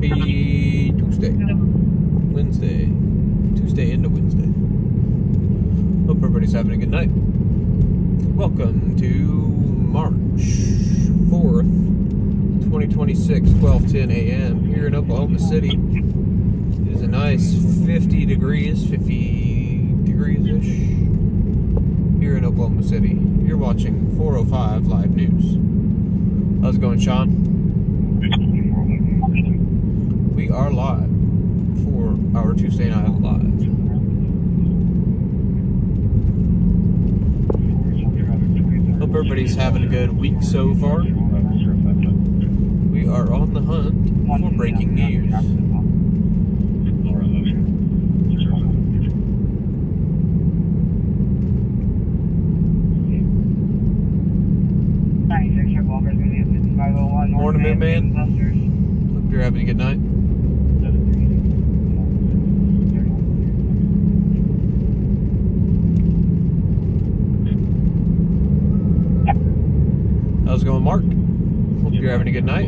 Happy Tuesday. Tuesday into Wednesday. Hope everybody's having a good night. Welcome to March 4th, 2026, 12:10 a.m. here in Oklahoma City. It is a nice 50 degrees-ish here in Oklahoma City. You're watching 405 Live News. How's it going, Sean? We are live for our Tuesday Night Live. Hope everybody's having a good week so far. We are on the hunt for breaking news. Morning, Moon Man. Hope you're having a good night. How's it going, Mark? Hope you're having a good night.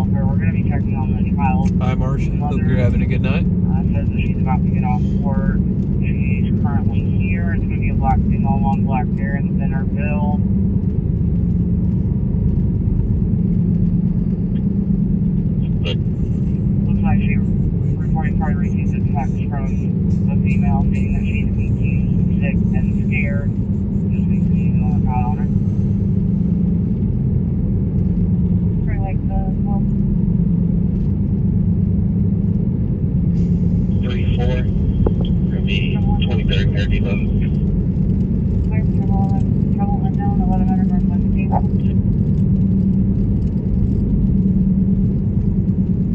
We're going to be checking on the child. Hi, Marcia. Hope you're having a good night. Says that she's about to get off work. She's currently here. It's going to be a black female, long black hair in the center build. Looks like she reported probably received a text from the female saying that she's confused, sick, and scared. Just thinks she's going to look out on her. Pretty like the well. 34, gonna be 23rd, 30th. Fire trouble unknown, 1100 Northwest Table.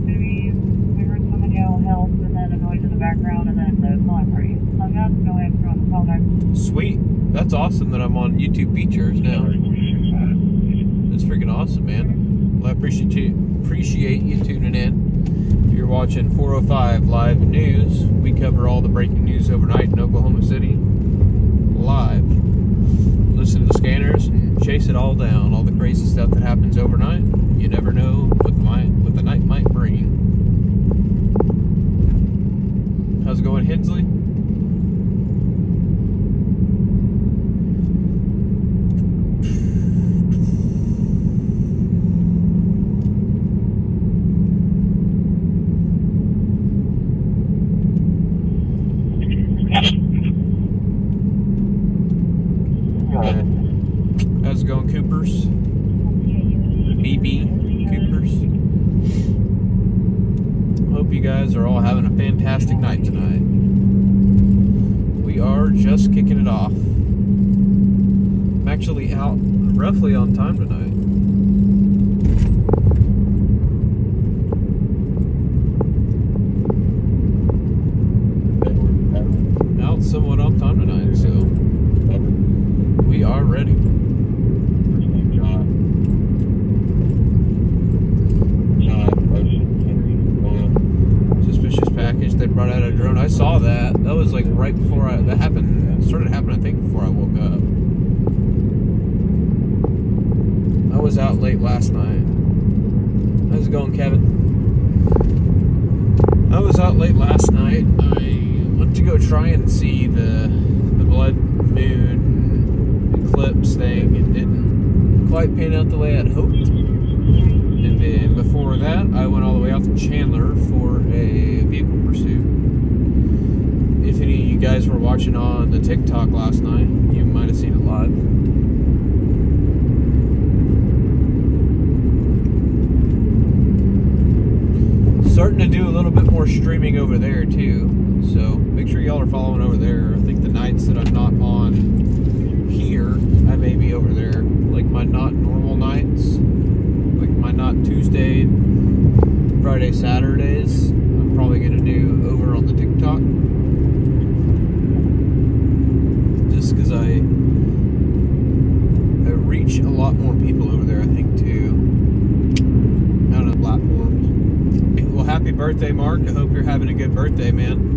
Maybe we heard somebody yell help and then a noise in the background and then the calling party hung up. No answer on the call back. Sweet. That's awesome that I'm on YouTube features now. That's freaking awesome, man. Well, I appreciate you tuning in. You're watching 405 Live News. We cover all the breaking news overnight in Oklahoma City live. Listen to the scanners and chase it all down. All the crazy stuff that happens overnight. You never know what the night might bring. How's it going, Hensley? How's it going, Coopers? BB Coopers. Hope you guys are all having a fantastic night tonight. We are just kicking it off. I'm actually out roughly on time tonight. Out somewhat on time tonight, so we are ready. Suspicious package. They brought out a drone. I saw that. That was like right before that happened. Started happening, I think, before I woke up. I was out late last night. How's it going, Kevin? I was out late last night. I went to go try and see the blood moon eclipse thing. It didn't quite pan out the way I'd hoped. And then before that, I went all the way out to Chandler for a vehicle pursuit. If any of you guys were watching on the TikTok last night, you might have seen it live. Starting to do a little bit more streaming over there too. So make sure y'all are following over there. I think the nights that I'm not on here, I may be over there. Like my not normal nights. Like my not Tuesday, Friday, Saturdays, I'm probably going to do over on the TikTok. Just because I reach a lot more people over there, I think, too. On the platforms. Well, happy birthday, Mark. I hope you're having a good birthday, man.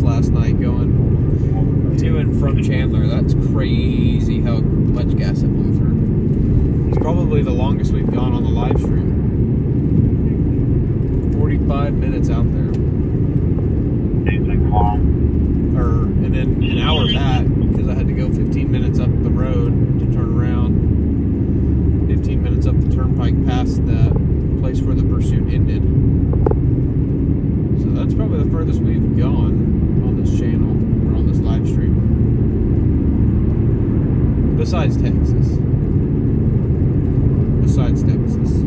last night going to and from Chandler. That's crazy how much gas it blew through. It's probably the longest we've gone on the live stream. 45 minutes out there. And then an hour back because I had to go 15 minutes up the road to turn around. 15 minutes up the turnpike past that place where the pursuit ended. So that's probably the furthest we've gone on this channel or on this live stream. Besides Texas. Besides Texas.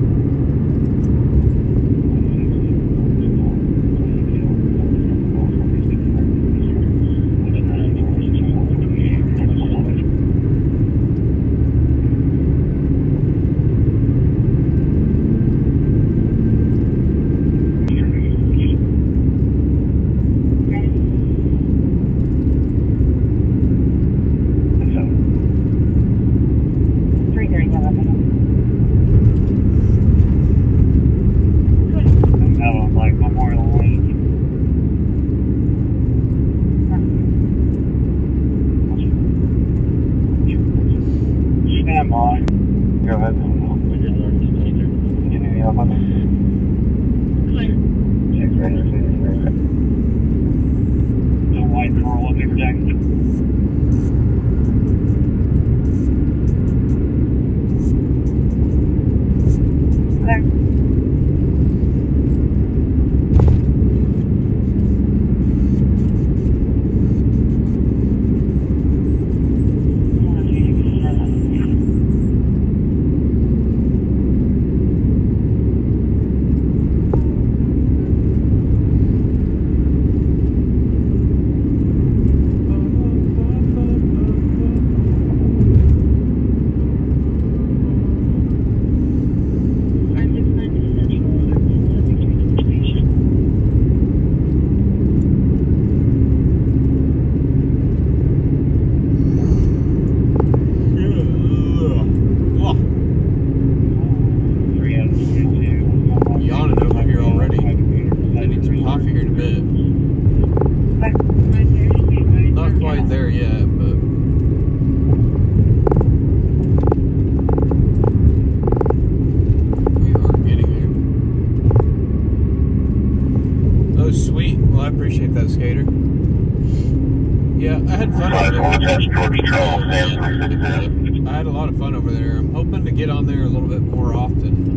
I had a lot of fun over there. I'm hoping to get on there a little bit more often.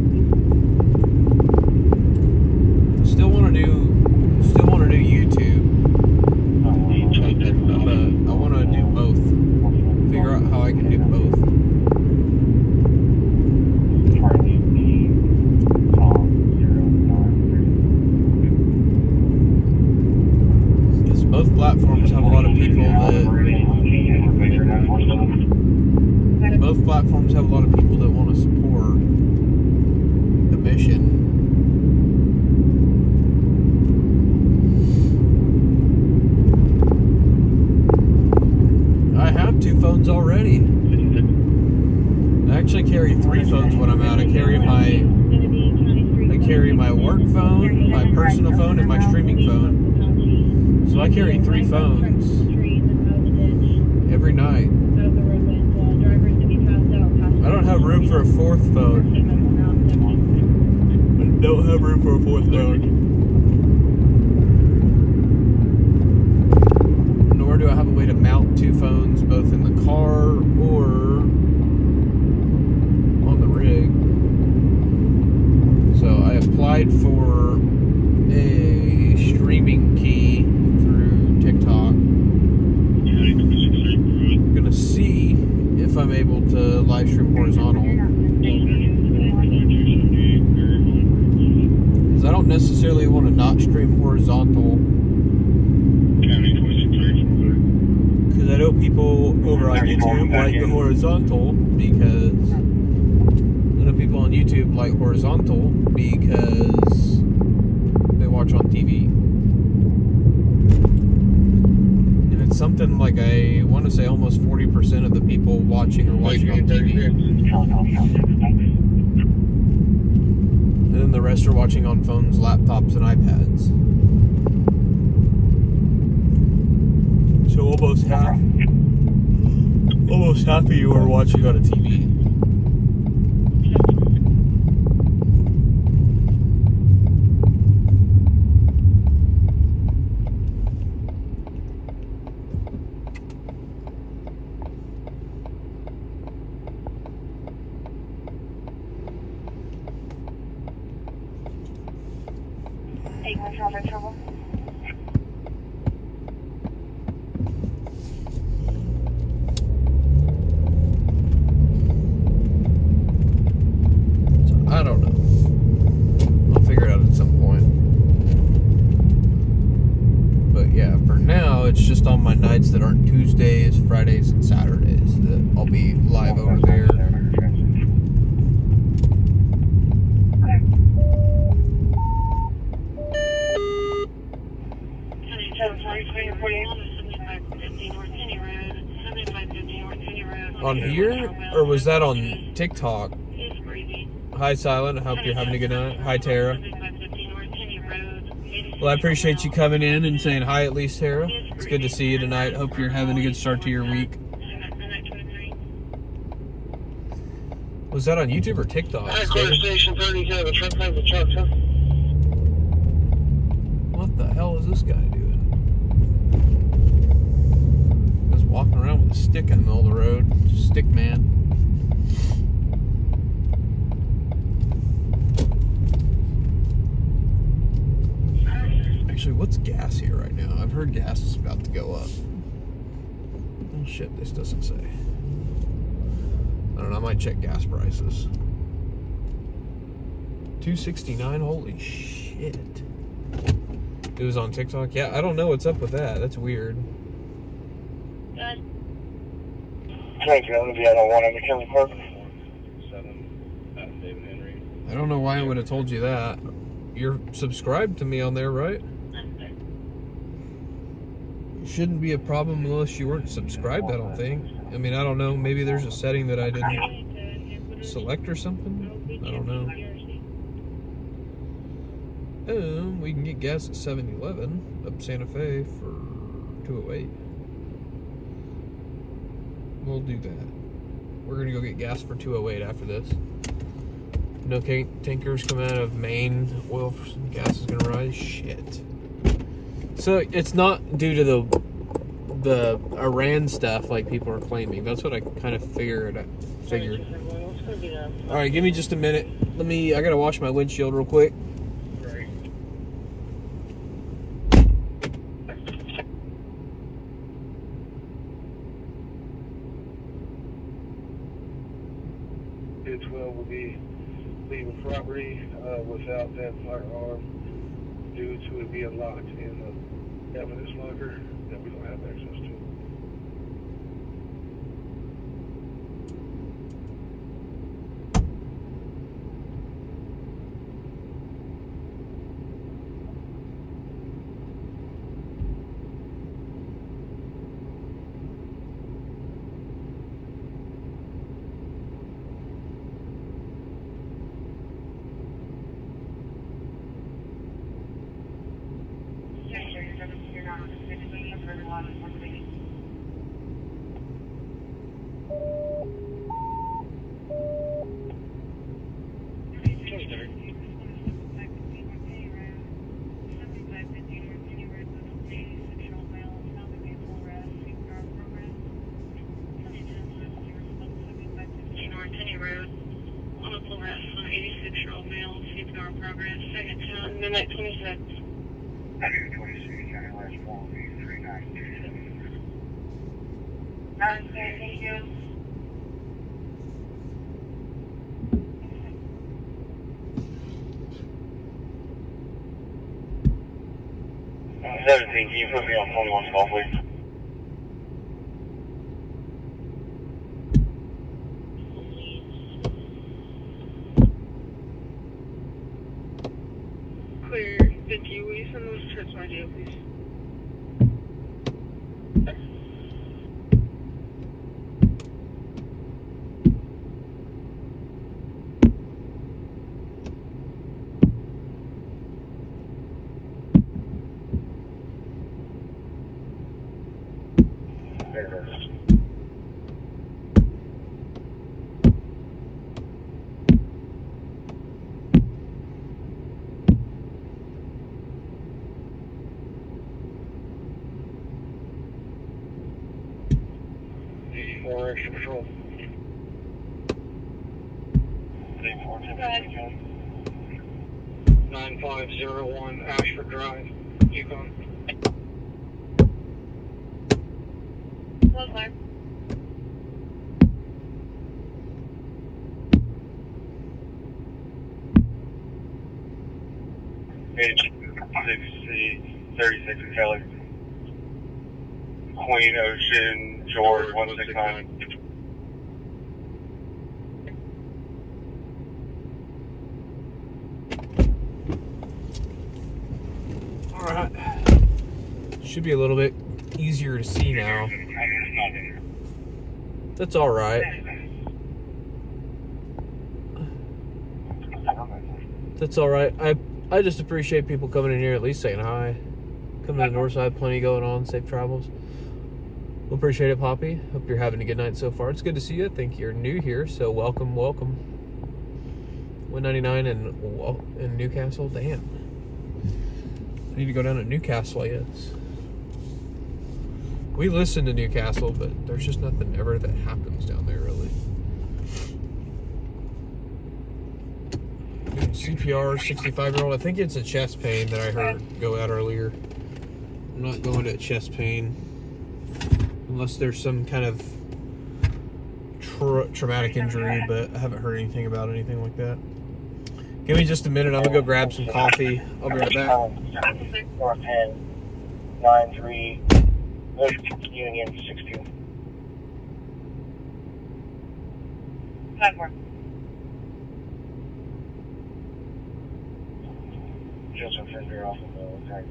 Still want to do YouTube, but I want to do both. Figure out how I can do both. Because both platforms have a lot of people that want to support the mission. I have 2 phones already. I actually carry 3 phones when I'm out. I carry my work phone, my personal phone, and my streaming phone. So I carry 3 phones every night. I don't have room for a 4th phone. I don't have room for a 4th phone. Nor do I have a way to mount 2 phones both in the car or on the rig. So I applied for a streaming key through TikTok. I'm gonna see if I'm able to live stream horizontal. Because I don't necessarily want to not stream horizontal. Because I know people over on YouTube like the horizontal because they watch on TV. And it's something like I want to say almost 40% of the people watching are watching on TV. And then the rest are watching on phones, laptops, and iPads. half of you were watching on a TV. Trouble. I don't know. I'll figure it out at some point. But yeah, for now, it's just on my nights that aren't Tuesdays, Fridays, and Saturdays that I'll be live over there. On here? Or was that on TikTok? Hi, Silent. I hope you're having a good night. Hi, Tara. Well, I appreciate you coming in and saying hi at least, Tara. It's good to see you tonight. Hope you're having a good start to your week. Was that on YouTube or TikTok? Station 30, the truck has a truck, huh? What the hell is this guy doing? Just walking around with a stick in the middle of the road. Stick man. Actually, what's gas here right now? I've heard gas is about to go up. Oh shit, this doesn't say. I don't know, I might check gas prices. $2.69, holy shit. It was on TikTok? Yeah, I don't know what's up with that. That's weird. Thank you, I'm going to be out on 1 on McKinley Park. I don't know why I would have told you that. You're subscribed to me on there, right? It shouldn't be a problem unless you weren't subscribed, I don't think. I mean, I don't know. Maybe there's a setting that I didn't select or something. I don't know. We can get gas at 7-Eleven up Santa Fe for $2.08. We'll do that. We're gonna go get gas for $2.08 after this. No tankers coming out of Maine. Oil gas is gonna rise. Shit. So it's not due to the Iran stuff like people are claiming. That's what I kind of figured. All right, give me just a minute. I gotta wash my windshield real quick. Will be leaving property without that firearm due to it being locked in the evidence locker that we don't have access to. Midnight 26. 26, County last 4 weeks, 3927. Thank you. Can you put me on 21 small, please? Clear. Thank you. Will you send those trips my deal, please? Extra patrol. 9501 Ashford Drive, Yukon. H6C36 Kelly. Queen Ocean, George 169. Alright. Should be a little bit easier to see now. That's alright. That's alright. I just appreciate people coming in here at least saying hi. Coming to the north side, plenty going on. Safe travels. We'll appreciate it, Poppy. Hope you're having a good night so far. It's good to see you. I think you're new here, so welcome, welcome. 199 in Newcastle. Damn. I need to go down to Newcastle, I guess. We listen to Newcastle, but there's just nothing ever that happens down there, really. CPR, 65-year-old. I think it's a chest pain that I heard go out earlier. I'm not going to chest pain unless there's some kind of traumatic injury, but I haven't heard anything about anything like that. Give me just a minute. I'm going to go grab some coffee. I'll be right back. 410-93 Union 62. 10-4. Joseph Fender off of the tag.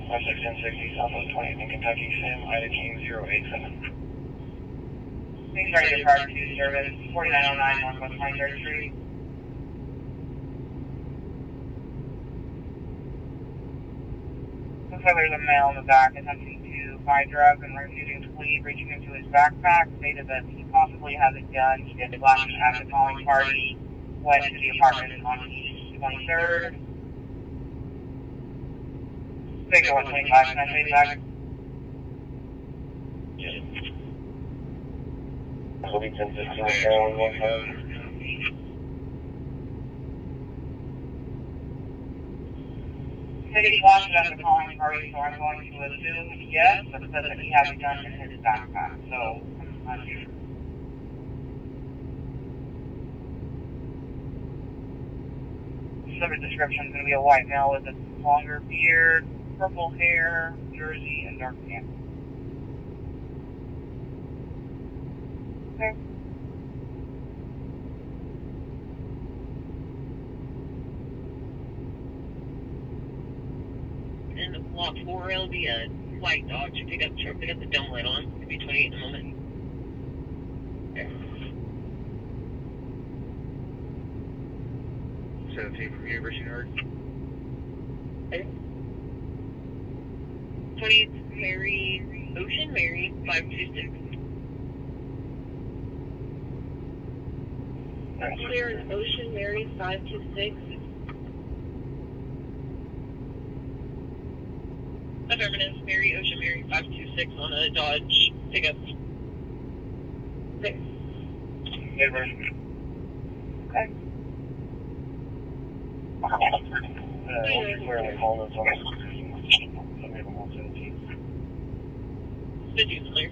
West 1060, Southwest 20th in Kentucky, Sim, Ida King 087. Please start your car to service 4909 Northwest 23rd Street. Looks like there's a male in the back attempting to buy drugs and refusing to leave, reaching into his backpack, stated that he possibly has a gun. He did flash at the calling party, went to the apartment on East 23rd. Figure 125, can I say back? Yes. Holding 1060, Carolyn 15. Said he flashed it at the calling party, so I'm going to assume yes, but it says that he has a gun in his backpack, so I'm not sure. Subject description is going to be a white male with a longer beard, purple hair, jersey, and dark pants. Okay. And lot 4 will be a white dog to pick up the dome light on. It'll be 28 in a moment. Okay. 17 from University Yard. Okay. 20th Mary, Ocean Mary, 526. Clear is Ocean Mary, 526. Affirmative, Mary, Ocean Mary, 526 on a Dodge pickup. Okay. Okay. Clearly call us on 50 is clear.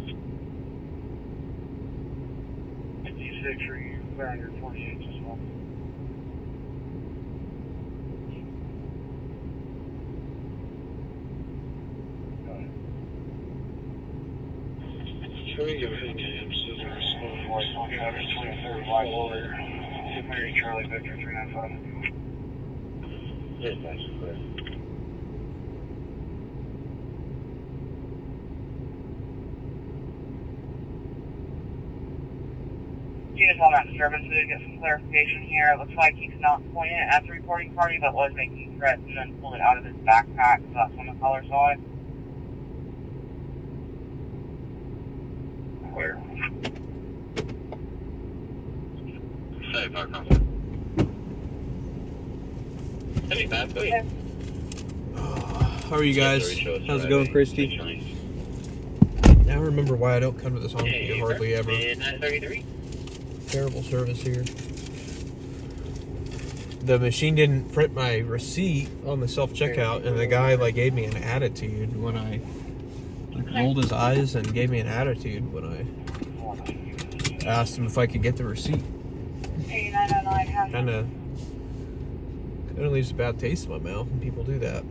56 for you, around your 48 as well. Charlie Victor 395. Yes, that's clear. Unit on that disturbance, we did get some clarification here. It looks like he's not pointing it at the reporting party, but was making threats and then pulled it out of his backpack, so that's when the caller saw it. Clear. Hey, Parker. Hey, Matt, go ahead. How are you guys? How's it going, Christy? Now I remember why I don't come to this home Hey, hardly ever. 933. Terrible service here. The machine didn't print my receipt on the self-checkout, and the guy gave me an attitude when I rolled his eyes and gave me an attitude when I asked him if I could get the receipt. Kind of leaves a bad taste in my mouth when people do that.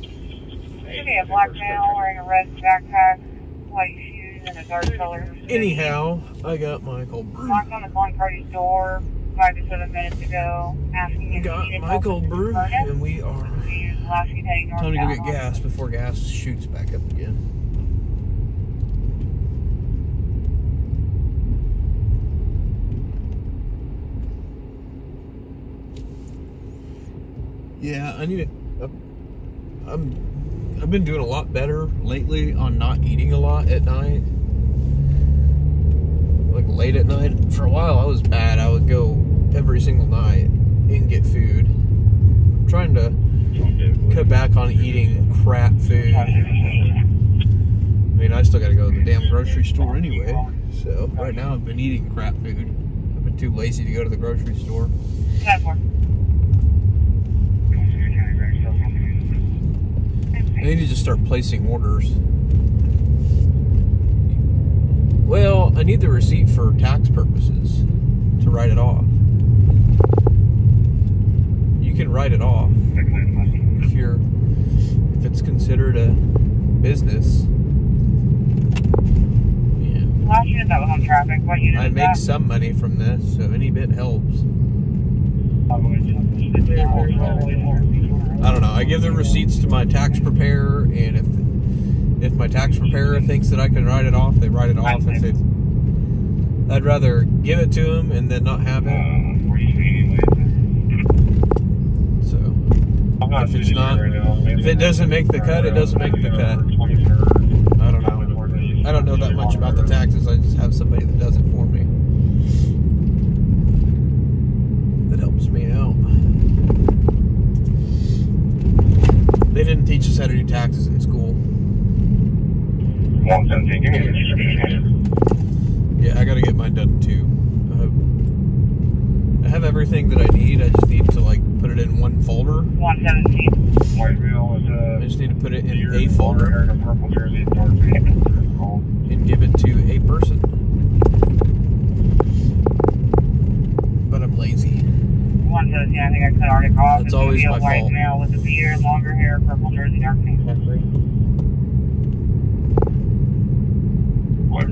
Should be a black male wearing a red backpack, white shoes, and a dark color. Anyhow, I got Michael Brew. Knocked on the calling party's door 5 to 7 minutes ago, asking if Got he needed Michael help with Brew, his furnace. and we are He was last he's heading time to go get northbound. gas before gas shoots back up again. Yeah, I need to. I've been doing a lot better lately on not eating a lot at night. Like late at night. For a while I was bad. I would go every single night and get food. I'm trying to cut back on eating crap food. I mean, I still gotta go to the damn grocery store anyway. So right now I've been eating crap food. I've been too lazy to go to the grocery store. 10-4. I need to just start placing orders. Well, I need the receipt for tax purposes to write it off. You can write it off if it's considered a business. And Last unit that was on traffic, what unit I is make that? some money from this, so any bit helps. I don't know. I give the receipts to my tax preparer, and if my tax preparer thinks that I can write it off, they write it off. I'd rather give it to them and then not have it. So if it's not, if it doesn't make the cut, it doesn't make the cut. I don't know. I don't know that much about the taxes. I just have somebody that does it for me. That helps me out. They didn't teach us how to do taxes in school. 117, give me the distribution. Yeah, I gotta get mine done too. I have everything that I need. I just need to put it in one folder. 117. Whiteville I is just need to put it in a folder in a purple jersey, dark pink. and give it to a person. But I'm lazy. 117, I think I cut already off. That's always my a white fault. male with a beard, longer hair, purple jersey, dark pink. What?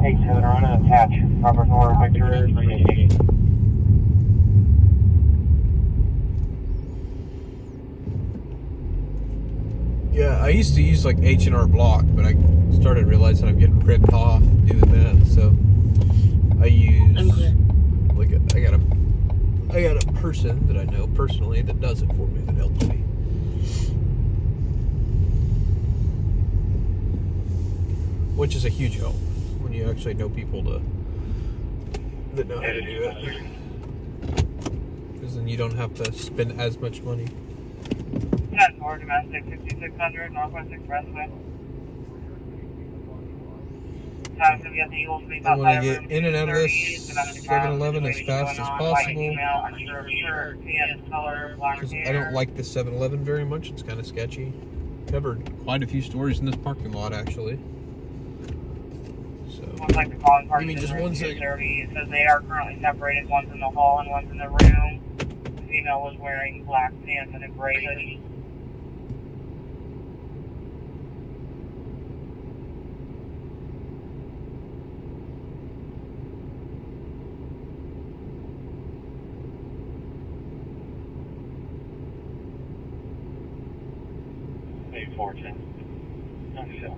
Hey, 7 run and attach. Robert Nora, Victor, 388. Yeah, I used to use H&R Block, but I started realizing I'm getting ripped off doing that. So I use I got a person that I know personally that does it for me, that helps me. Which is a huge help when you actually know people that know how to do it. Because then you don't have to spend as much money. 10-4, domestic, 6600, Northwest Expressway. Time to get the Eagle Street I want outside to of get room in and out of this 230, 7-Eleven as fast as possible. Because I don't like the 7-Eleven very much. It's kind of sketchy. Covered quite a few stories in this parking lot, actually. So, Looks like the calling party give me is just room 1 second. 230. It says they are currently separated. One's in the hall and one's in the room. female was wearing black pants and a gray hoodie. Maybe 410. Not so.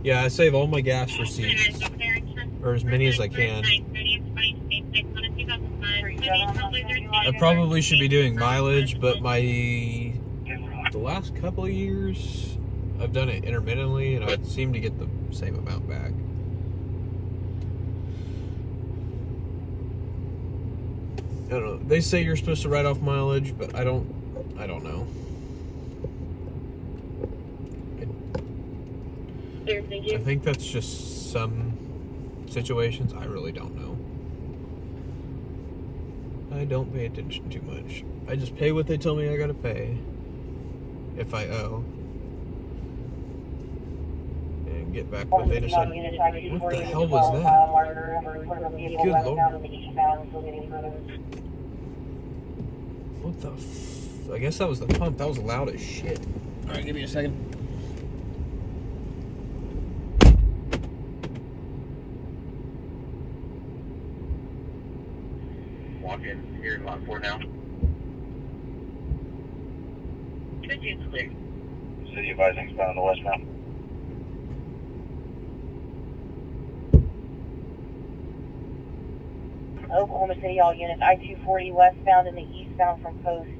Yeah, I save all my gas receipts, or as many as I can. I probably should be doing mileage, but the last couple of years, I've done it intermittently, and I seem to get the same amount back. I don't know. They say you're supposed to write off mileage, but I don't know. I think that's just some situations. I really don't know. I don't pay attention too much. I just pay what they tell me I gotta pay. If I owe. And get back what they decide. What the hell was that? Good Lord. What the I guess that was the pump. That was loud as shit. Alright, give me a second. Walk in here in lot 4 now. Could you clear? City advising is bound on the westbound. Oklahoma City, all units, I-240 westbound and the eastbound from Post,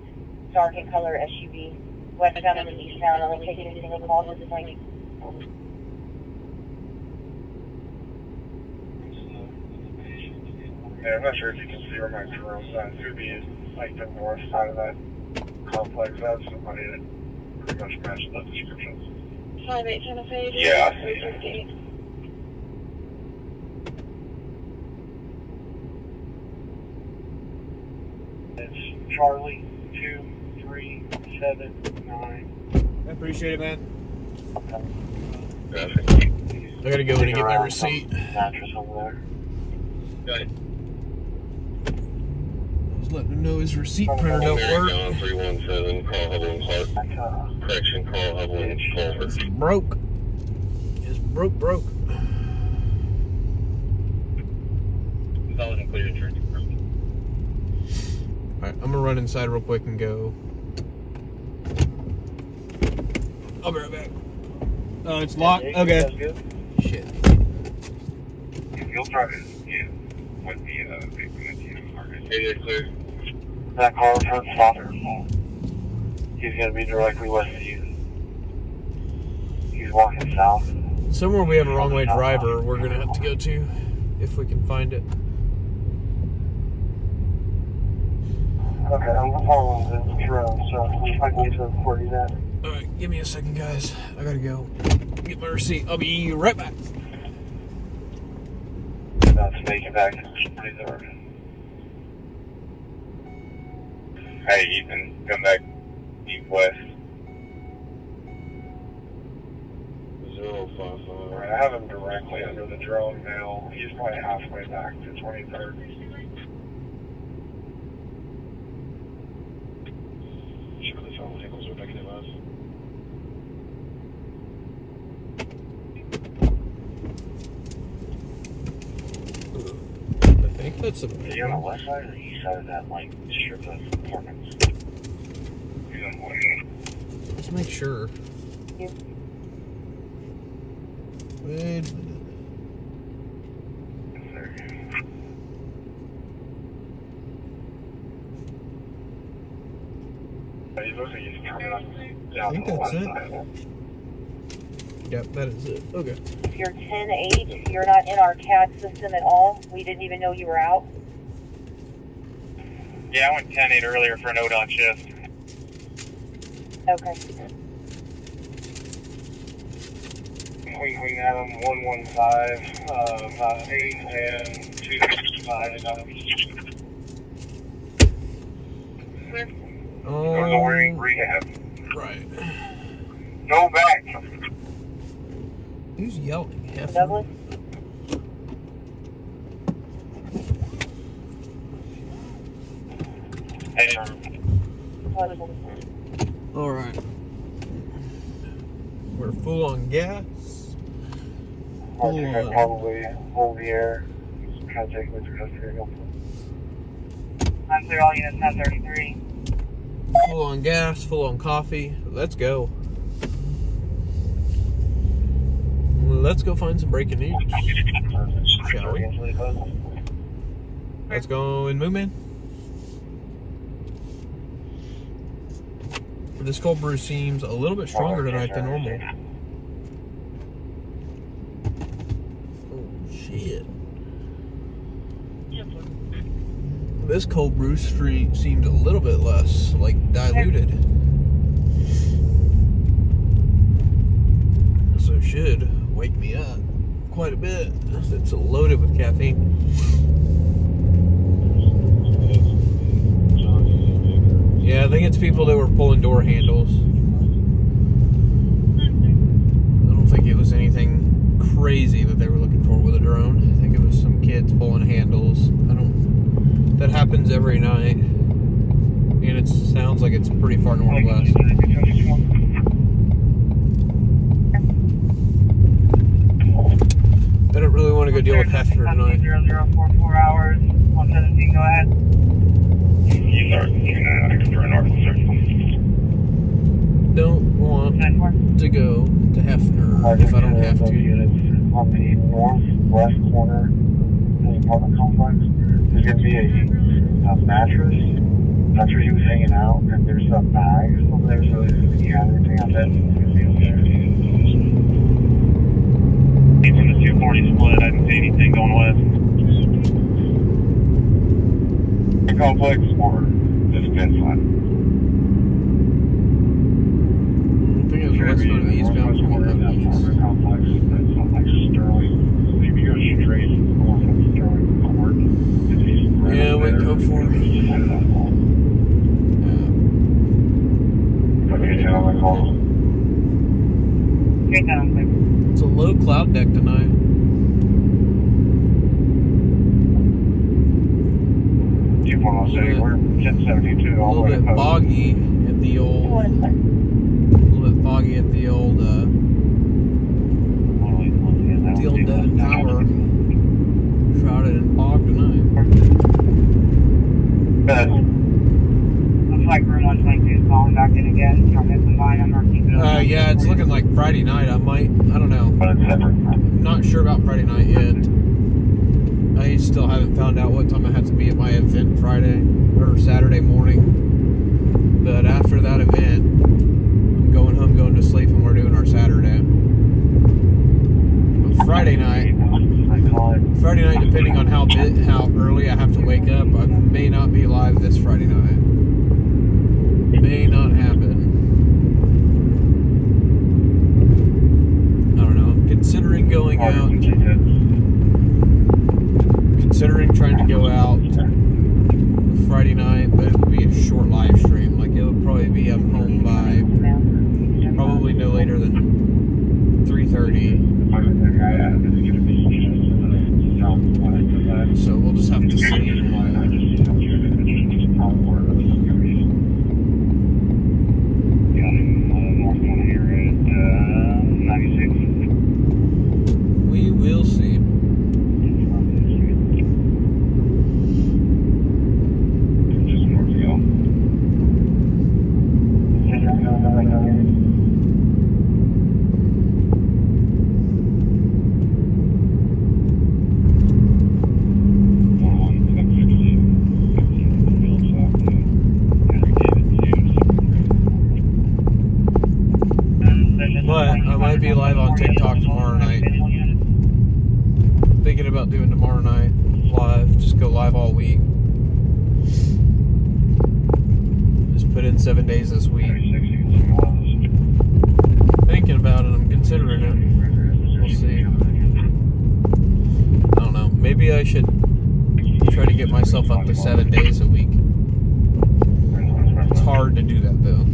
dark in color SUV. Westbound and the eastbound, only taking a single call to this link. Yeah, I'm not sure if you can see where my Jerome's at. It would be like the north side of that complex. That's somebody that pretty much matched the description. 58 Santa Fe. Yeah, I see it. It's Charlie 2379. I appreciate it, man. Traffic. I gotta go in and get my receipt. Mattress over there. Got it. I was letting him know his receipt printer don't work. 317, call Hubble and Clark. Correction, call Hubble and Culver. It's broke. It's broke. Valid and clear insurance. Alright, I'm gonna run inside real quick and go. I'll be right back. Oh, it's locked? Okay. Shit. You'll try to, yeah, with the paper that you are. Hey, clear. That car front stopper. He's going to be directly west of you. He's walking south. Somewhere we have a wrong way driver we're gonna have to go to if we can find it. Okay, I'm following the Jerome, so I can get to where he's at. Alright, give me a second, guys. I gotta go get my receipt. I'll be right back. About to make it back to the resort. Hey, Ethan, come back east west. 055. Alright, I have him directly under the drone now. He's probably halfway back to 23rd. Sure, the phone vehicles are picking him up. I think that's a. Are you on the west side or the east side of that, like, strip of apartments? He's on the west side. Let's make sure. Wait a minute. He looks like he's coming up I down think to the that's west it. side. Yep, that is it. Okay. If you're 10-8, you're not in our CAD system at all. We didn't even know you were out. Yeah, I went 10-8 earlier for an ODOT shift. Okay. We have them 115, 8 and 265. Oh, Rehab. right. Go back. Who's yelling? Heifer? Douglas? Hey, sir. All right. We're full on gas. Full on. Probably hold the air. Just kind of take with your custody. I'm clear all units 1033. Full on gas. Full on coffee. Let's go. Let's go find some breaking news. Shall we? Let's go in Moomin. This cold brew seems a little bit stronger tonight than normal. Oh shit. This cold brew seems a little bit less, like, diluted. So it should wake me up quite a bit. It's loaded with caffeine. Yeah, I think it's people that were pulling door handles. I don't think it was anything crazy that they were looking for with a drone. I think it was some kids pulling handles. That happens every night. And it sounds like it's pretty far northwest. I don't really want to go deal with Hefner tonight. 0044 hours, 117, go ahead. You start. You can for north, sir. Don't want to go to Hefner if I don't have to. Units on the northwest corner of the apartment complex. There's going to be a mattress. That's where he was hanging out, and there's some bags over there, so if you have anything on that, it's going to be over there. He's in the 240 split. I didn't see anything going west. The complex or this fence line? I think it was westbound and eastbound from the east. Complex, that's not like Sterling. Maybe go straight north of Sterling Court. Yeah, we go for it. Okay, gentlemen, call. Okay, down, clear. It's a low cloud deck tonight. 241 we're 1072 A all the little way bit to post. foggy at the old. A little bit foggy at the old Devon Tower. Shrouded in fog tonight. Looks like room 122 is calling back in again. Trying to combine them or keep it open. Yeah, it's looking like Friday night. I don't know. But it's separate. I'm not sure about Friday night yet. I still haven't found out what time I have to be at my event Friday or Saturday morning. But after that event, I'm going home, going to sleep, and we're doing our Saturday. But Friday night, depending on how early I have to wake up, I may not be live this Friday night. May not happen. I don't know. I'm considering going out. Considering trying to go out Friday night, but it would be a short live stream. Like, it would probably be I'm home by probably no later than 3:30. So we'll just have to see. We will see. But I might be live on TikTok tomorrow night. Thinking about doing tomorrow night live. Just go live all week. put in 7 days this week. 3060 and see what else. Thinking about it, I'm considering it. We'll see. I don't know. Maybe I should try to get myself up to 7 days a week. It's hard to do that though.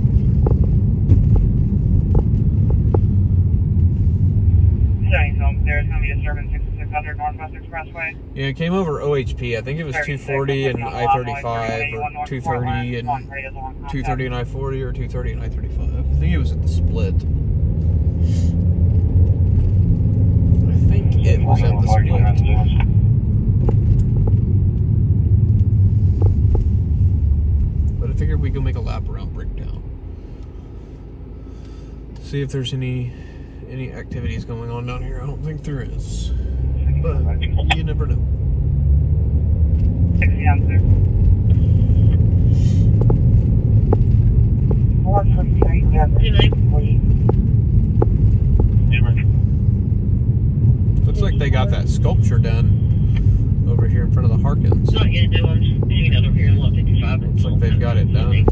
There's going to be a disturbance 6600 Northwest Expressway. Yeah, it came over OHP. I think it was 240 and I-35, or 230 and 230 and I-40, or 230 and I-35. I think it was at the split. I think it was at the split. But I figured we'd go make a lap around Bricktown. See if there's any activities going on down here. I don't think there is, but you never know. 60 on there. 423, Looks like they got that sculpture done over here in front of the Harkins. Not yet, no, I'm just hanging out over here in lot 55. Looks like they've got it done.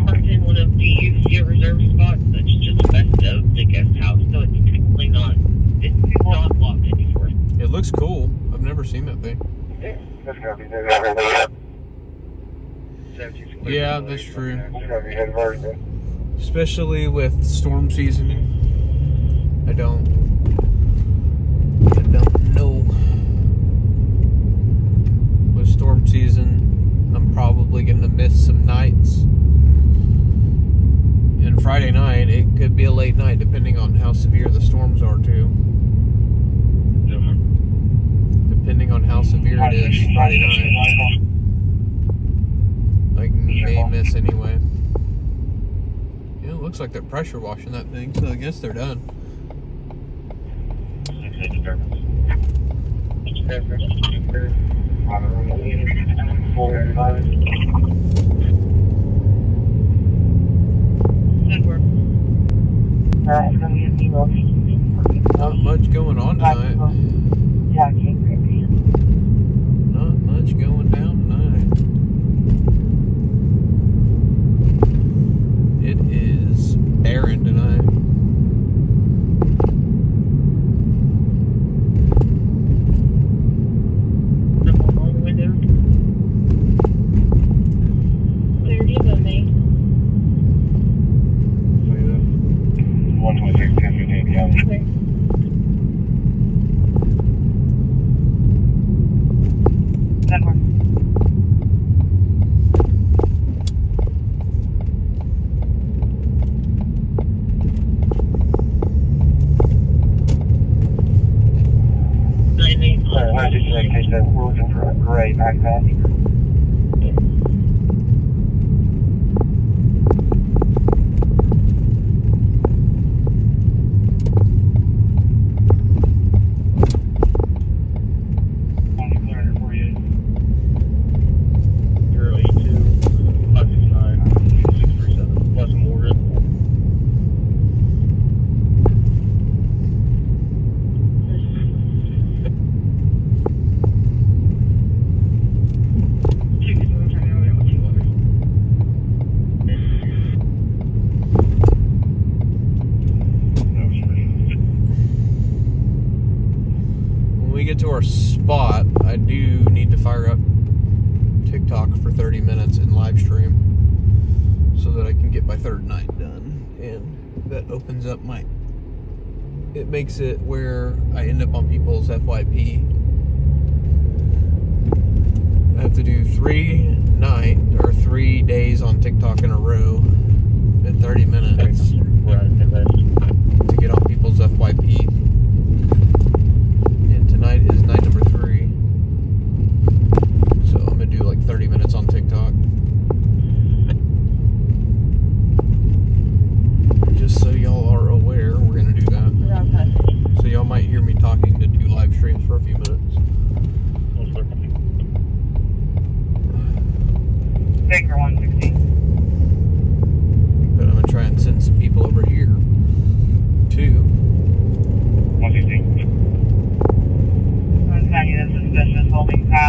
Parked in one of the UC reserve spots that's just west of the guest house, so it's technically not locked anymore. It looks cool. I've never seen that thing. That's gotta be there. Yeah, that's true. That's gotta be his version. Especially with storm season. I don't know. With storm season, I'm probably gonna miss some nights. And Friday night, it could be a late night depending on how severe the storms are too. Depending on how severe it is Friday night, I may miss anyway. Yeah, it looks like they're pressure washing that thing, so I guess they're done. It's going to be a new location. Not much going on tonight. Yeah, King Crazy. Not much going down tonight. It is barren tonight. On the window. There you go, mate. 126, 1015, yeah. Okay. Network. I just in case that we're looking for a gray backpack. Get to our spot, I do need to fire up TikTok for 30 minutes in live stream so that I can get my third night done, and that opens up it makes it where I end up on people's FYP. I have to do 3 days on TikTok in a row at 30 minutes to get on people's FYP. Tonight is night number 3, so I'm gonna do like 30 minutes on TikTok, just so y'all are aware. We're gonna do that, so y'all might hear me talking to 2 live streams for a few minutes. Baker 160. But I'm gonna try and send some people over here too. 160. This is suspicious holding pattern.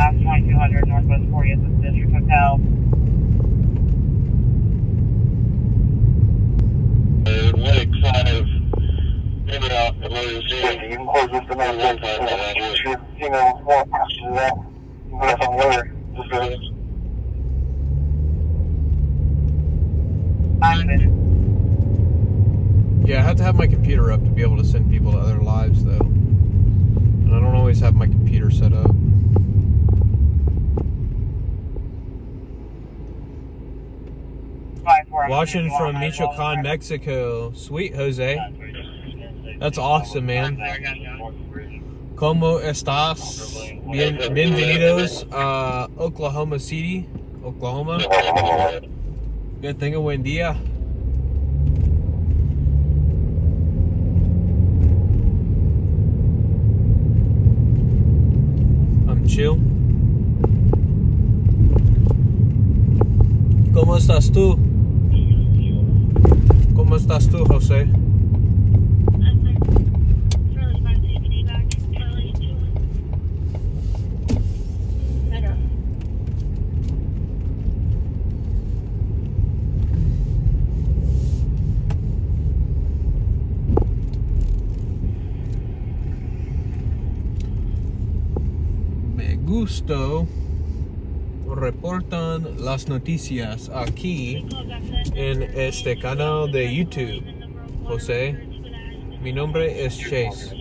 before I do that. But if I'm later, just go. Yeah, I have to have my computer up to be able to send people to other lives, though. And I don't always have my computer set up. Watching from Michoacan, Mexico. Sweet, Jose. That's awesome, man. ¿Cómo estás? Bienvenidos a Oklahoma City, Oklahoma. Que tenga buen día. I'm chill. ¿Cómo estás tú? ¿Cómo estás tú, José? Me gusto reportan las noticias aquí en este canal de YouTube. José, mi nombre es Chase.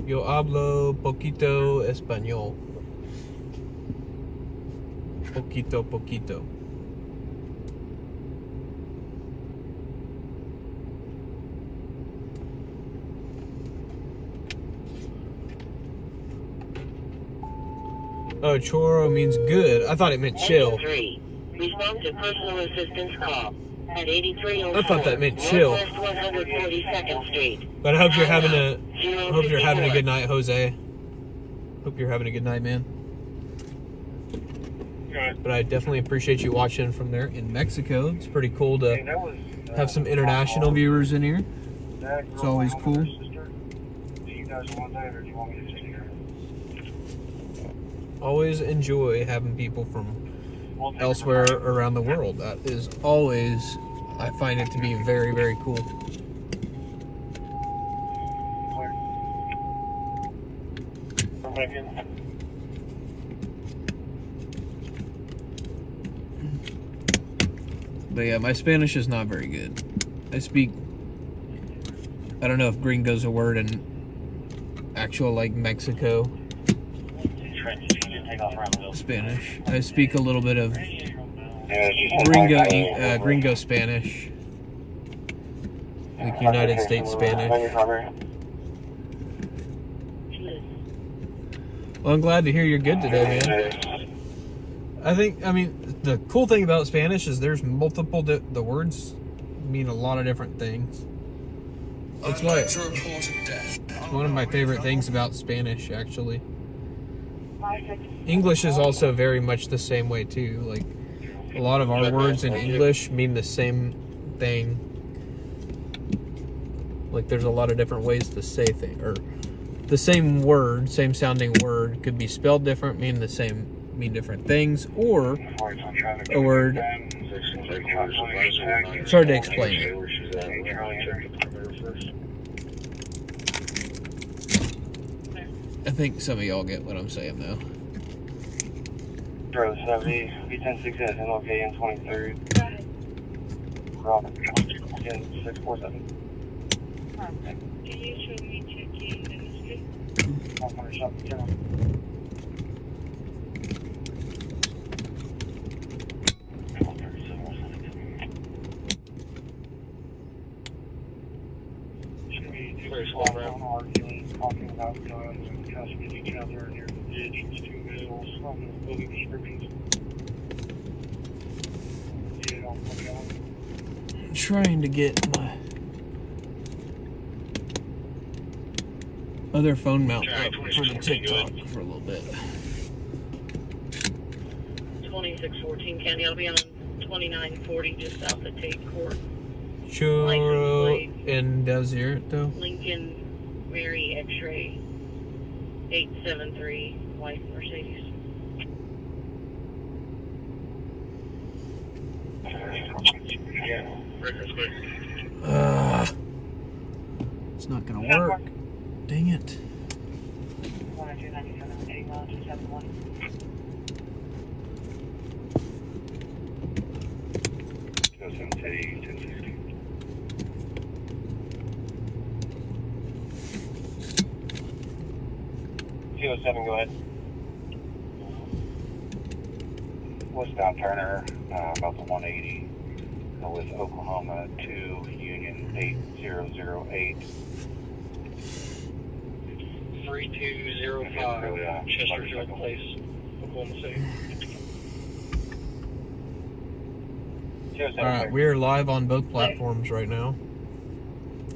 Yo hablo poquito español. Poquito. Oh, choro means good. I thought it meant chill. Respond to personal assistance call at 8304. I thought that meant chill. Northwest 142nd Street. But I hope you're having a good night, Jose. Hope you're having a good night, man. But I definitely appreciate you watching from there in Mexico. It's pretty cool to have some international viewers in here. It's always cool. Do you guys want that, or do you want me to take care of it? Always enjoy having people from elsewhere around the world. That is always, I find it to be very, very cool. But yeah, my Spanish is not very good. I don't know if gringo's a word in actual, like, Mexico Spanish. I speak a little bit of gringo Spanish, like United States Spanish. Well, I'm glad to hear you're good today, man. I mean, the cool thing about Spanish is there's multiple, the words mean a lot of different things. It's one of my favorite things about Spanish, actually. English is also very much the same way, too. Like, a lot of our words in English mean the same thing. Like, there's a lot of different ways to say things, or the same word, same sounding word could be spelled different, mean different things, or a word. It's hard to explain it. I think some of y'all get what I'm saying, though. Bro, so V106 is MLK in 23rd. Rock, 647. Can you show me checking the street? Talking about guns and cussing at each other near the ditch, these two males from the building descriptions. I'm trying to get my other phone mount up for the TikTok for a little bit. 2614 Candy, I'll be on 2940 just south of Tate Court. Churro and Desierto. Lincoln Mary X-ray 873 white Mercedes. It's not gonna work. Dang it. Ocean City, 1060. 207, go ahead. Westbound Turner, about the 180, with Oklahoma 2, Union 8008. 3205, Chesterfield Place, Oklahoma City. All right, we are live on both platforms right now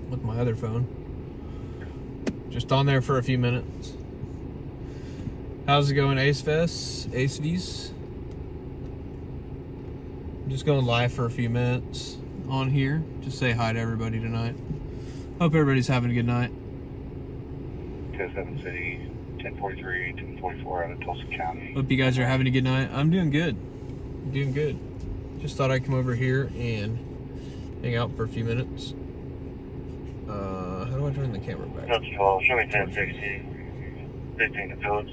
with my other phone. Just on there for a few minutes. How's it going, ACEVs? I'm just going live for a few minutes on here. Just say hi to everybody tonight. Hope everybody's having a good night. 207 City, 1043, 1044 out of Tulsa County. Hope you guys are having a good night. I'm doing good. Just thought I'd come over here and hang out for a few minutes. How do I turn the camera back? Hello, show me 1060, 15 to Phillips.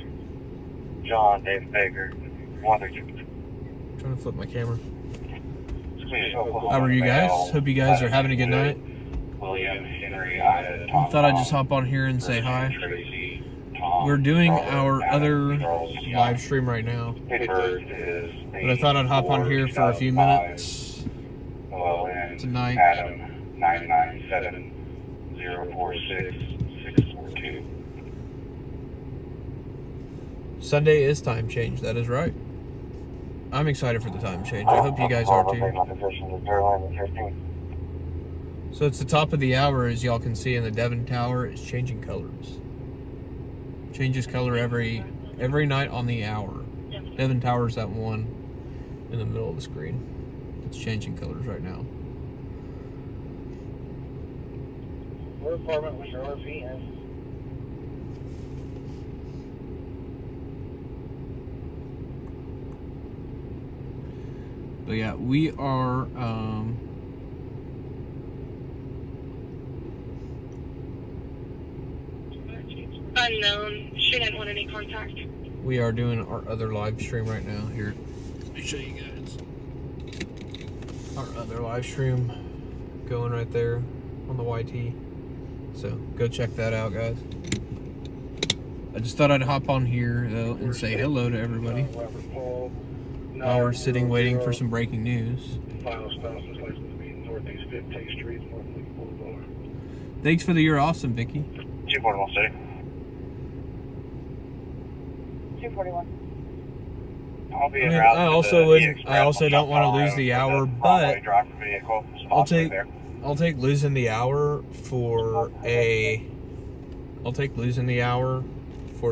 John, David Baker, 132. Trying to flip my camera. How How are you guys? Hope you guys are having a good night. William, Henry, Ida, Tom, Thought I'd just hop on here and say hi. Tracy, Tom, We're doing Robert, our Adam, other Charles, live stream right now. Pittsburgh is But I thought I'd hop on here for a few minutes tonight. Adam, 997-046-642. Sunday is time change, that is right. I'm excited for the time change. I hope you guys are too. So it's the top of the hour, as y'all can see in the Devon Tower. It's changing colors. Changes color every night on the hour. Devon Tower's that one in the middle of the screen. It's changing colors right now. What apartment was your RV in? But yeah, we are Unknown. She didn't want any contact. we are doing our other live stream right now. Here, let me show you guys our other live stream going right there on the YT. So go check that out, guys. I just thought I'd hop on here though and say hello to everybody while we're sitting waiting for some breaking news. Final spouse is licensed to be Northeast 15th Street, North Lake Boulevard. Thanks for the You're Awesome, Vicky. 241 City. 241. I'll be I en mean, route I to also the wouldn't. Express I also on don't want to Colorado, lose the so hour, that's but all-way drive for vehicle, I'll spots right take there. I'll take losing the hour for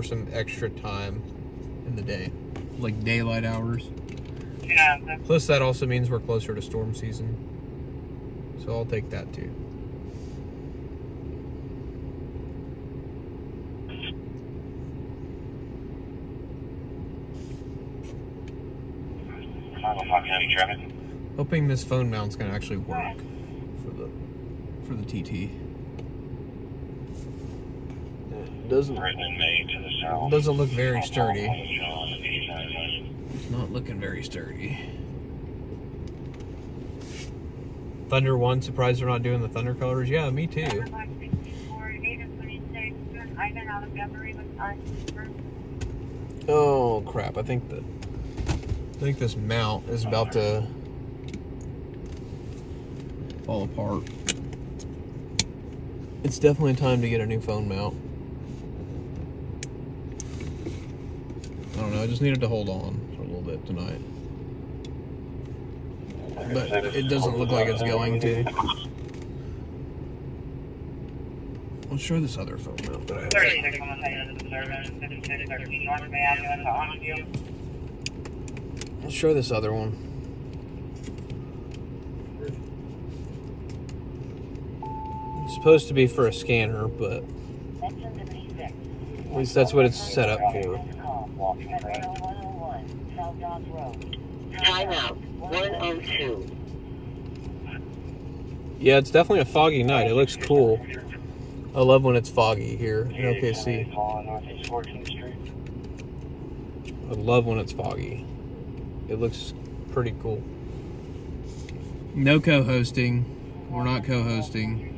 some extra time in the day, like daylight hours. Yeah, Plus, that also means we're closer to storm season, so I'll take that too. County traffic. Hoping this phone mount's gonna actually work for the TT. It doesn't Written in May to the south. doesn't look very sturdy. John, 89. It's not looking very sturdy. Thunder 1, surprised they're not doing the Thunder colors. Yeah, me too. Oh crap! I think this mount is about to fall apart. It's definitely time to get a new phone mount. I don't know. I just needed to hold on for a little bit tonight. But it doesn't look like it's going to. Let's show this other phone mount that I have. 36 on the side of the service, 5613 North Bay Avenue into Onview. Let's show this other one. It's supposed to be for a scanner, but at least that's what it's set up for. Timeout. 102. Yeah, it's definitely a foggy night. It looks cool. I love when it's foggy here in OKC. On Northeast 14th Street. I love when it's foggy. It looks pretty cool. No co-hosting. We're not co-hosting.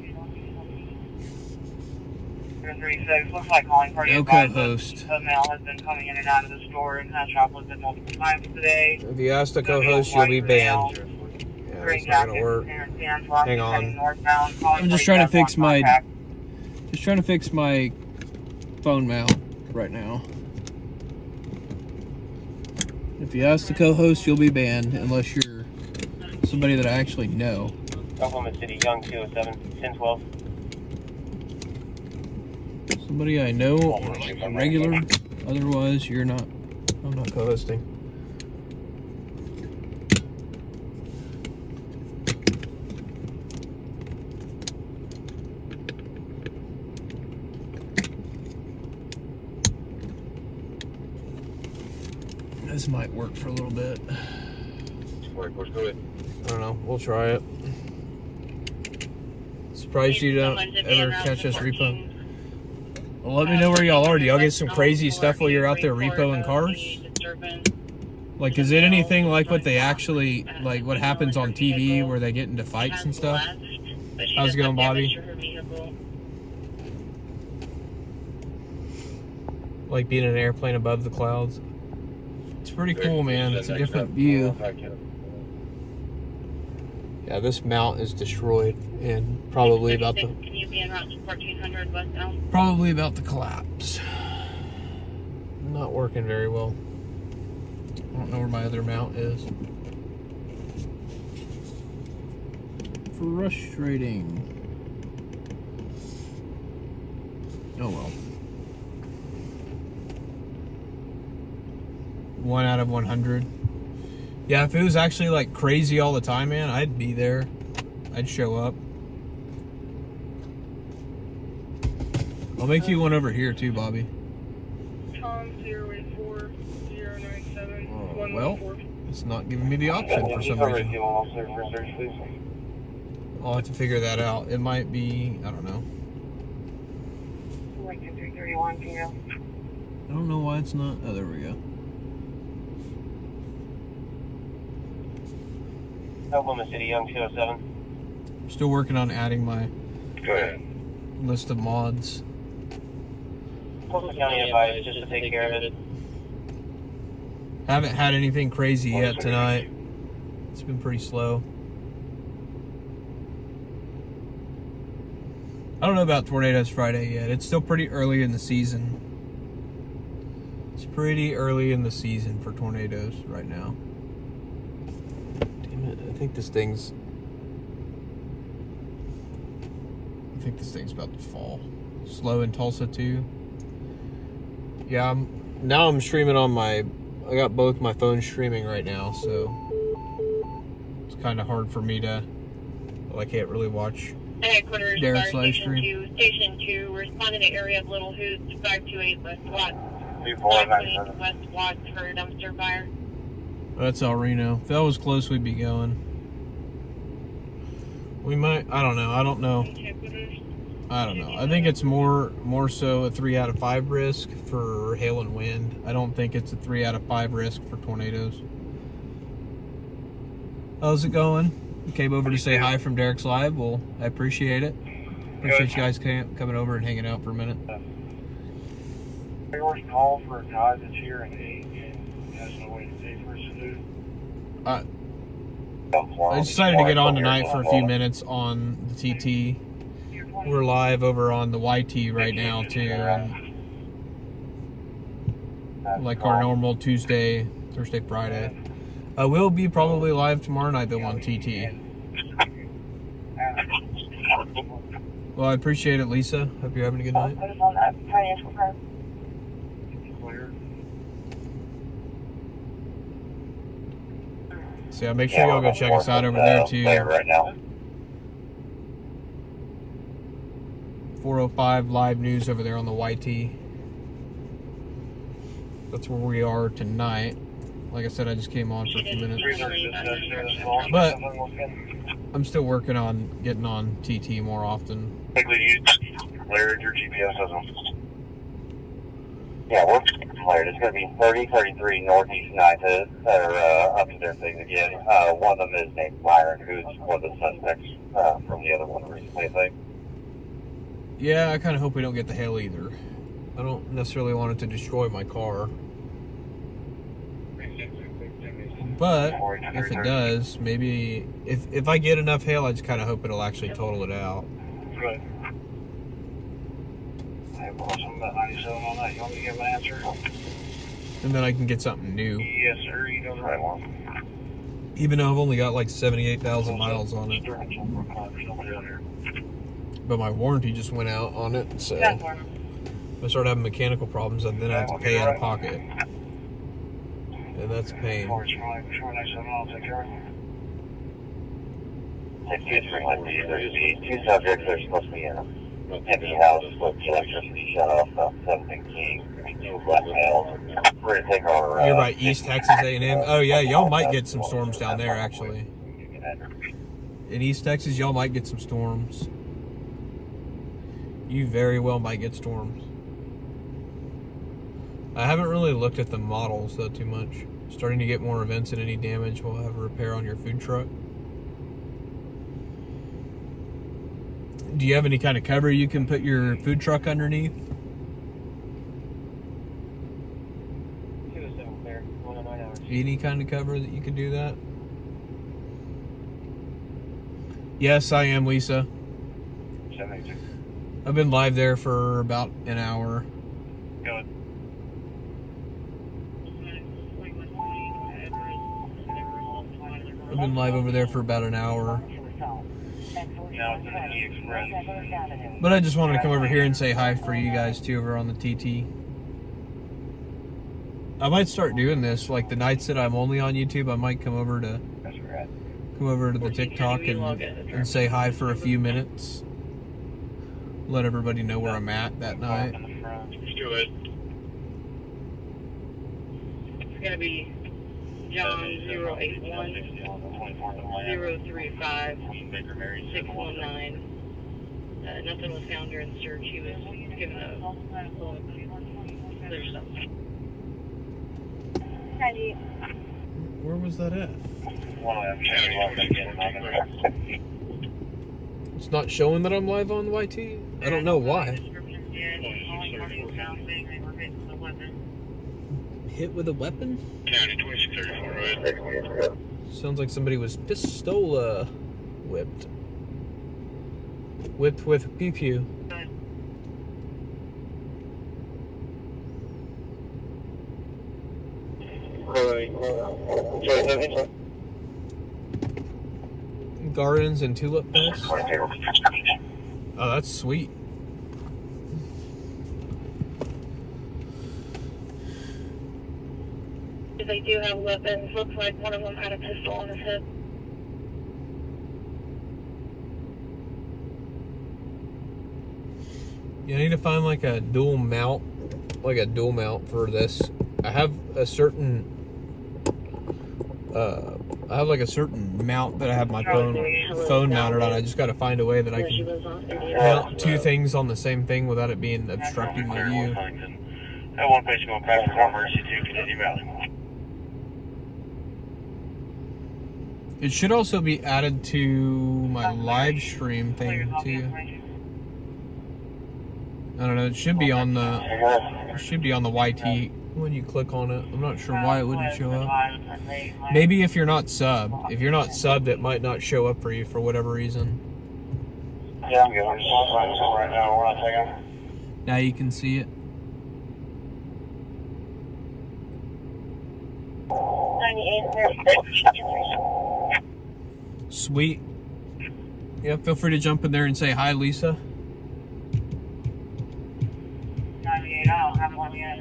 36, looks like calling party No advised co-host. the mail has been coming in and out of the store and has shoplifted multiple times today. If you ask to co-host, you'll be banned. Yeah, Green that's not gonna jacket, work. Hang Hang on. Northbound, calling I'm just party trying to fix does want my- contact. Just trying to fix my phone mount right now. If you ask to co-host, you'll be banned unless you're somebody that I actually know. Oklahoma City, Young 207, 1012. Somebody I know, a regular. Otherwise, you're not. I'm not co-hosting. This might work for a little bit. Let's do it. I don't know. We'll try it. Surprised you don't ever catch us repo. Well, let me know where y'all are. Do y'all get some crazy stuff while you're out there repoing cars? Like, is it anything like what they actually, like what happens on TV where they get into fights and stuff? How's it going, Bobby? Like being in an airplane above the clouds. It's pretty cool, man. It's a different view. Yeah, this mount is destroyed and probably about to Can you be en route to 1400 westbound? probably about to collapse. Not working very well. I don't know where my other mount is. Frustrating. Oh well. 1 out of 100. Yeah, if it was actually like crazy all the time, man, I'd be there. I'd show up. I'll make you one over here too, Bobby. Tom 084097 Well, it's not giving me the option for some reason. I'll have to figure that out. It might be, I don't know. Like 331 p.m. I don't know why it's not. Oh, there we go. Oklahoma City, Young 207. I'm still working on adding my Go ahead. list of mods. Tulsa County advised just to take care of it. Haven't had anything crazy yet tonight. It's been pretty slow. I don't know about Tornadoes Friday yet. It's still pretty early in the season. It's pretty early in the season for tornadoes right now. Damn it, I think this thing's about to fall. Slow in Tulsa too. Yeah, now I'm streaming on I got both my phones streaming right now, so it's kind of hard for me to, well, I can't really watch Headquarters, Derek's Fire live Station stream. 2, Station 2, responding to area of Little Hoots, 528 West Watts. 528 West Watts for a dumpster fire. That's El Reno. If that was close, we'd be going. We might, I don't know. I don't know. I think it's more so a 3 out of 5 risk for hail and wind. I don't think it's a 3 out of 5 risk for tornadoes. How's it going? You came over to say hi from Derek's Live. Well, I appreciate it. Appreciate you guys coming over and hanging out for a minute. Yours call for a guy that's here at 8 and has no way to pay for his food. I decided to get on tonight for a few minutes on the TT. We're live over on the YT right now too, and like our normal Tuesday, Thursday, Friday. We'll be probably live tomorrow night though on TT. Well, I appreciate it, Lisa. Hope you're having a good night. Put us on that financial crime. So yeah, make sure y'all go check us out over there too. Right now. 405 live news over there on the YT. That's where we are tonight. Like I said, I just came on for a few minutes. But I'm still working on getting on TT more often. cleared. Your GPS doesn't. Yeah, we're cleared. It's going to be 3033 Northeast 9th, or up to their thing again. One of them is named Byron, who's one of the suspects from the other one recently, I think. Yeah, I kind of hope we don't get the hail either. I don't necessarily want it to destroy my car. But if it does, maybe if I get enough hail, I just kind of hope it'll actually total it out. Good. I have some about 97 on that. You want me to give an answer? And then I can get something new. Yes, sir. You know the right one. Even though I've only got like 78,000 miles on it. But my warranty just went out on it, so if I start having mechanical problems, and then I have to pay out of pocket. And that's a pain. Two subjects are supposed to be in a empty house with the electricity shut off about 17 keys. Two black males. We're going to take our... You're by East Texas A&M? Oh yeah, y'all might get some storms down there, actually. In East Texas, y'all might get some storms. You very well might get storms. I haven't really looked at the models, though, too much. Starting to get more events, and any damage will have a repair on your food truck. Do you have any kind of cover you can put your food truck underneath? Any kind of cover that you can do that? Yes, I am, Lisa. I've been live there for about an hour. Good. I've been live over there for about an hour. But I just wanted to come over here and say hi for you guys too over on the TT. I might start doing this, like the nights that I'm only on YouTube, I might come over to the TikTok and say hi for a few minutes. Let everybody know where I'm at that night. It's going to be John 081 035 619. Nothing was found during the search. He was given a little clear stuff. Where was that at? It's not showing that I'm live on YT? I don't know why. Hit with a weapon? County 2634, right? Sounds like somebody was pistola whipped. Whipped with a pew-pew. Gardens and Tulip Fest. Oh, that's sweet. They do have weapons. Looks like one of them had a pistol on his hip. You need to find like a dual mount for this. I have a certain mount that I have my phone mounted on. I just got to find a way that I can mount two things on the same thing without it being obstructing my view. At one place going past the emergency to Kennedy Valley. It should also be added to my live stream thing too. I don't know. It should be on the YT when you click on it. I'm not sure why it wouldn't show up. Maybe if you're not subbed. If you're not subbed, it might not show up for you for whatever reason. Yeah, I'm good. I'm just right now. We're not taking. Now you can see it. 98. Sweet. Yeah, feel free to jump in there and say hi, Lisa. 98. I don't have one yet.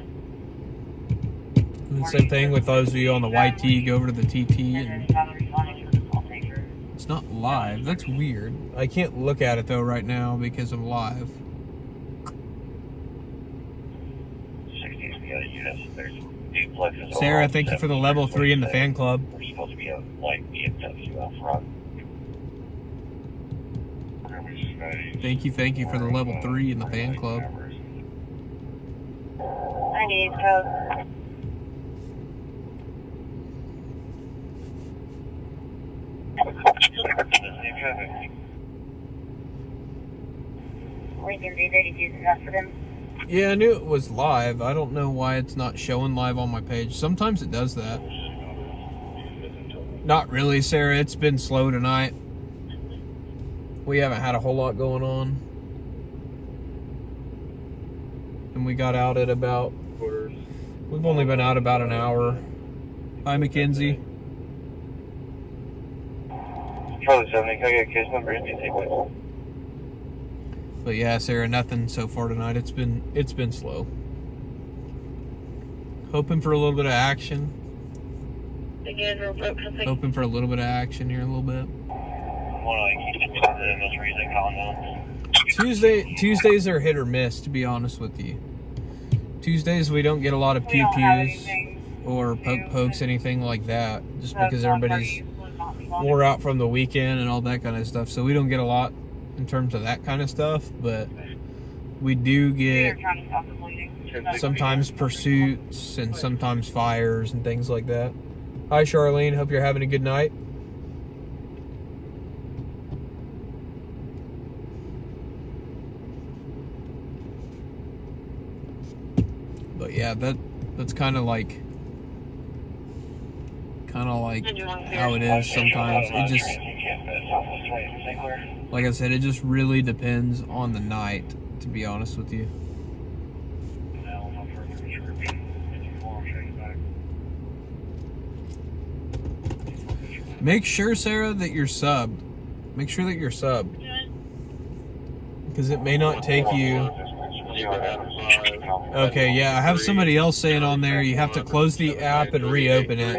And the same thing with those of you on the YT, go over to the TT and it's not live. That's weird. I can't look at it though right now because I'm live. 60 the other units. There's duplexes. Sarah, thank you for the level 3 in the fan club. There's supposed to be a light BMW out front. Thank you for the level 3 in the fan club. I need code. Lincoln Z32 for them. Yeah, I knew it was live. I don't know why it's not showing live on my page. Sometimes it does that. Not really, Sarah. It's been slow tonight. We haven't had a whole lot going on. And we got out at about... We've only been out about an hour. Hi, Mackenzie. Charlie 70, can I get a case number and please? But yeah, Sarah, nothing so far tonight. It's been slow. Hoping for a little bit of action. Hoping for a little bit of action here, a little bit. Tuesdays are hit or miss, to be honest with you. Tuesdays we don't get a lot of pew-pews or poke-pokes, anything like that, just because everybody's wore out from the weekend and all that kind of stuff. So we don't get a lot in terms of that kind of stuff, but we do get sometimes pursuits and sometimes fires and things like that. Hi, Charlene. Hope you're having a good night. But yeah, that's kind of like how it is sometimes. It just, like I said, it just really depends on the night, to be honest with you. Make sure, Sarah, that you're subbed. Make sure that you're subbed. Because it may not take you... Okay, yeah, I have somebody else saying on there, you have to close the app and reopen it.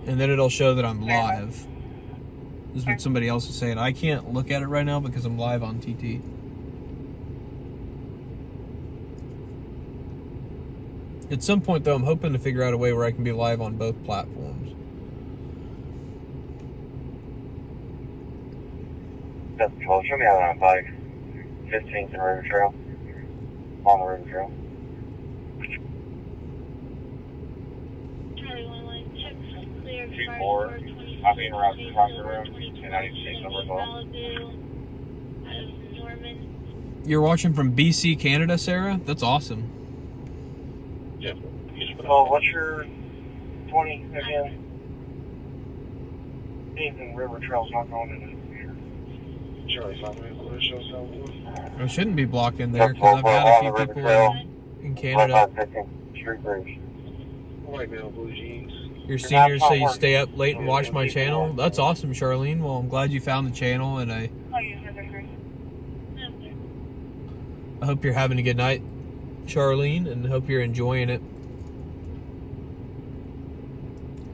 And then it'll show that I'm live. This is what somebody else is saying. I can't look at it right now because I'm live on TT. At some point, though, I'm hoping to figure out a way where I can be live on both platforms. Show me out on a bike. 15th and River Trail. On the River Trail. Charlie 1 check clear. 2-4. I'll be interrupted across the room. And I need to change number as well. You're watching from BC, Canada, Sarah? That's awesome. Yeah. Oh, what's your 20 again? Even River Trail's not going into the computer. Charlie's not going to show something. I shouldn't be blocking there because I've had a few people in Canada. White male, blue jeans. Your seniors say you stay up late and watch my channel. That's awesome, Charlene. Well, I'm glad you found the channel, and I hope you're having a good night, Charlene, and hope you're enjoying it.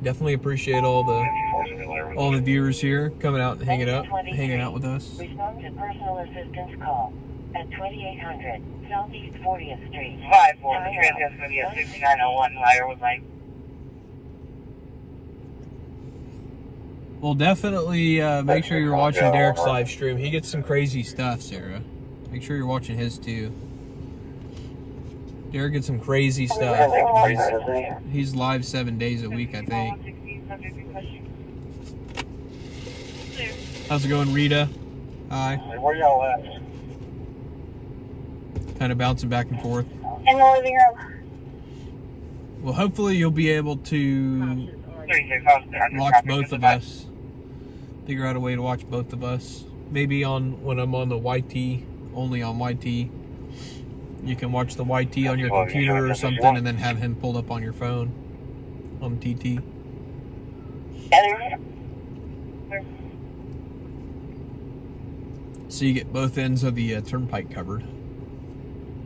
Definitely appreciate all the viewers here coming out and hanging out with us. Respond to personal assistance call at 2800 Southeast 40th Street. 5-4, the transit's going to be a 6901 higher with my... Well, definitely make sure you're watching Derek's live stream. He gets some crazy stuff, Sarah. Make sure you're watching his too. Derek gets some crazy stuff. He's live 7 days a week, I think. How's it going, Rita? Hi. Where y'all at? Kind of bouncing back and forth. In the living room. Well, hopefully you'll be able to watch both of us. Figure out a way to watch both of us. Maybe when I'm on the YT, only on YT. You can watch the YT on your computer or something and then have him pulled up on your phone on TT. So you get both ends of the turnpike covered.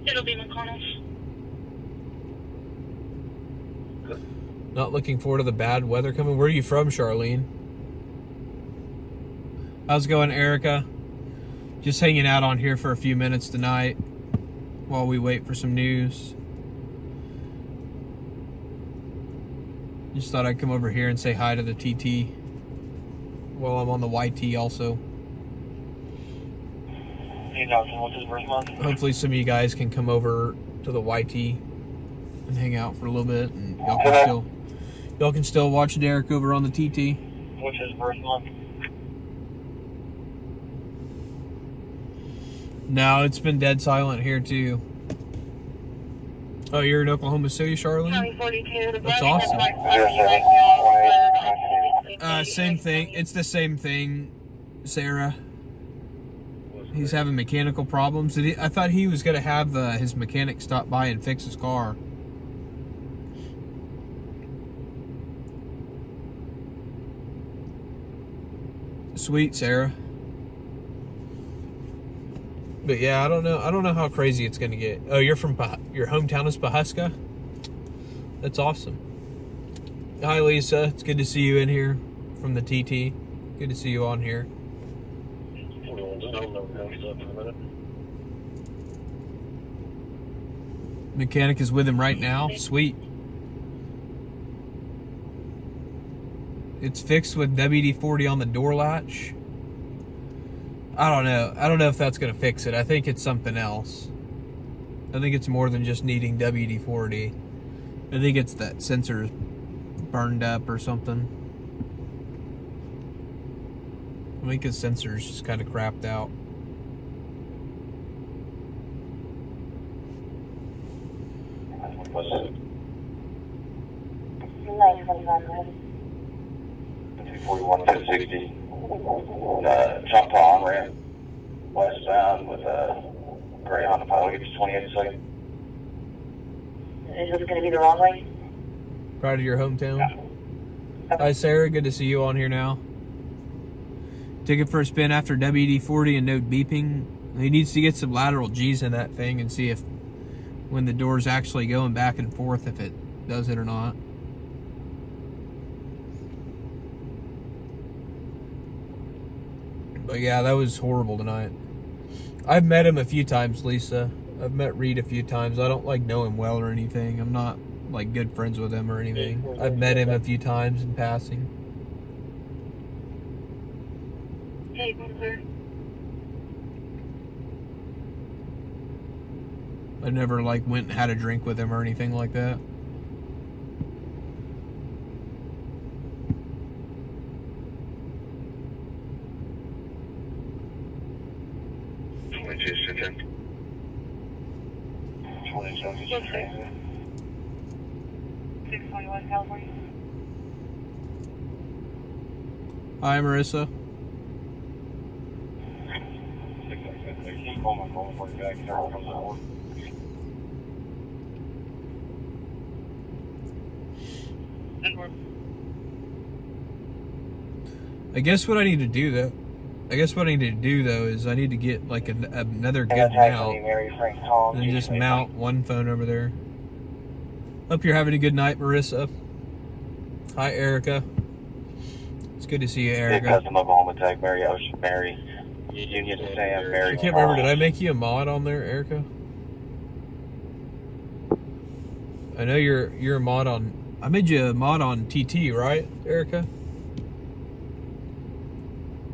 It'll be McConnell's. Not looking forward to the bad weather coming. Where are you from, Charlene? How's it going, Erica? Just hanging out on here for a few minutes tonight while we wait for some news. Just thought I'd come over here and say hi to the TT while I'm on the YT also. Hey, Dawson, what's his birth month? Hopefully some of you guys can come over to the YT and hang out for a little bit, and y'all can still watch Derek over on the TT. What's his birth month? No, it's been dead silent here too. Oh, you're in Oklahoma City, Charlene? County 42. That's awesome. Right Same thing. It's the same thing, Sarah. He's having mechanical problems. I thought he was going to have his mechanic stop by and fix his car. Sweet, Sarah. But yeah, I don't know how crazy it's going to get. Oh, you're from your hometown is Pawhuska? That's awesome. Hi, Lisa. It's good to see you in here from the TT. Good to see you on here. Mechanic is with him right now. Sweet. It's fixed with WD-40 on the door latch. I don't know if that's going to fix it. I think it's something else. I think it's more than just needing WD-40. I think it's that sensor burned up or something. I think his sensor's just kind of crapped out. What's it? 241 260. Jumped on, ran westbound with a gray Honda Pilot. I'll give you 28 seconds. Is this going to be the wrong way? Right to your hometown. Hi, Sarah. Good to see you on here now. Take it for a spin after WD-40 and no beeping. He needs to get some lateral G's in that thing and see if when the door's actually going back and forth, if it does it or not. But yeah, that was horrible tonight. I've met him a few times, Lisa. I've met Reed a few times. I don't like know him well or anything. I'm not like good friends with him or anything. I've met him a few times in passing. Hey, sir. I never like went and had a drink with him or anything like that. Yes, sir. 621 California. Hi, Marissa. I guess what I need to do though is I need to get like another good mount and just mount one phone over there. Hope you're having a good night, Marissa. Hi, Erica. It's good to see you, Erica. Custom Oklahoma Tech, Mary Ocean, Mary Union, Sam, Mary. I can't remember. Did I make you a mod on there, Erica? I know you're a mod on. I made you a mod on TT, right, Erica?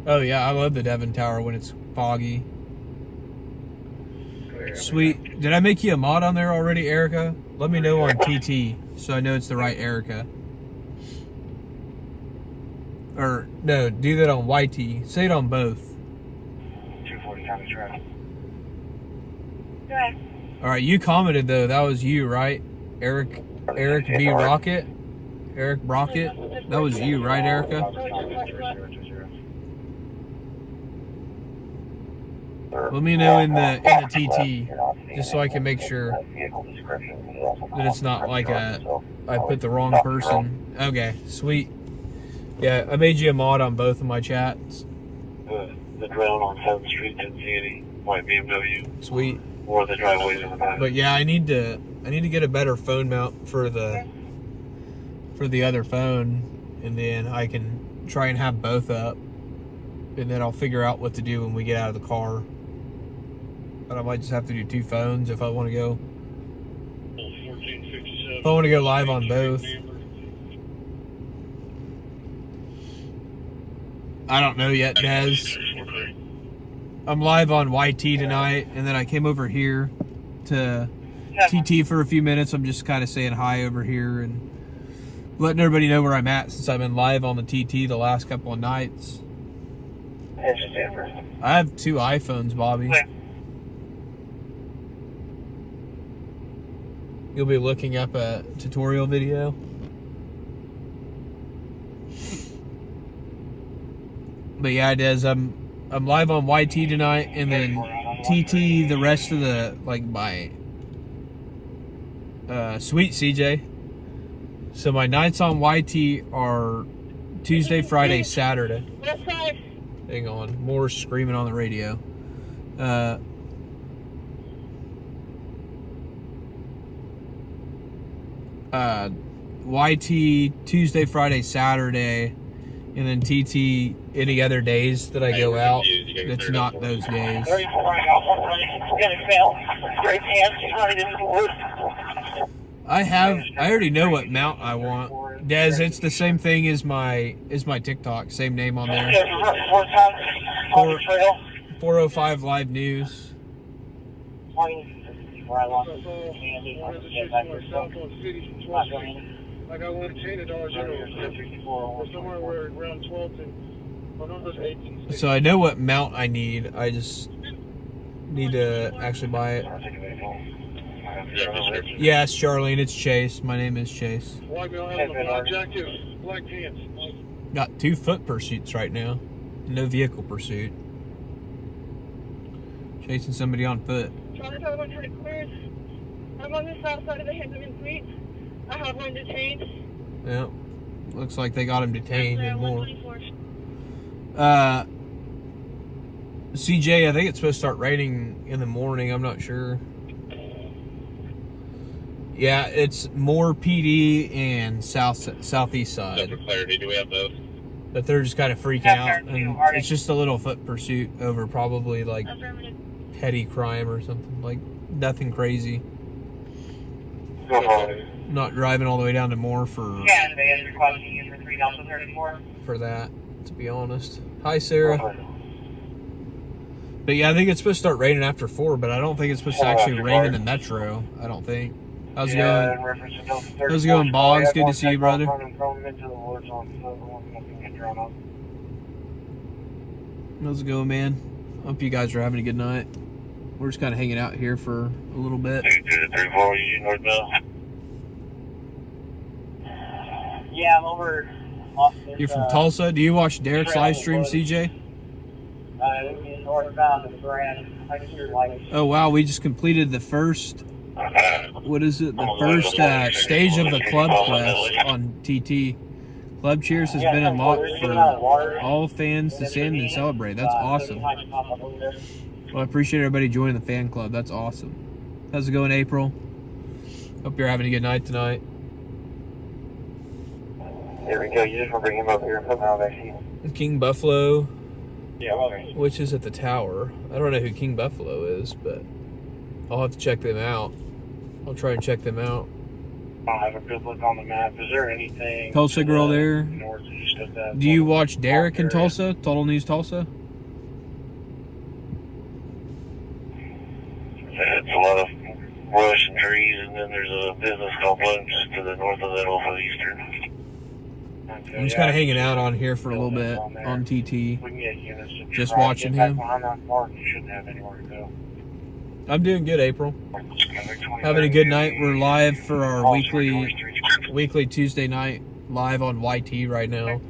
Oh yeah, I love the Devon Tower when it's foggy. Sweet. Did I make you a mod on there already, Erica? Let me know on TT so I know it's the right Erica. Or no, do that on YT. Say it on both. 240 County Track. Good. All right, you commented though. That was you, right? Eric B. Rocket. Eric Brockett. That was you, right, Erica? Let me know in the TT, just so I can make sure that it's not like I put the wrong person. Okay, sweet. Yeah, I made you a mod on both of my chats. The drone on 7th Street didn't see any white BMW. Sweet. Or the driveways in the back. But yeah, I need to get a better phone mount for the other phone, and then I can try and have both up, and then I'll figure out what to do when we get out of the car. But I might just have to do two phones if I want to go. If I want to go live on both. I don't know yet, Des. I'm live on YT tonight, and then I came over here to TT for a few minutes. I'm just kind of saying hi over here and letting everybody know where I'm at since I've been live on the TT the last couple of nights. I have 2 iPhones, Bobby. You'll be looking up a tutorial video. But yeah, it is. I'm live on YT tonight, and then TT the rest of the, like, my sweet CJ. So my nights on YT are Tuesday, Friday, Saturday. Hang on, more screaming on the radio. YT Tuesday, Friday, Saturday, and then TT any other days that I go out. That's not those days. I already know what mount I want. Des, it's the same thing as my TikTok, same name on there. 405 Live News. Like I want to change $1 or somewhere where around 12 to one of those 18. So I know what mount I need. I just need to actually buy it. Yes, Charlene, it's Chase. My name is Chase. Black jacket, black pants. Got 2 foot pursuits right now. No vehicle pursuit. Chasing somebody on foot. Charlie, I want to clear. I'm on the south side of the Henderson Street. I have one detained. Yep. Looks like they got him detained and more. CJ, I think it's supposed to start raining in the morning. I'm not sure. Yeah, it's more PD and southeast side. For clarity, do we have those? But they're just kind of freaking out, and it's just a little foot pursuit over probably like petty crime or something, like nothing crazy. Not driving all the way down to Moore for that, to be honest. Hi, Sarah. But yeah, I think it's supposed to start raining after 4, but I don't think it's supposed to actually rain in the metro. I don't think. How's it going? How's it going, Boggs? Good to see you, brother. How's it going, man? Hope you guys are having a good night. We're just kind of hanging out here for a little bit. 2-3-4, you northbound? Yeah, I'm over. You're from Tulsa? Do you watch Derek's live stream, CJ? Northbound of Grand. Oh, wow. We just completed the first, what is it? The first stage of the Club Quest on TT. Club Cheers has been unlocked for all fans to send and celebrate. That's awesome. Well, I appreciate everybody joining the fan club. That's awesome. How's it going, April? Hope you're having a good night tonight. There we go. You just want to bring him up here and put him out there. King Buffalo, Yeah, well, which is at the tower. I don't know who King Buffalo is, but I'll have to check them out. I'll try and check them out. I'll have a good look on the map. Is there anything? Tulsa girl there. Northeast of that? Do you watch Derek in Tulsa? Total News Tulsa? It's a lot of brush and trees, and then there's a business complex to the north of that off of Eastern. I'm just kind of hanging out on here for a little bit on TT. We can get units to Just try watching to get him. back behind that park. You shouldn't have anywhere to go. I'm doing good, April. Having a good night. We're live for our weekly Tuesday night live on YT right now.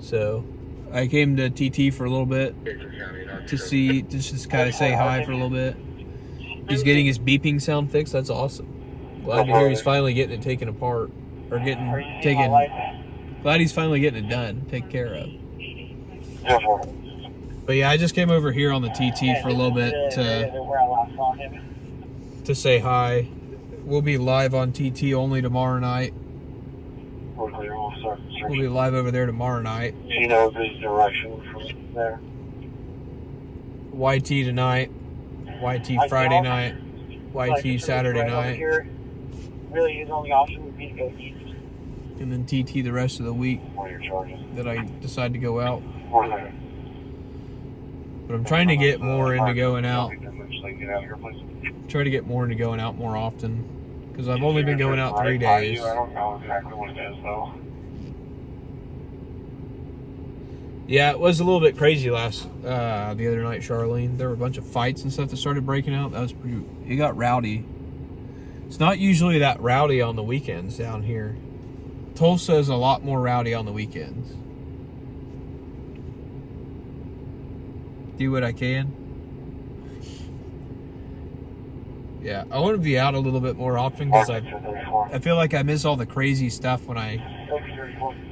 So I came to TT for a little bit to just kind of say hi for a little bit. He's getting his beeping sound fixed. That's awesome. Glad to hear he's finally getting it taken apart or glad he's finally getting it done, taken care of. But yeah, I just came over here on the TT for a little bit to say hi. We'll be live on TT only tomorrow night. We'll be live over there tomorrow night. She knows his direction from there. YT tonight, YT Friday night, YT Saturday night, Really, his only option would be to go east. and then TT the rest of the week What are your charges? that I decide to go out. But I'm trying to get more into going out. Try to get more into going out more often. Because I've only been going out 3 days. I don't know exactly what it is, though. Yeah, it was a little bit crazy the other night, Charlene. There were a bunch of fights and stuff that started breaking out. That was pretty. It got rowdy. It's not usually that rowdy on the weekends down here. Tulsa is a lot more rowdy on the weekends. Do what I can. Yeah, I want to be out a little bit more often because I feel like I miss all the crazy stuff when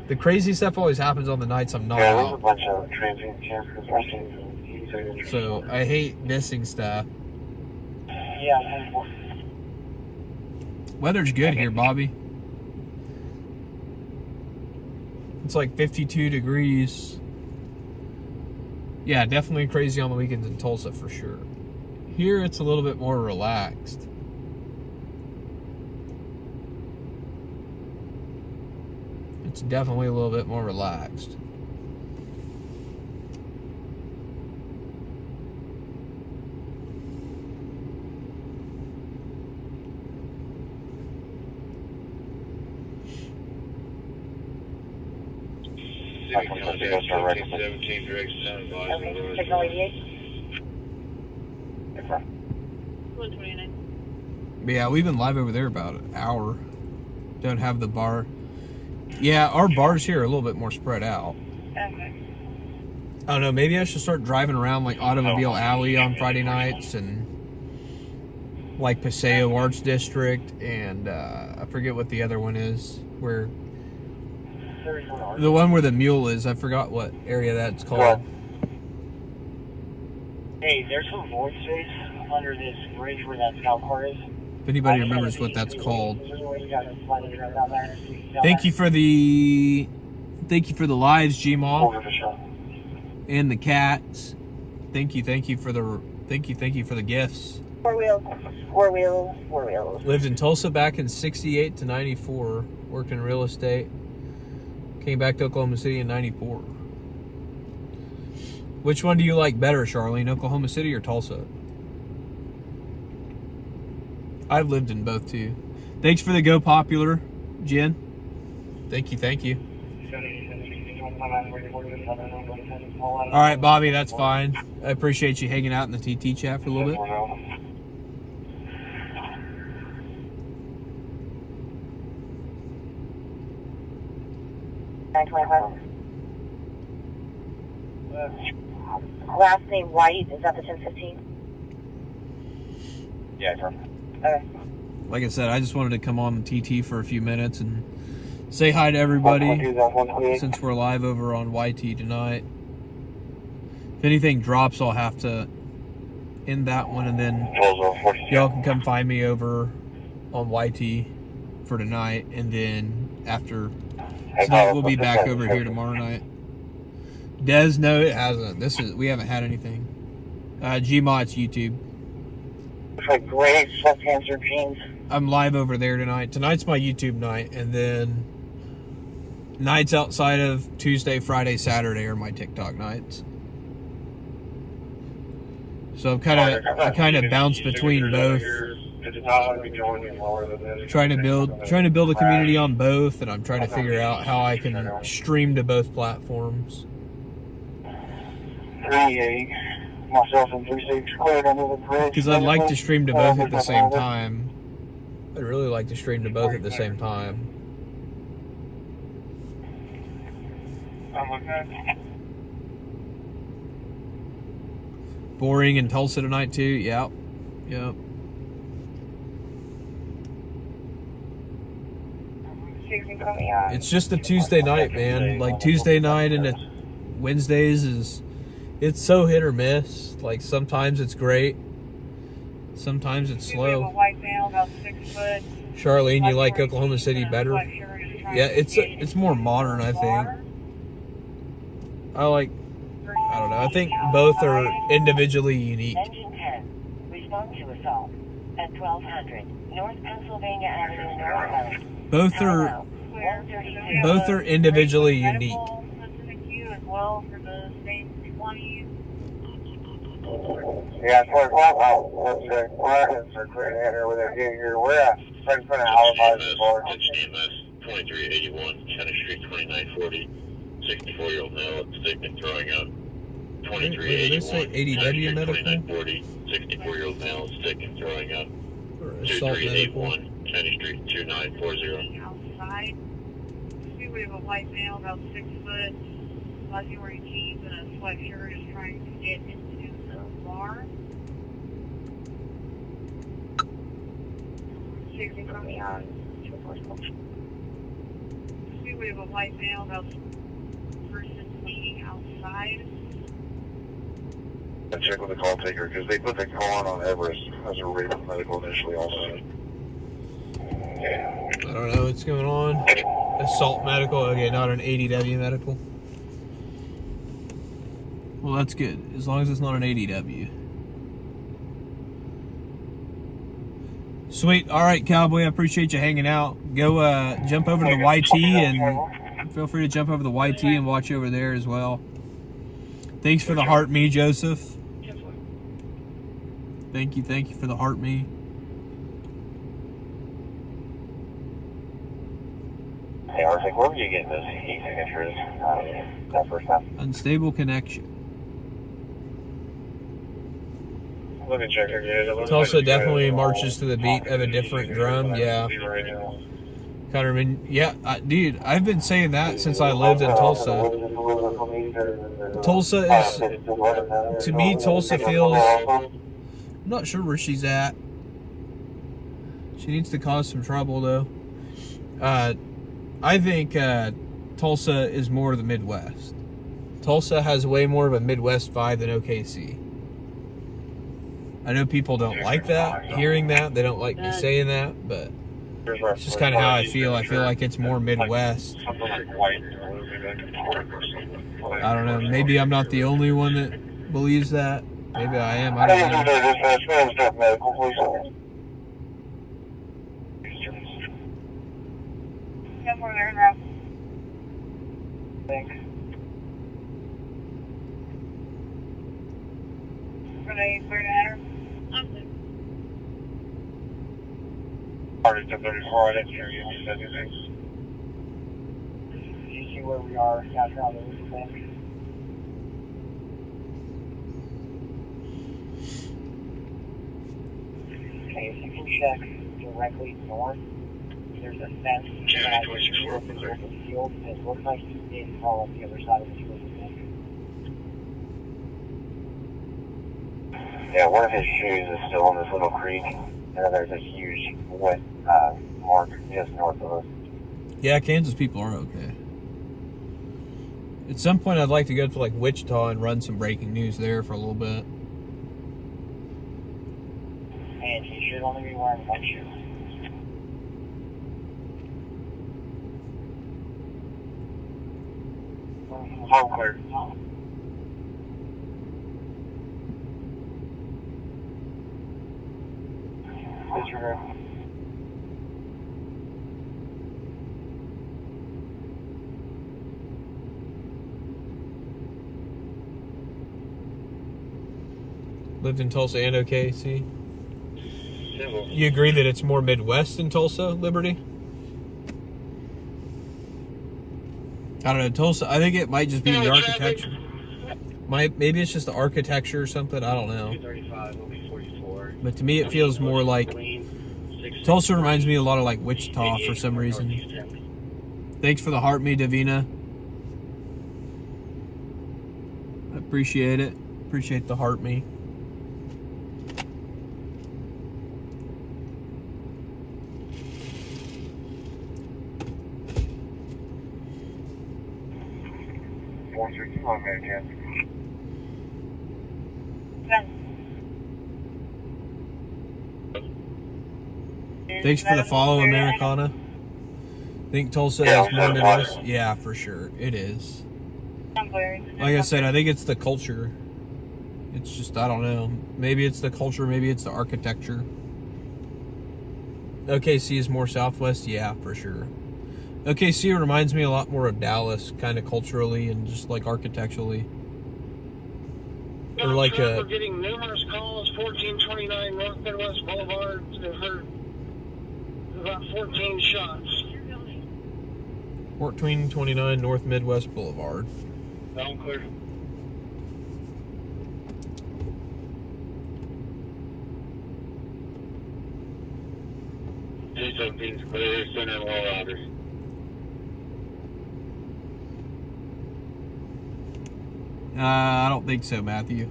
the crazy stuff always happens on the nights I'm not Yeah, there's a out. bunch of transient campers. So I hate missing stuff. Yeah, Weather's good here, Bobby. It's like 52 degrees. Yeah, definitely crazy on the weekends in Tulsa for sure. Here it's a little bit more relaxed. It's definitely a little bit more relaxed. Signal 88. 129. But yeah, we've been live over there about an hour. Don't have the bar. Yeah, our bars here are a little bit more spread out. Okay. I don't know, maybe I should start driving around like Automobile Alley on Friday nights and like Paseo Arts District and I forget what the other one is, where the one where the mule is. I forgot what area that's called. Hey, there's some void space under this bridge where that scout car is. If anybody remembers what that's called. Thank you for the lives, G-Maw. And the cats. Thank you for the gifts. Four wheels. Lived in Tulsa back in 68 to 94. Worked in real estate. Came back to Oklahoma City in 94. Which one do you like better, Charlene? Oklahoma City or Tulsa? I've lived in both too. Thanks for the Go Popular, Jen. Thank you. All right, Bobby, that's fine. I appreciate you hanging out in the TT chat for a little bit. Last name White, is that the 1015? Yeah, sure. Okay. Like I said, I just wanted to come on the TT for a few minutes and say hi to everybody since we're live over on YT tonight. If anything drops, I'll have to end that one, and then y'all can come find me over on YT for tonight, and then after tonight we'll be back over here tomorrow night. Des, no, it hasn't. We haven't had anything. Gma, it's YouTube. Like gray sweatpants or jeans. I'm live over there tonight. Tonight's my YouTube night, and then nights outside of Tuesday, Friday, Saturday are my TikTok nights. So I kind of bounce between both. Trying to build a community on both, and I'm trying to figure out how I can stream to both platforms. 38. Myself and 36 cleared under the bridge. Because I'd like to stream to both at the same time. I'd really like to stream to both at the same time. Boring in Tulsa tonight too. Yep. It's just a Tuesday night, man. Like Tuesday night and Wednesdays it's so hit or miss. Like sometimes it's great, sometimes it's slow. Charlene, you like Oklahoma City better? Yeah, it's more modern, I think. I don't know. I think both are individually unique. Engine 10, respond to assault at 1200 North Pennsylvania Avenue Northwest. Both are individually unique. Yeah, 12 o'clock. We're at circulating here with it. We're at right in front of Alibis bar. It's EMS 2381, Kennedy Street, 2940. 64-year-old male, sick and throwing up. Wait, did they say 80W medical? 2940. 64-year-old male, sick and throwing up. Or assault medical? 2381, Kennedy Street, 2940. Outside. See, we have a white male, about 6 foot, fuzzy wearing jeans and a sweatshirt, is trying to get into the bar. 60 from me on 244. See, we have a white male, about person leaning outside. I check with the call taker because they put the call on Everest as a rate of medical initially also. I don't know what's going on. Assault medical. Okay, not an 80W medical. Well, that's good. As long as it's not an 80W. Sweet. All right, Cowboy. I appreciate you hanging out. Go jump over to the YT and feel free to jump over the YT and watch over there as well. Thanks for the heart me, Joseph. Thank you for the heart me. Hey, I was like, where were you getting those e-signatures that first time? Unstable connection. Let me check again. Tulsa definitely marches to the beat of a different drum. Yeah. Dude, I've been saying that since I lived in Tulsa. Tulsa is, to me, Tulsa feels, I'm not sure where she's at. She needs to cause some trouble, though. I think Tulsa is more of the Midwest. Tulsa has way more of a Midwest vibe than OKC. I know people don't like that, hearing that. They don't like me saying that, but it's just kind of how I feel. I feel like it's more Midwest. I don't know. Maybe I'm not the only one that believes that. Maybe I am. I don't know. Yeah, we're there now. Thanks. Are they clear to enter? Started to 34, I didn't hear you. You said anything? Do you see where we are after all the roof thing? Okay, if you can check directly north, there's a fence that is in the field. It looks like you did fall on the other side of the field. Yeah, one of his shoes is still in this little creek, and then there's a huge wet mark just north of us. Yeah, Kansas people are okay. At some point, I'd like to go to like Wichita and run some breaking news there for a little bit. And he should only be wearing one shoe. All clear. Disregard. Lived in Tulsa and OKC. You agree that it's more Midwest in Tulsa, Liberty? I don't know, Tulsa, I think it might just be the architecture. Maybe it's just the architecture or something, I don't know. But to me it feels more like, Tulsa reminds me a lot of like Wichita for some reason. Thanks for the heart me, Davina. I appreciate it. Appreciate the heart me. Thanks for the follow, Americana. Think Tulsa is more Midwest? Yeah, for sure. It is. Like I said, I think it's the culture. It's just, I don't know. Maybe it's the culture, maybe it's the architecture. OKC is more Southwest? Yeah, for sure. OKC reminds me a lot more of Dallas, kind of culturally and just like architecturally. Or like We're a... getting numerous calls. 1429 North Midwest Boulevard. I've heard about 14 shots. 1429 North Midwest Boulevard. Sound clear. Something's clear, center wall router. I don't think so, Matthew.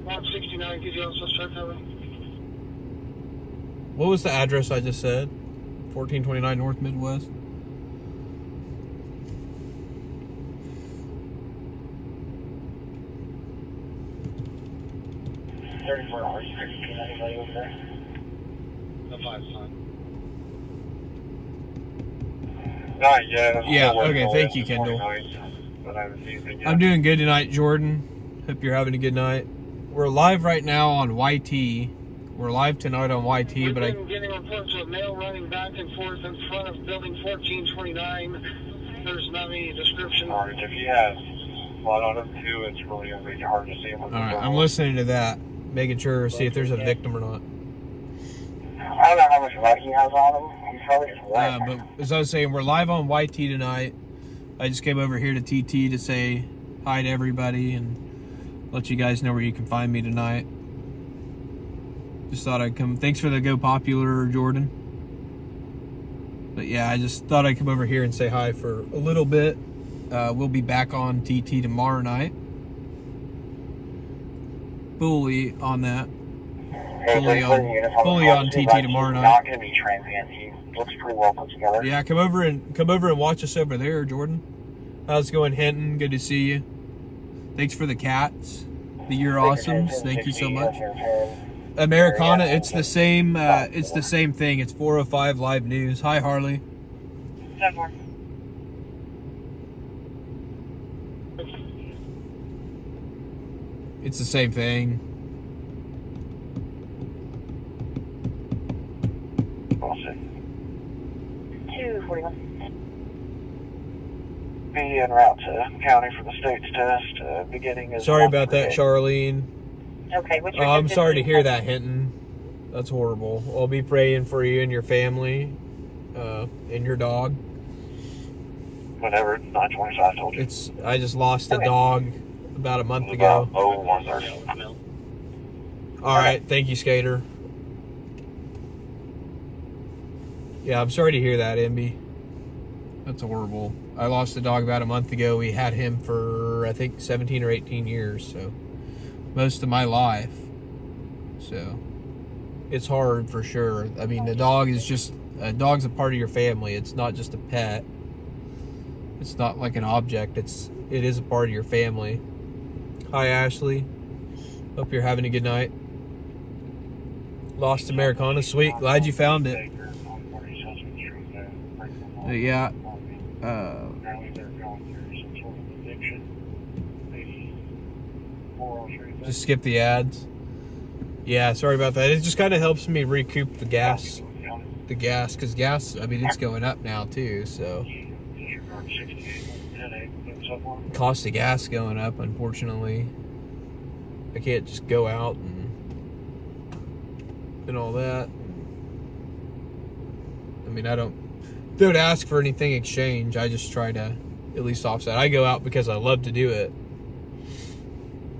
Lot 69, could you also start that way? What was the address I just said? 1429 North Midwest? Anybody over there? The 5 sign. Not yet. I'm Yeah, still working okay, on thank it you, Kendall. 29, but I haven't seen anything yet. I'm doing good tonight, Jordan. Hope you're having a good night. We're live right now on YT. We're live tonight on YT, We've but been getting reports of mail running back and forth in front of building 1429. There's not any description. Alright, if he has blood on him too, it's really going to be hard to see him. Alright, I'm listening to that. Making sure, see if there's a victim or not. I don't know how much blood he has on him. He's probably just wet. But as I was saying, we're live on YT tonight. I just came over here to TT to say hi to everybody and let you guys know where you can find me tonight. Just thought I'd come. Thanks for the Go Popular, Jordan. But yeah, I just thought I'd come over here and say hi for a little bit. We'll be back on TT tomorrow night. Fully on that. Fully on TT tomorrow night. Not going to be transient. He looks pretty well put together. Yeah, come over and watch us over there, Jordan. How's it going, Hinton? Good to see you. Thanks for the cats, the You're Awesomes. Thank you so much. Americana, it's the same. It's the same thing. It's 405 Live News. Hi, Harley. 10-4. It's the same thing. 241. Be en route to county for the state's test. Beginning is. Sorry about that, Charlene. Okay, what's your I'm sorry to hear that, Hinton. That's horrible. I'll be praying for you and your family, and your dog. Whenever 925 told you. I just lost a dog about a month ago. Oh, 130. All right, thank you, Skater. Yeah, I'm sorry to hear that, MB. That's horrible. I lost a dog about a month ago. We had him for, I think, 17 or 18 years, so most of my life. So it's hard for sure. I mean, a dog's a part of your family. It's not just a pet. It's not like an object. It is a part of your family. Hi, Ashley. Hope you're having a good night. Lost Americana. Sweet. Glad you found it. Yeah. Just skip the ads. Yeah, sorry about that. It just kind of helps me recoup the gas. Because gas, I mean, it's going up now too, so. Cost of gas going up, unfortunately. I can't just go out and all that. I mean, I don't ask for anything exchange. I just try to at least offset. I go out because I love to do it.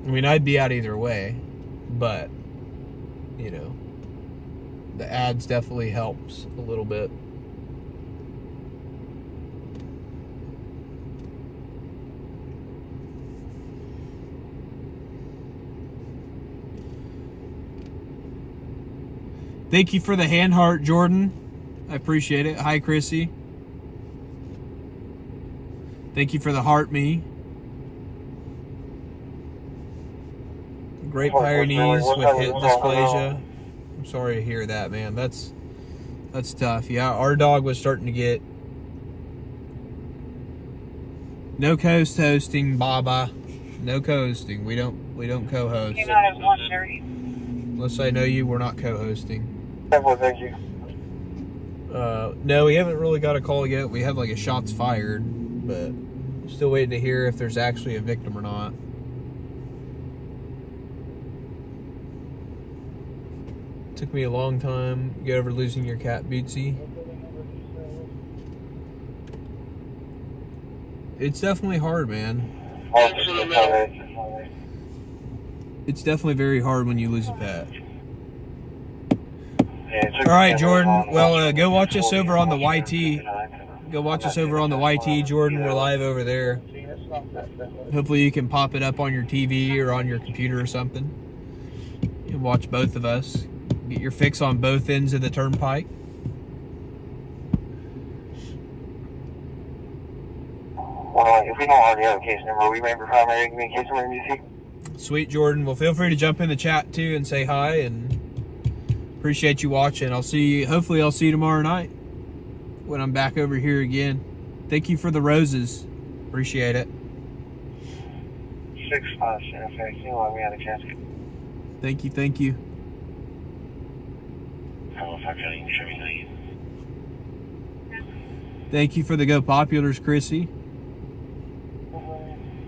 I mean, I'd be out either way, but you know, the ads definitely helps a little bit. Thank you for the hand heart, Jordan. I appreciate it. Hi, Chrissy. Thank you for the heart, me. Great Pyrenees with hip dysplasia. I'm sorry to hear that, man. That's tough. Yeah, our dog was starting to get no co-hosting, Baba. No co-hosting. We don't co-host. Came out at 1:30. Unless I know you, we're not co-hosting. Thank you. No, we haven't really got a call yet. We have like a shots fired, but still waiting to hear if there's actually a victim or not. Took me a long time to get over losing your cat, Bootsy. It's definitely hard, man. It's definitely very hard when you lose a pet. Alright, Jordan. Well, go watch us over on the YT. Go watch us over on the YT, Jordan. We're live over there. Hopefully you can pop it up on your TV or on your computer or something. You can watch both of us. Get your fix on both ends of the turnpike. Well, if we don't already have a case number, we may be primary communication emergency. Sweet, Jordan. Well, feel free to jump in the chat too and say hi, and appreciate you watching. Hopefully I'll see you tomorrow night when I'm back over here again. Thank you for the roses. Appreciate it. 6-5 Santa Fe. See why we had a chance. Thank you, thank you. Thank you for the Go Populars, Chrissy.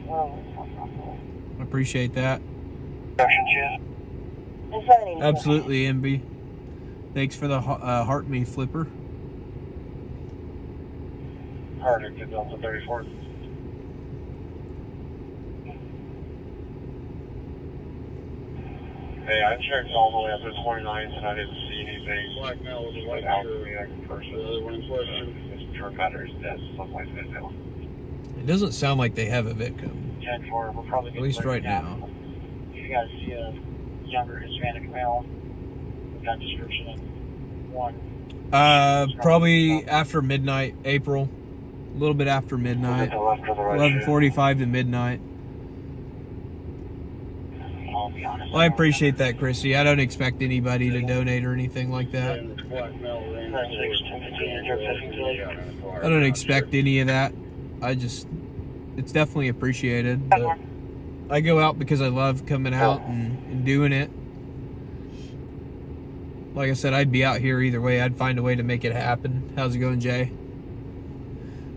I appreciate that. Absolutely, MB. Thanks for the heart me flipper. Harder to Delta 34. Hey, I checked all the way up to 29th and I didn't see anything. Black Mel was a white out shirt. for me. I can person. The other one in question. This truck battery's dead. Something like that now. It doesn't sound like they have a victim. 10-4. We'll probably At get least right now. You guys see a younger Hispanic male with that description of one. Probably after midnight, April. A little bit after midnight. 11:45 to midnight. Well, I appreciate that, Chrissy. I don't expect anybody to donate or anything like that. I don't expect any of that. It's definitely appreciated. But I go out because I love coming out and doing it. Like I said, I'd be out here either way. I'd find a way to make it happen. How's it going, Jay?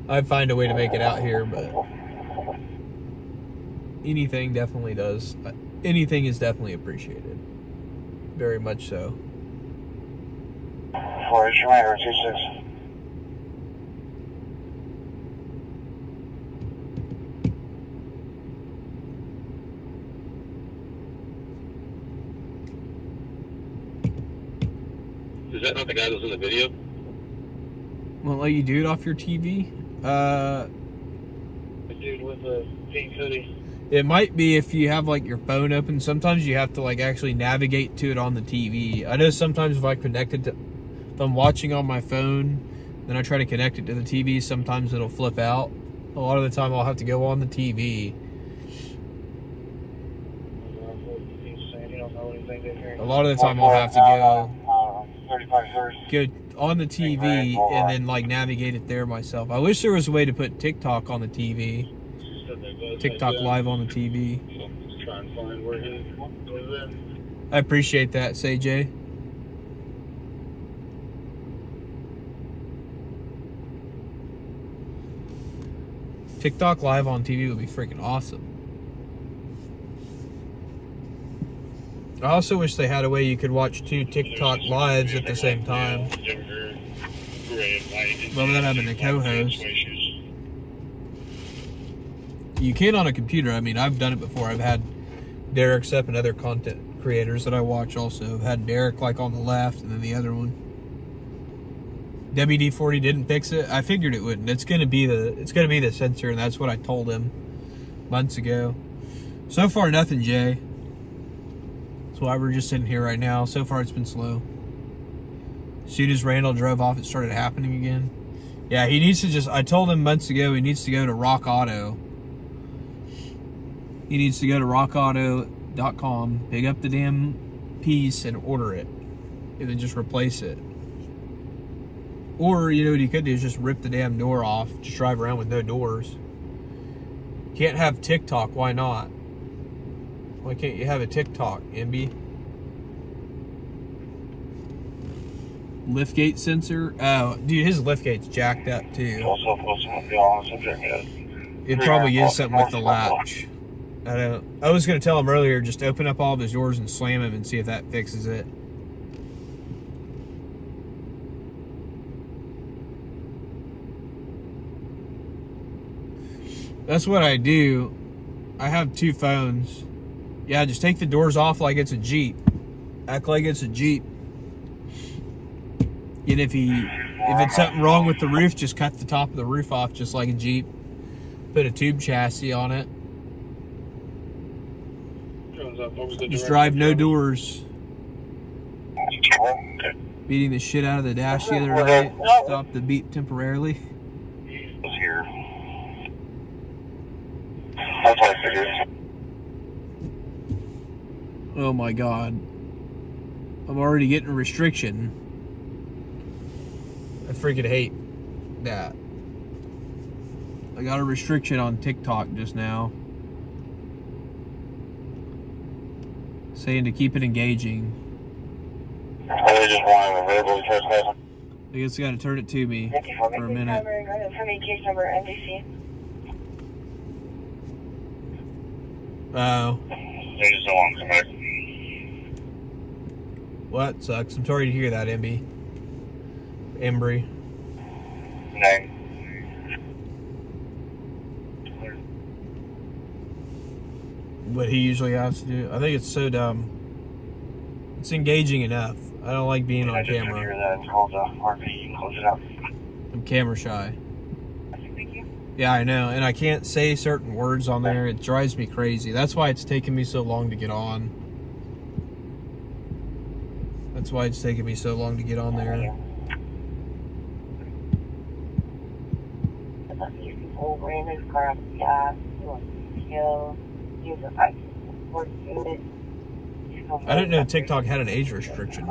I'd find a way to make it out here, but anything definitely does. Anything is definitely appreciated. Very much so. 4H Commander 26. Is that not the guy that was in the video? Won't let you do it off your TV? The dude with the pink hoodie. It might be if you have like your phone open. Sometimes you have to like actually navigate to it on the TV. I know sometimes if I'm watching on my phone, then I try to connect it to the TV, sometimes it'll flip out. A lot of the time I'll have to go on the TV. A lot of the time I'll have to go on the TV and then like navigate it there myself. I wish there was a way to put TikTok on the TV. TikTok live on the TV. Try and find where he was at. I appreciate that, Say Jay. TikTok live on TV would be freaking awesome. I also wish they had a way you could watch 2 TikTok lives at the same time. Love that having a co-host. You can on a computer. I mean, I've done it before. I've had Derek Sepp and other content creators that I watch also. I've had Derek like on the left and then the other one. WD-40 didn't fix it. I figured it wouldn't. It's gonna be the sensor, and that's what I told him months ago. So far, nothing, Jay. That's why we're just sitting here right now. So far, it's been slow. As soon as Randall drove off, it started happening again. Yeah, he needs to I told him months ago he needs to go to Rock Auto. He needs to go to rockauto.com, pick up the damn piece and order it. And then just replace it. Or, you know what he could do is just rip the damn door off. Just drive around with no doors. Can't have TikTok, why not? Why can't you have a TikTok, MB? Liftgate sensor? Oh, dude, his liftgate's jacked up too. It probably is something with the latch. I was going to tell him earlier, just open up all of his doors and slam him and see if that fixes it. That's what I do. I have 2 phones. Yeah, just take the doors off like it's a Jeep. Act like it's a Jeep. And if it's something wrong with the roof, just cut the top of the roof off just like a Jeep. Put a tube chassis on it. Just drive no doors. Beating the shit out of the dash the other night. Stopped the beat temporarily. Here. That's what I figured. Oh my god. I'm already getting a restriction. I freaking hate that. I got a restriction on TikTok just now. Saying to keep it engaging. I just want to verbally trespass. I guess I gotta turn it to me for a minute. Case number NBC. Oh. They just don't want to come back. Well, that sucks. I'm sorry to hear that, Embry. Name. What he usually has to do. I think it's so dumb. It's engaging enough. I don't like being on I just camera. hear that. It's called RP. You can close it out. I'm camera shy. Yeah, I know. And I can't say certain words on there. It drives me crazy. That's why it's taken me so long to get on. That's why it's taken me so long to get on there. I didn't know TikTok had an age restriction.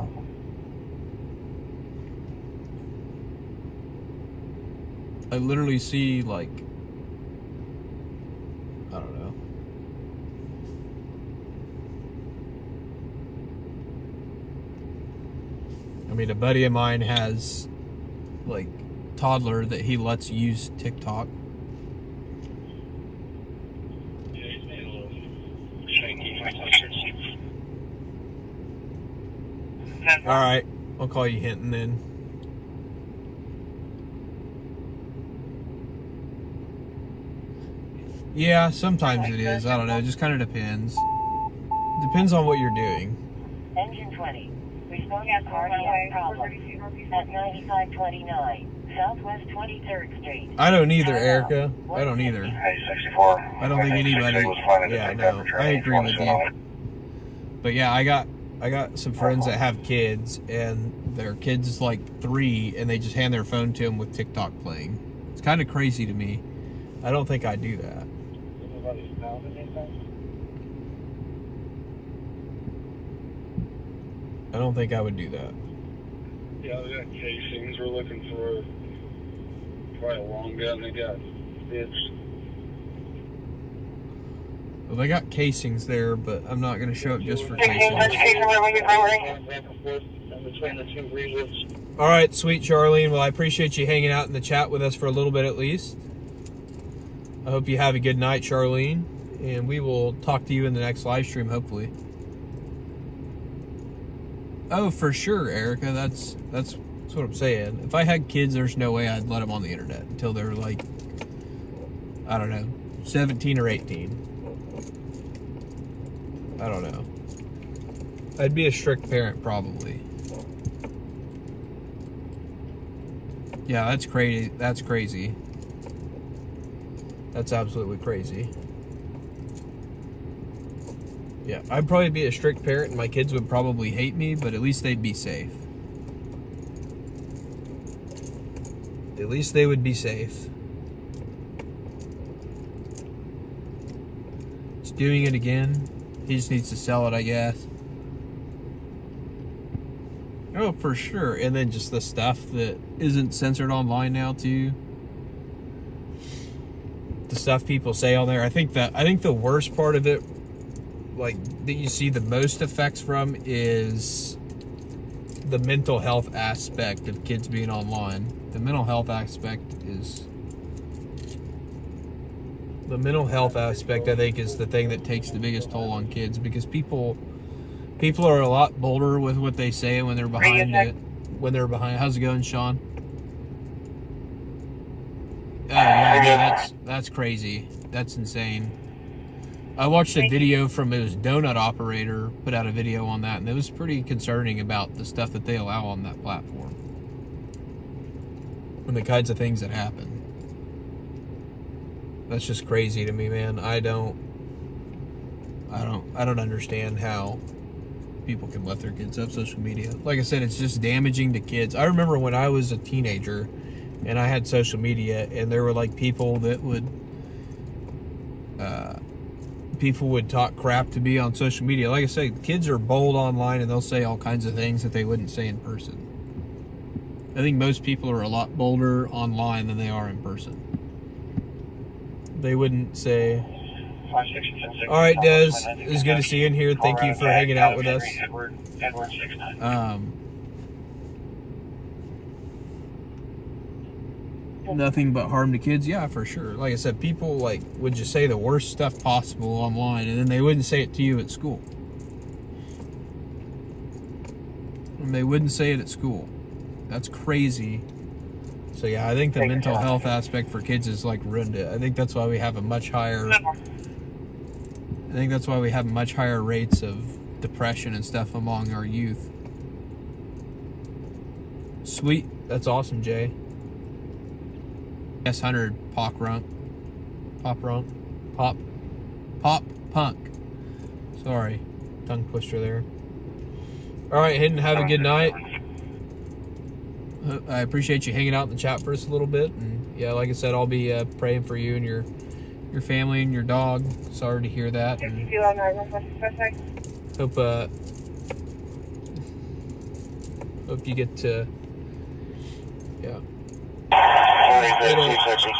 I literally see, like, I don't know. I mean, a buddy of mine has, like, toddler that he lets use TikTok. Alright, I'll call you Hinton then. Yeah, sometimes it is. I don't know. It just kind of depends. Depends on what you're doing. Engine 20. Responding cardiac problem at 9529 Southwest 23rd Street. I don't either, Erica. I don't either. Hey, 64. I don't think anybody. Yeah, no. I agree with you. But yeah, I got some friends that have kids, and their kid's is like 3, and they just hand their phone to them with TikTok playing. It's kind of crazy to me. I don't think I'd do that. I don't think I would do that. Yeah, they got casings. We're looking for probably a long gun. They got bits. Well, they got casings there, but I'm not going to show up just for casings. All right, sweet Charlene. Well, I appreciate you hanging out in the chat with us for a little bit at least. I hope you have a good night, Charlene, and we will talk to you in the next live stream, hopefully. Oh, for sure, Erica. That's what I'm saying. If I had kids, there's no way I'd let them on the internet until they're like, I don't know, 17 or 18. I don't know. I'd be a strict parent, probably. Yeah, that's crazy. That's crazy. That's absolutely crazy. Yeah, I'd probably be a strict parent and my kids would probably hate me, but at least they'd be safe. At least they would be safe. He's doing it again. He just needs to sell it, I guess. Oh, for sure. And then just the stuff that isn't censored online now, too. The stuff people say on there. I think the worst part of it, like, that you see the most effects from, is the mental health aspect of kids being online. The mental health aspect, I think, is the thing that takes the biggest toll on kids, because people are a lot bolder with what they say when they're behind it. How's it going, Sean? yeah, that's crazy. That's insane. I watched a video from his donut operator put out a video on that, and it was pretty concerning about the stuff that they allow on that platform and the kinds of things that happen. That's just crazy to me, man. I don't understand how people can let their kids have social media. Like I said, it's just damaging to kids. I remember when I was a teenager and I had social media, and there were like people that would talk crap to me on social media. Like I say, kids are bold online and they'll say all kinds of things that they wouldn't say in person. I think most people are a lot bolder online than they are in person. They wouldn't say, all right, Des, it's good to see you in here. Thank you for hanging out with us. Nothing but harm to kids. Yeah, for sure. Like I said, people like would just say the worst stuff possible online, and then they wouldn't say it to you at school. And they wouldn't say it at school. That's crazy. So yeah, I think the mental health aspect for kids is like ruined it. I think that's why we have much higher rates of depression and stuff among our youth. Sweet. That's awesome, Jay. S100 Pop Punk. Sorry, tongue twister there. All right, Hayden, have a good night. I appreciate you hanging out in the chat for us a little bit, and yeah, like I said, I'll be praying for you and your family and your dog. Sorry to hear that. And hope you get to, yeah.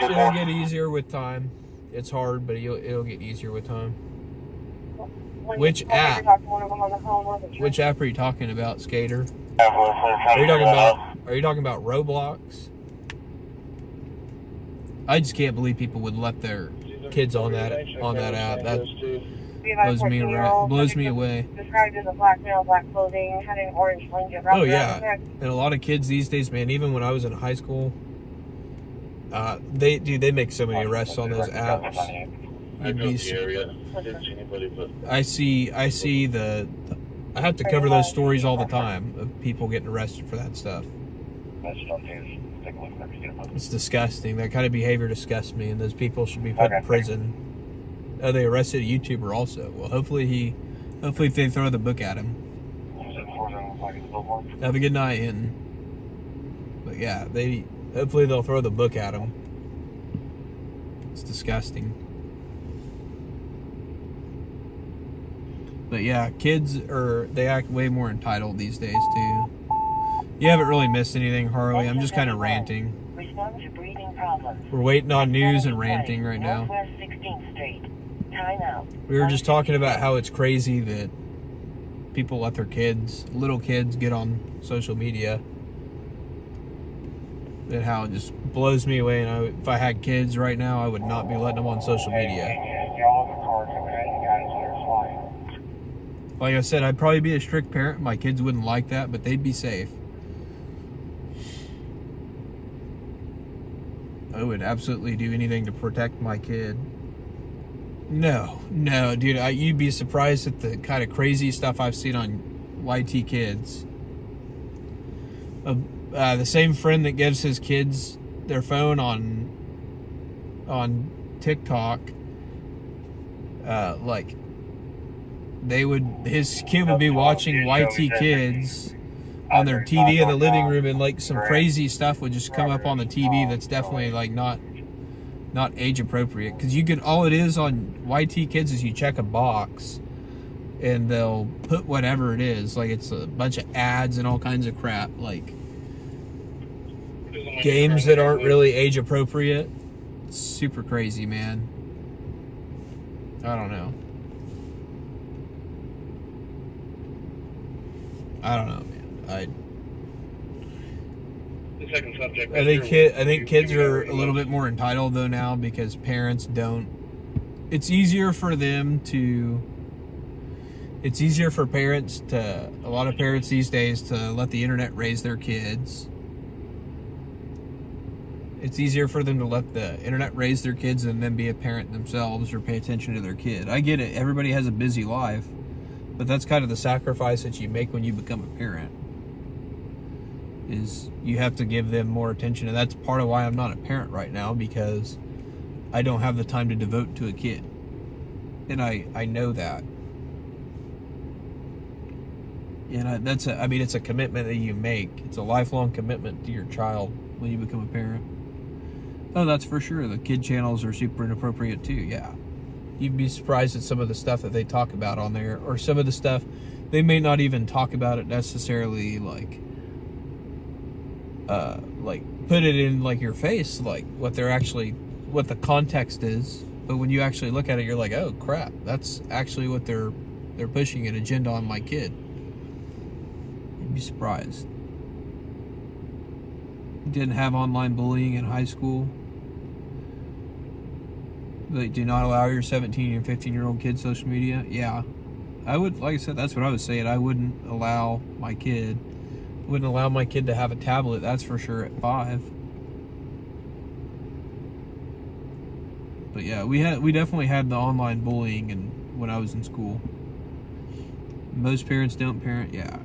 It'll get easier with time. It's hard, but it'll get easier with time. Which app? Which app are you talking about, Skater? Are you talking about Roblox? I just can't believe people would let their kids on that app. That blows me away. Described as a black male, black clothing, had an orange blanket. Oh yeah, and a lot of kids these days, man. Even when I was in high school, they make so many arrests on those apps. I have to cover those stories all the time of people getting arrested for that stuff. It's disgusting. That kind of behavior disgusts me, and those people should be put in prison. Oh, they arrested a YouTuber also. Well, hopefully they throw the book at him. Have a good night, Hinton. But yeah, hopefully they'll throw the book at him. It's disgusting. But yeah, kids they act way more entitled these days too. You haven't really missed anything, Harley. I'm just kind of ranting. We're waiting on news and ranting right now. We were just talking about how it's crazy that people let their little kids get on social media. And how it just blows me away. And if I had kids right now, I would not be letting them on social media. Like I said, I'd probably be a strict parent. My kids wouldn't like that, but they'd be safe. I would absolutely do anything to protect my kid. No, dude, you'd be surprised at the kind of crazy stuff I've seen on YT Kids. The same friend that gives his kids their phone on TikTok, his kid would be watching YT Kids on their TV in the living room, and like some crazy stuff would just come up on the TV that's definitely like not age appropriate. Because all it is on YT Kids is you check a box and they'll put whatever it is, like it's a bunch of ads and all kinds of crap, like games that aren't really age appropriate. It's super crazy, man. I don't know, man. I think kids are a little bit more entitled though now, because parents don't. It's easier for parents to, a lot of parents these days, to let the internet raise their kids. It's easier for them to let the internet raise their kids than them be a parent themselves or pay attention to their kid. I get it. Everybody has a busy life, but that's kind of the sacrifice that you make when you become a parent, is you have to give them more attention. And that's part of why I'm not a parent right now, because I don't have the time to devote to a kid. And I know that. And it's a commitment that you make. It's a lifelong commitment to your child when you become a parent. Oh, that's for sure. The kid channels are super inappropriate too, yeah. You'd be surprised at some of the stuff that they talk about on there, or some of the stuff, they may not even talk about it necessarily, like put it in like your face, like what the context is. But when you actually look at it, you're like, oh crap, that's actually what they're pushing, an agenda on my kid. You'd be surprised. Didn't have online bullying in high school. Like, do not allow your 17 and 15-year-old kids social media. Yeah, I would. Like I said, that's what I was saying. I wouldn't allow my kid to have a tablet. That's for sure at 5. But yeah, we definitely had the online bullying when I was in school. Most parents don't parent. Yeah,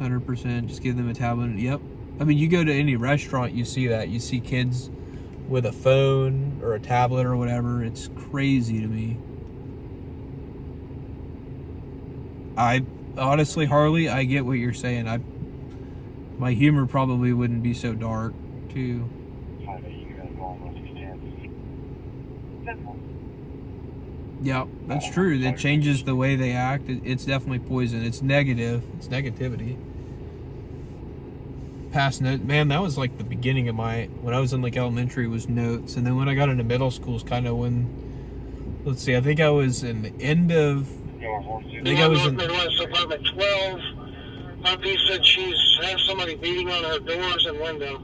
100%. Just give them a tablet. Yep. I mean, you go to any restaurant, you see that. You see kids with a phone or a tablet or whatever. It's crazy to me. I honestly, Harley, I get what you're saying. My humor probably wouldn't be so dark too. Yeah, that's true. It changes the way they act. It's definitely poison. It's negative. It's negativity. Past note, man, that was like the beginning of when I was in like elementary was notes, and then when I got into middle school is kind of when, let's see, I think I was in the end of, Northwest apartment 12. Puppy said she's had somebody beating on her doors and window.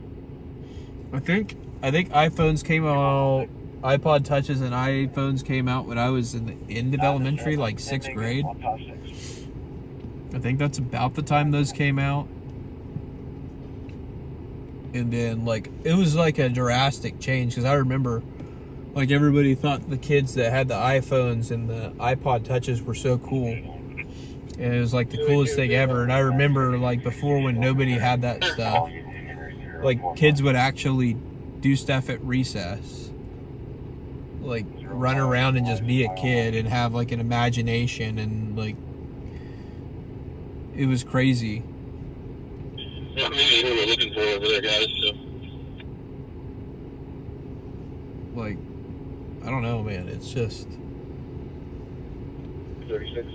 I think iPhones came out, iPod touches and iPhones came out when I was in the end of elementary, like 6th grade. I think that's about the time those came out. And then, like, it was like a drastic change, because I remember, like, everybody thought the kids that had the iPhones and the iPod touches were so cool. And it was like the coolest thing ever. And I remember, like, before, when nobody had that stuff, like, kids would actually do stuff at recess. Like, run around and just be a kid and have, like, an imagination, and, like, it was crazy. Yeah, maybe what we're looking for over there, guys. So. Like, I don't know, man. It's just 36.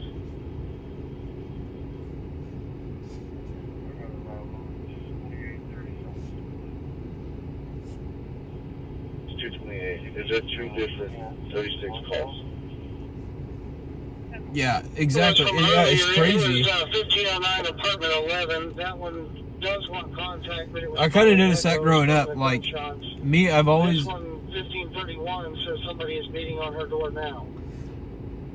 It's 228. Is there 2 different 36 calls? yeah, exactly. Yeah, it's crazy. It was 1509 apartment 11. That one does want contact, but it was, I kind of noticed that growing up. Like, me, I've always... This one, 1531, says somebody is beating on her door now.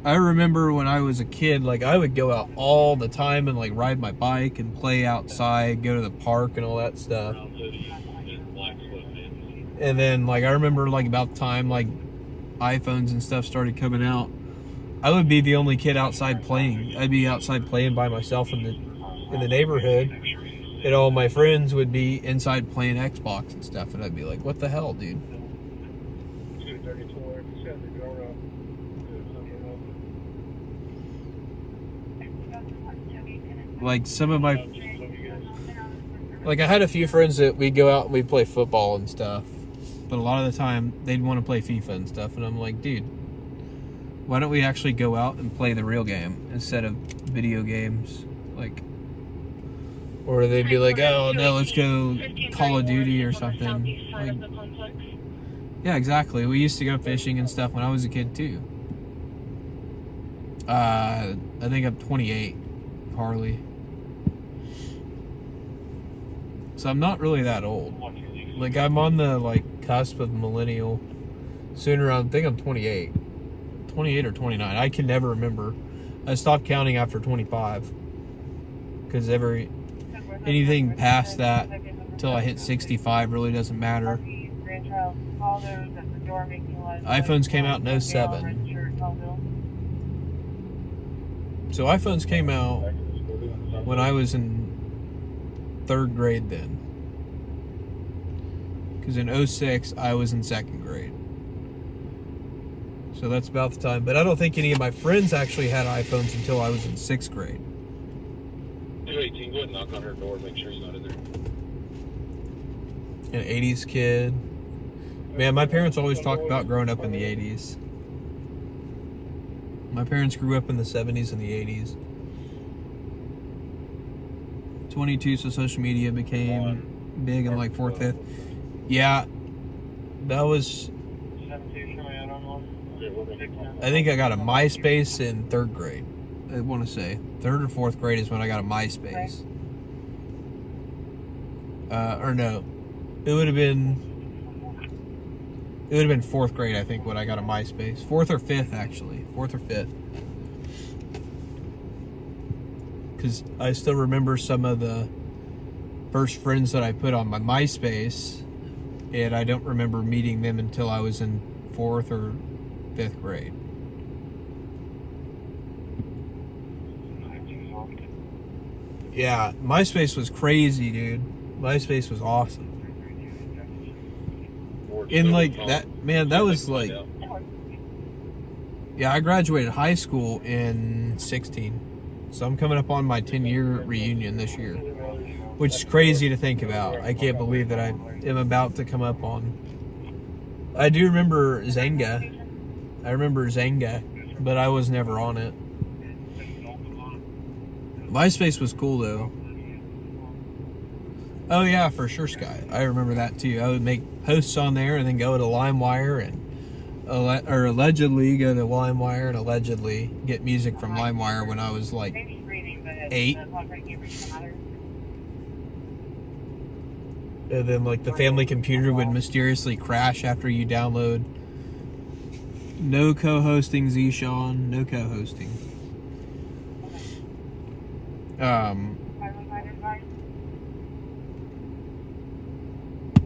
I remember when I was a kid, like, I would go out all the time and, like, ride my bike and play outside, go to the park and all that stuff. And then, like, I remember, like, about the time, like, iPhones and stuff started coming out, I would be the only kid outside playing. I'd be outside playing by myself in the neighborhood. And all my friends would be inside playing Xbox and stuff. And I'd be like, what the hell, dude? Like, some of my... Like, I had a few friends that we'd go out and we'd play football and stuff. But a lot of the time, they'd want to play FIFA and stuff. And I'm like, dude, why don't we actually go out and play the real game instead of video games? Like... Or they'd be like, oh, no, let's go Call of Duty or something. Like, yeah, exactly. We used to go fishing and stuff when I was a kid, too. I think I'm 28, Harley. So I'm not really that old. Like, I'm on the, like, cusp of millennial. Sooner, I think I'm 28. 28 or 29. I can never remember. I stopped counting after 25. Because anything past that until I hit 65. Really doesn't matter. iPhones came out in 07. So iPhones came out when I was in 3rd grade then. Because in 06, I was in 2nd grade. So that's about the time. But I don't think any of my friends actually had iPhones until I was in 6th grade. You're 18, go ahead and knock on her door, make sure he's not in there. An 80s kid. Man, my parents always talk about growing up in the 80s. My parents grew up in the 70s and the 80s. 22, so social media became big in like 4th, 5th. Yeah, that was... I think I got a MySpace in 3rd grade. I want to say 3rd or 4th grade is when I got a MySpace. Or no, it would have been 4th grade, I think, when I got a MySpace. 4th or 5th, actually. 4th or 5th. Because I still remember some of the first friends that I put on my MySpace, and I don't remember meeting them until I was in 4th or 5th grade. Yeah, MySpace was crazy, dude. MySpace was awesome. In like that, man, that was like, yeah, I graduated high school in 16. So I'm coming up on my 10-year reunion this year, which is crazy to think about. I can't believe that I am about to come up on. I do remember Zanga. I remember Zanga, but I was never on it. MySpace was cool though. Oh yeah, for sure, Sky. I remember that too. I would make posts on there and then go to LimeWire and allegedly go to LimeWire and allegedly get music from LimeWire when I was like 8. And then like the family computer would mysteriously crash after you download. No co-hosting, Z-Sean. No co-hosting.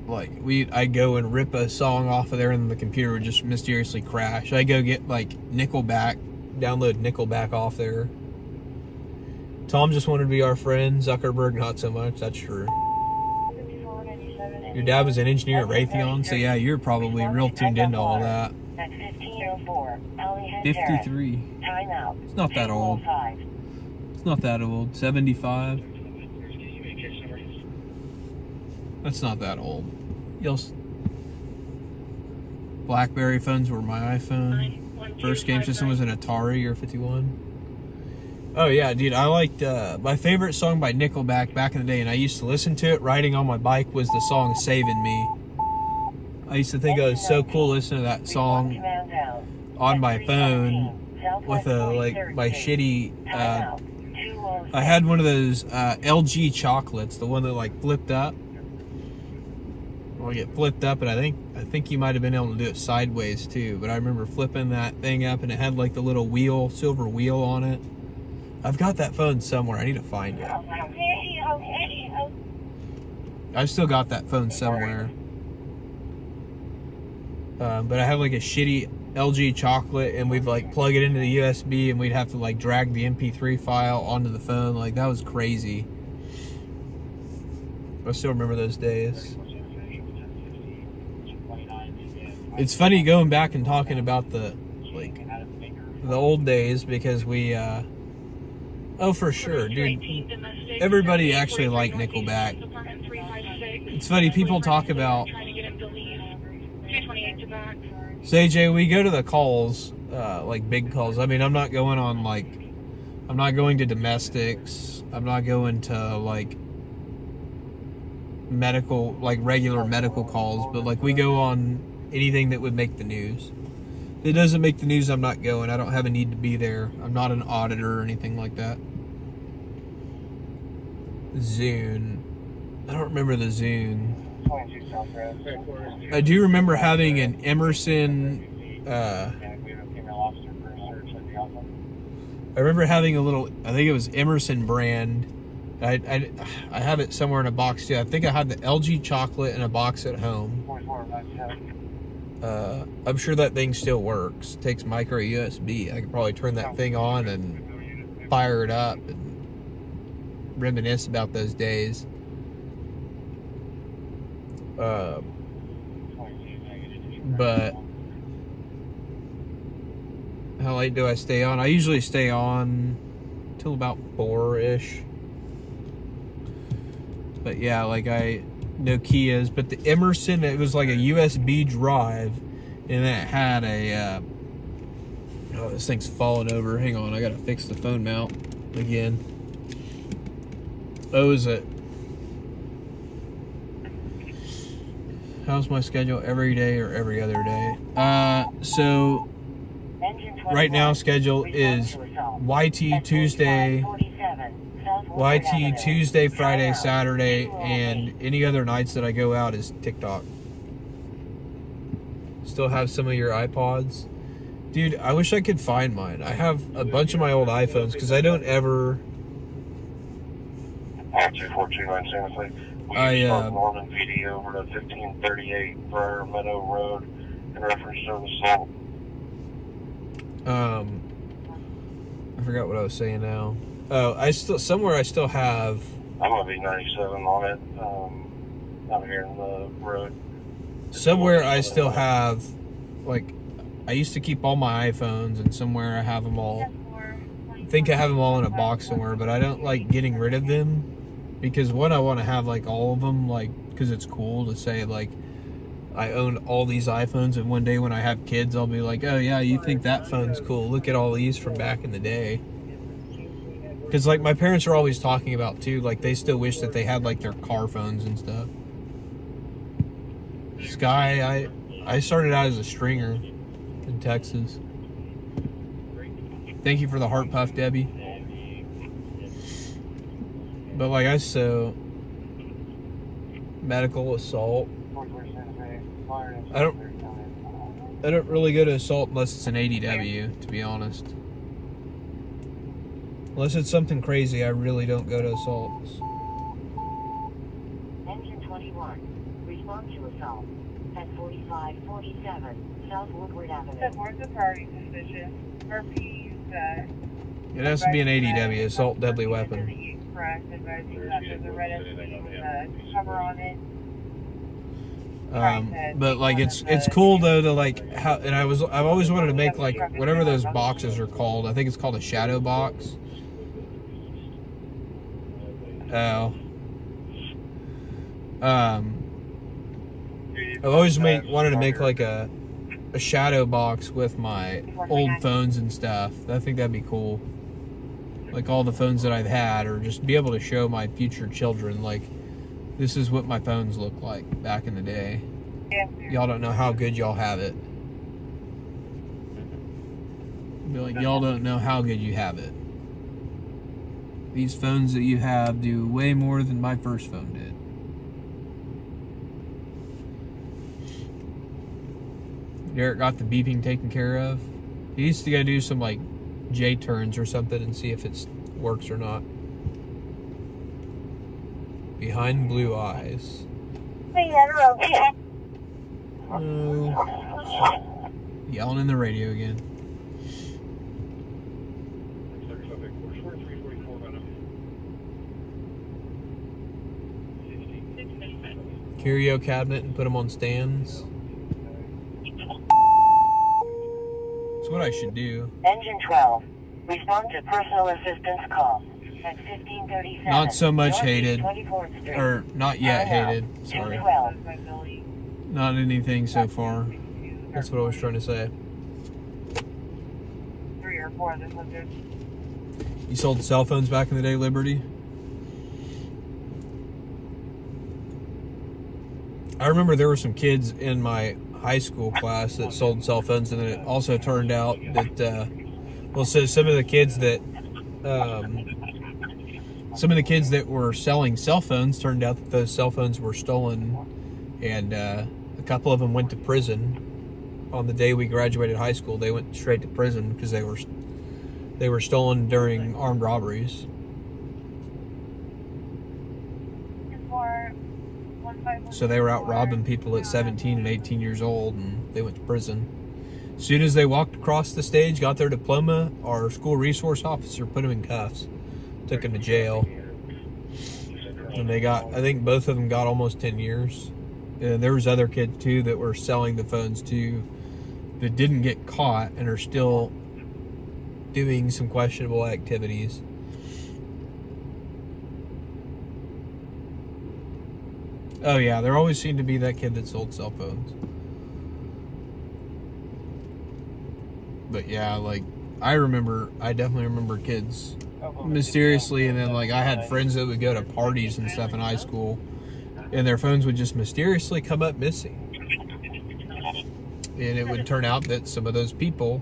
Like I'd go and rip a song off of there and the computer would just mysteriously crash. I go get like Nickelback, download Nickelback off there. Tom just wanted to be our friend. Zuckerberg, not so much. That's true. Your dad was an engineer at Raytheon, so yeah, you're probably real tuned into all that. 53. It's not that old. It's not that old. 75. That's not that old. BlackBerry phones were my iPhone. First game system was an Atari or 51. Oh yeah, dude, I liked my favorite song by Nickelback back in the day, and I used to listen to it riding on my bike, was the song Saving Me. I used to think it was so cool listening to that song on my phone with my shitty I had one of those LG chocolates, the one that like flipped up. Well, it flipped up, and I think you might have been able to do it sideways too, but I remember flipping that thing up and it had like the little wheel, silver wheel on it. I've got that phone somewhere. I need to find it. I've still got that phone somewhere. But I had like a shitty LG chocolate, and we'd like plug it into the USB, and we'd have to like drag the MP3 file onto the phone. Like, that was crazy. I still remember those days. It's funny going back and talking about the old days, because we oh, for sure, dude. Everybody actually liked Nickelback. It's funny, people talk about... So, AJ, we go to the calls, like big calls. I mean, I'm not going to domestics. I'm not going to, like, medical, like regular medical calls. But, like, we go on anything that would make the news. If it doesn't make the news, I'm not going. I don't have a need to be there. I'm not an auditor or anything like that. Zune. I don't remember the Zune. I do remember having an Emerson. I remember having a little. I think it was Emerson brand I have it somewhere in a box too. I think I have the LG chocolate in a box at home. I'm sure that thing still works. It takes micro USB. I could probably turn that thing on and fire it up and reminisce about those days. But how late do I stay on? I usually stay on till about 4-ish. But yeah, like I Nokia's, but the Emerson, it was like a USB drive, and it had a oh, this thing's falling over. Hang on, I gotta fix the phone mount again. Oh, is it? How's my schedule? Every day or every other day? So right now schedule is YT Tuesday, Friday, Saturday, and any other nights that I go out is TikTok. Still have some of your iPods. Dude, I wish I could find mine. I have a bunch of my old iPhones because I don't ever... 2429 Santa Fe. We start Norman PD over to 1538 Briar Meadow Road in reference to the assault. I forgot what I was saying now. Oh, I still have... I'm going to be 97 on it, out here in the road. Somewhere I still have, like, I used to keep all my iPhones, and somewhere I have them all. I think I have them all in a box somewhere, but I don't like getting rid of them. Because one, I want to have like all of them, like, because it's cool to say like I own all these iPhones, and one day when I have kids, I'll be like, oh yeah, you think that phone's cool? Look at all these from back in the day. Because like my parents are always talking about too, like they still wish that they had like their car phones and stuff. Sky, I started out as a stringer in Texas. Thank you for the heart puff, Debbie. But like medical assault. I don't really go to assault unless it's an ADW, to be honest. Unless it's something crazy, I really don't go to assaults. Engine 21, respond to assault at 4547 South Woodward Avenue. Where's the party suspicion? Murphy's, It has to be an ADW, assault deadly weapon. Correct, advising that there's a red SUV with a cover on it. But like it's cool though to like how, and I've always wanted to make like whatever those boxes are called. I think it's called a shadow box. Oh. I've always wanted to make like a shadow box with my old phones and stuff. I think that'd be cool. Like all the phones that I've had, or just be able to show my future children, like, this is what my phones look like back in the day. Y'all don't know how good y'all have it. Be like, y'all don't know how good you have it. These phones that you have do way more than my first phone did. Derek got the beeping taken care of. He needs to go do some, like, J-turns or something and see if it works or not. Behind blue eyes. Yelling in the radio again. Curio cabinet and put them on stands. That's what I should do. Engine 12, respond to personal assistance call at 1537. Not so much hated, 24th Street. or not yet hated. Sorry. 212. Not anything so far. That's what I was trying to say. 3 or 4 of them was good. You sold cell phones back in the day, Liberty? I remember there were some kids in my high school class that sold cell phones, and then it also turned out that, so some of the kids that were selling cell phones, turned out that those cell phones were stolen, and a couple of them went to prison. On the day we graduated high school, they went straight to prison because they were stolen during armed robberies. So they were out robbing people at 17 and 18 years old, and they went to prison. As soon as they walked across the stage, got their diploma, our school resource officer put them in cuffs, took them to jail. And they got, I think both of them got almost 10 years. And there was other kids too that were selling the phones too that didn't get caught and are still doing some questionable activities. Oh yeah, there always seemed to be that kid that sold cell phones. But yeah, like, I definitely remember kids mysteriously, and then like I had friends that would go to parties and stuff in high school, and their phones would just mysteriously come up missing. And it would turn out that some of those people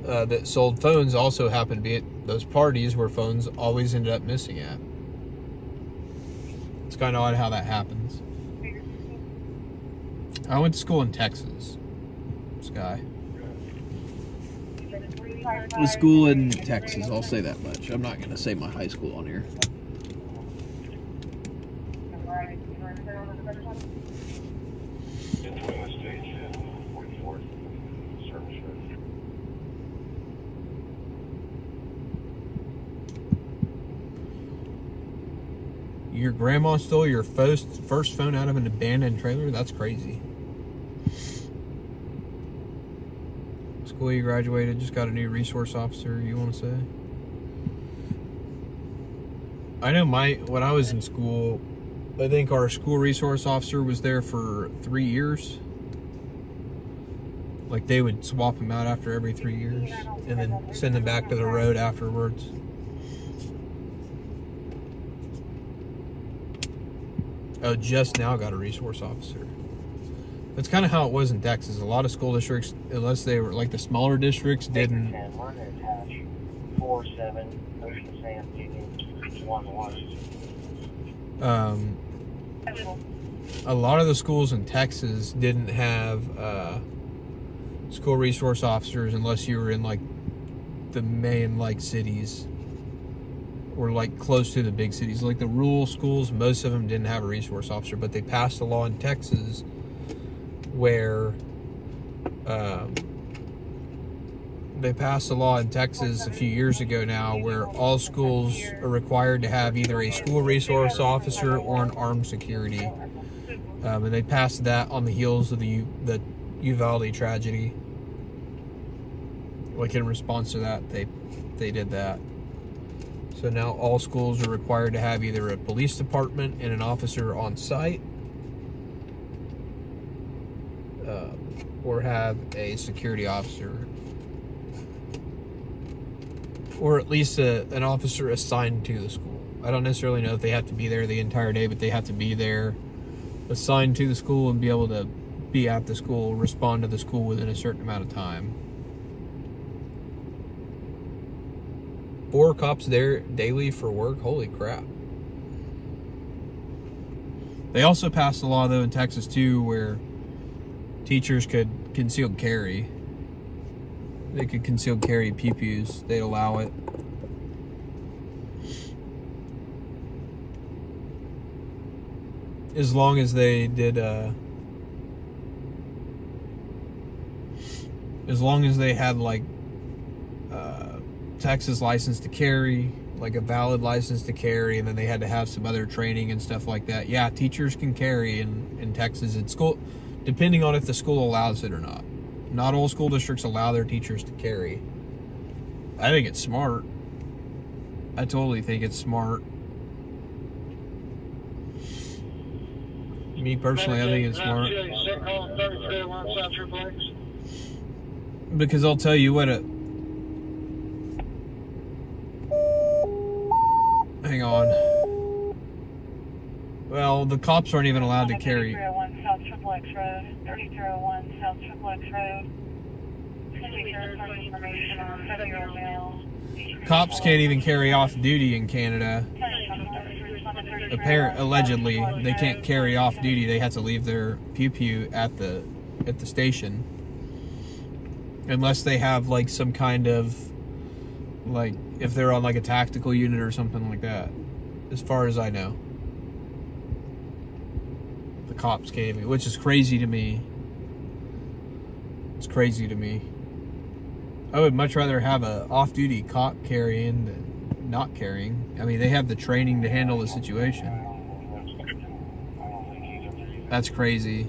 that sold phones also happened to be at those parties where phones always ended up missing at. It's kind of odd how that happens. I went to school in Texas, Sky. The school in Texas, I'll say that much. I'm not going to say my high school on here. Your grandma stole your first phone out of an abandoned trailer? That's crazy. School you graduated, just got a new resource officer, you want to say? I know when I was in school, I think our school resource officer was there for 3 years. Like, they would swap him out after every 3 years and then send him back to the road afterwards. Oh, just now got a resource officer. That's kind of how it was in Texas. A lot of school districts, unless they were like the smaller districts, didn't. A lot of the schools in Texas didn't have school resource officers unless you were in like the main like cities or like close to the big cities. Like the rural schools, most of them didn't have a resource officer, but they passed a law in Texas where a few years ago now where all schools are required to have either a school resource officer or an armed security. And they passed that on the heels of the Uvalde tragedy. Like in response to that, they did that. So now all schools are required to have either a police department and an officer on site, or have a security officer, or at least an officer assigned to the school. I don't necessarily know if they have to be there the entire day, but they have to be there, assigned to the school, and be able to be at the school, respond to the school within a certain amount of time. 4 cops there daily for work? Holy crap. They also passed a law, though, in Texas, too, where teachers could concealed carry. They could concealed carry pew-pews. They'd allow it. As long as they did, as long as they had, like, Texas license to carry, like a valid license to carry, and then they had to have some other training and stuff like that. Yeah, teachers can carry in Texas at school, depending on if the school allows it or not. Not all school districts allow their teachers to carry. I think it's smart. I totally think it's smart. Me personally, I think it's smart. Because I'll tell you what, hang on. Well, the cops aren't even allowed to carry. 3301 South Triple X Road. 3301 South Triple X Road. Information on 7-year-old male. Cops can't even carry off duty in Canada. Allegedly, they can't carry off duty. They have to leave their pew-pew at the station, unless they have like some kind of, like, if they're on like a tactical unit or something like that, as far as I know. the cops can't even, which is crazy to me. It's crazy to me. I would much rather have a off-duty cop carrying than not carrying. I mean, they have the training to handle the situation. That's crazy.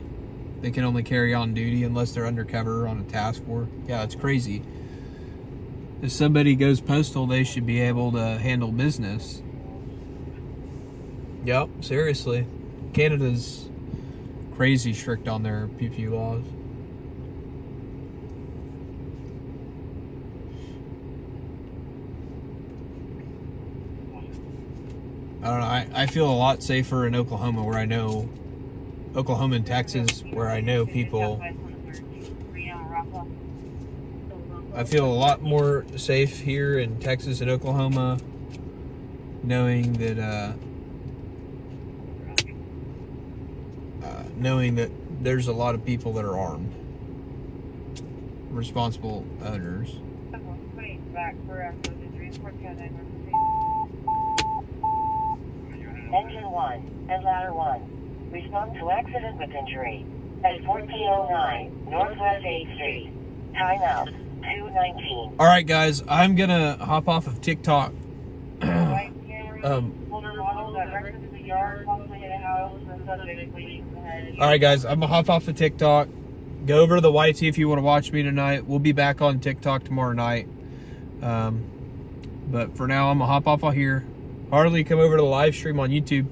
They can only carry on duty unless they're undercover on a task force. Yeah, that's crazy. If somebody goes postal, they should be able to handle business. Yep, seriously. Canada's crazy strict on their PP laws. I don't know. I feel a lot safer in Oklahoma, where I know Oklahoma and Texas, where I know people. I feel a lot more safe here in Texas and Oklahoma, knowing that there's a lot of people that are armed, responsible owners. Engine 1 and ladder 1. Respond to accident with injury at 1409 Northwest 8th Street. Time out 2:19. All right, guys, I'm gonna hop off of TikTok. All right, guys, I'm gonna hop off of TikTok. Go over to the YT if you want to watch me tonight. We'll be back on TikTok tomorrow night. But for now, I'm gonna hop off of here. Harley, come over to the live stream on YouTube.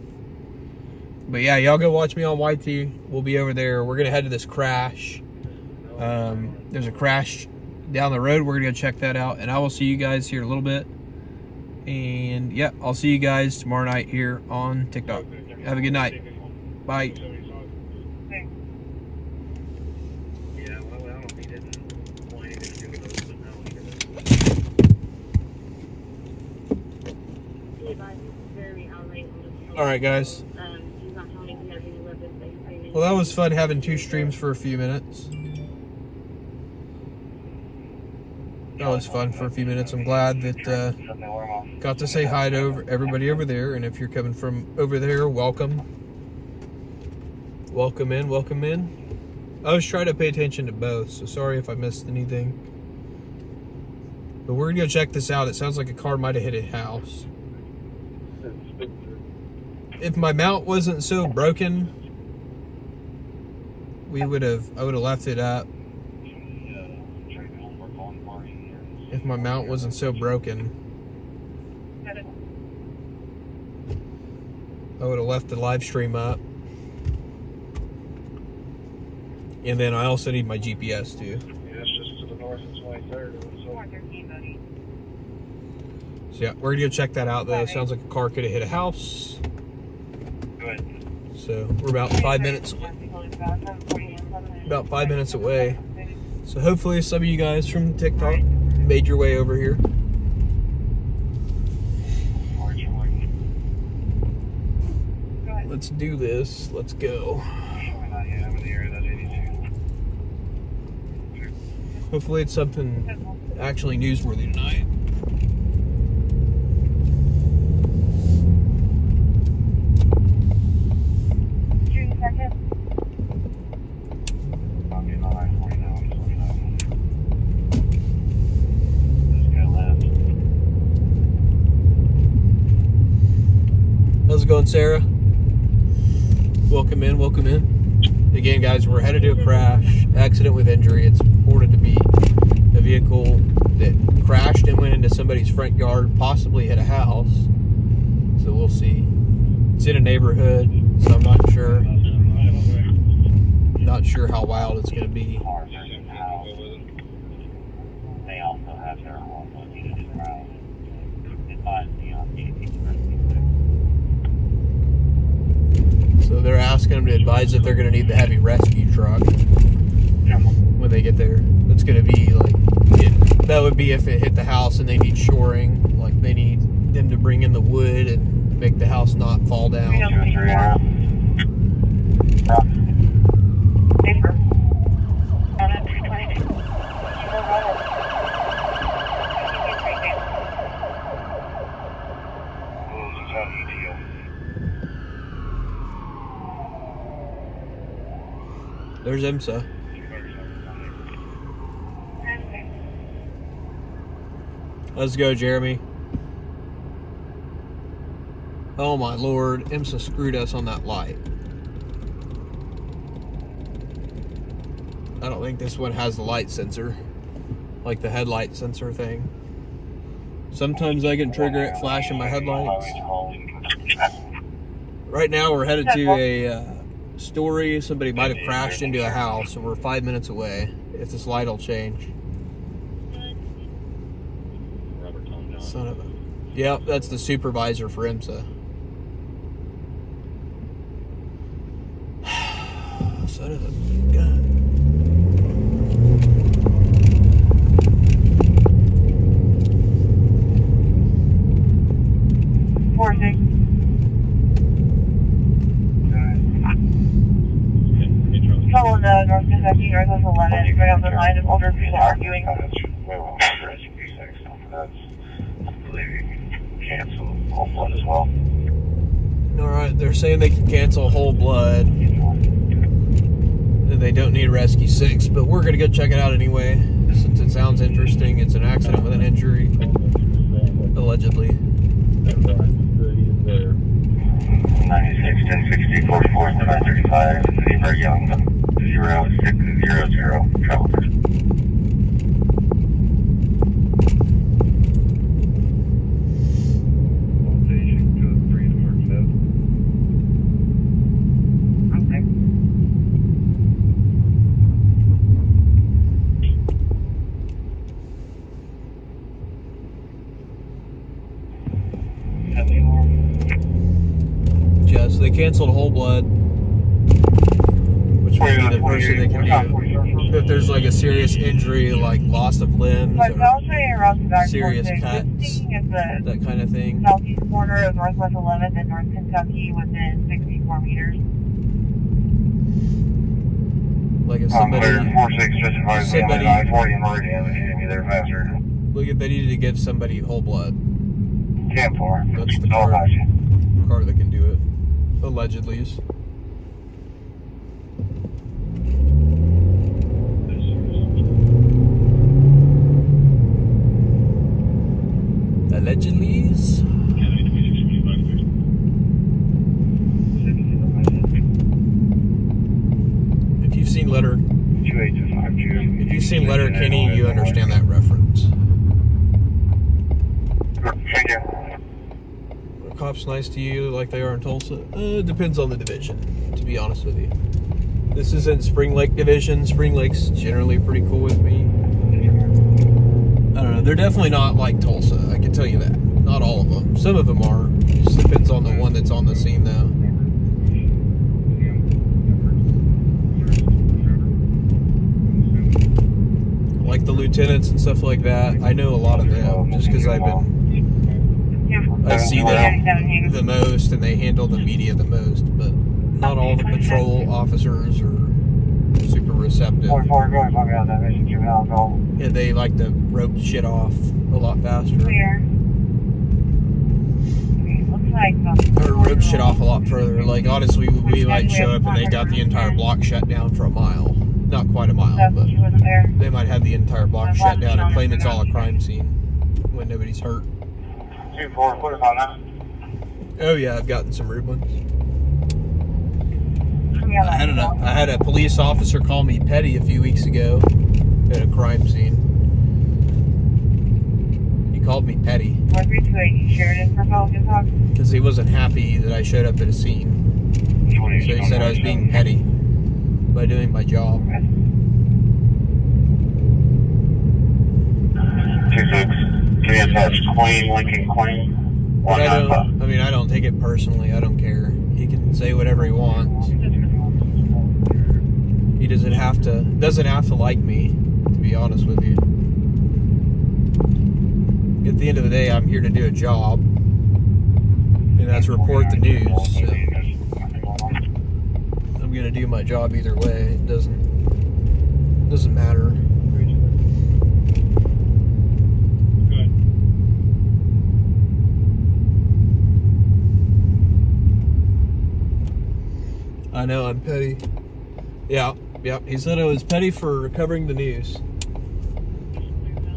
But yeah, y'all go watch me on YT. We'll be over there. We're gonna head to this crash. There's a crash down the road. We're gonna go check that out, and I will see you guys here in a little bit. And yeah, I'll see you guys tomorrow night here on TikTok. Have a good night. Bye. All right, guys. Well, that was fun having two streams for a few minutes. That was fun for a few minutes. I'm glad that got to say hi to everybody over there. And if you're coming from over there, welcome. Welcome in, welcome in. I was trying to pay attention to both, so sorry if I missed anything. But we're gonna go check this out. It sounds like a car might have hit a house. If my mount wasn't so broken, I would have left it up. If my mount wasn't so broken, I would have left the live stream up. And then I also need my GPS too. Yeah, it's just to the north of 23rd. So yeah, we're gonna go check that out though. Sounds like a car could have hit a house. So we're about 5 minutes away. So hopefully some of you guys from TikTok made your way over here. Let's do this. Let's go. Hopefully it's something actually newsworthy tonight. How's it going, Sarah? Welcome in, welcome in. Again, guys, we're headed to a crash, accident with injury. It's reported to be a vehicle that crashed and went into somebody's front yard, possibly hit a house. So we'll see. It's in a neighborhood, so I'm not sure. Not sure how wild it's going to be. They also have their own So they're asking them to advise if they're going to need the heavy rescue truck when they get there. That's going to be like, that would be if it hit the house and they need shoring. Like they need them to bring in the wood and make the house not fall down. There's IMSA. Let's go, Jeremy. Oh my lord, IMSA screwed us on that light. I don't think this one has the light sensor, like the headlight sensor thing. Sometimes I can trigger it flashing my headlights. Right now we're headed to a story. Somebody might have crashed into a house, and we're 5 minutes away. If this light will change. Son of a... Yep, that's the supervisor for IMSA. Son of a gun. Follow the North Kentucky Northwest 11, right off the line of older people arguing. Cancel whole blood as well. Alright, they're saying they can cancel whole blood. And they don't need Rescue 6, but we're going to go check it out anyway. Since it sounds interesting, it's an accident with an injury. Allegedly. 96, 1060, 44, 735, Zebra Young, 0600, travel. Yeah, so they canceled whole blood, which would be the worst thing they can do. If there's like a serious injury, like loss of limbs or serious cuts, that kind of thing. Southeast corner of Northwest 11th and North Kentucky within 64 meters. Like if somebody look, if they needed to give somebody whole blood, that's the car that can do it. Allegedly. Allegedly. If you've seen Letterkenny, you understand that reference. Are cops nice to you like they are in Tulsa? Depends on the division, to be honest with you. This isn't Spring Lake division. Spring Lake's generally pretty cool with me. I don't know. They're definitely not like Tulsa. I can tell you that. Not all of them. Some of them are. It just depends on the one that's on the scene, though. Like the lieutenants and stuff like that. I know a lot of them just because I see them the most and they handle the media the most. But not all the patrol officers are super receptive. Yeah, they like to rope shit off a lot faster. Or rope shit off a lot further. Like, honestly, we might show up and they got the entire block shut down for a mile. Not quite a mile, but they might have the entire block shut down and claim it's all a crime scene when nobody's hurt. Oh yeah, I've gotten some rude ones. I had a police officer call me petty a few weeks ago at a crime scene. He called me petty because he wasn't happy that I showed up at a scene. So he said I was being petty by doing my job. 26, can you attach Queen, Lincoln Queen? But I don't take it personally. I don't care. He can say whatever he wants. He doesn't have to like me, to be honest with you. At the end of the day, I'm here to do a job, and that's report the news. So I'm gonna do my job either way. It doesn't matter. I know I'm petty. Yeah. Yep. He said I was petty for covering the news.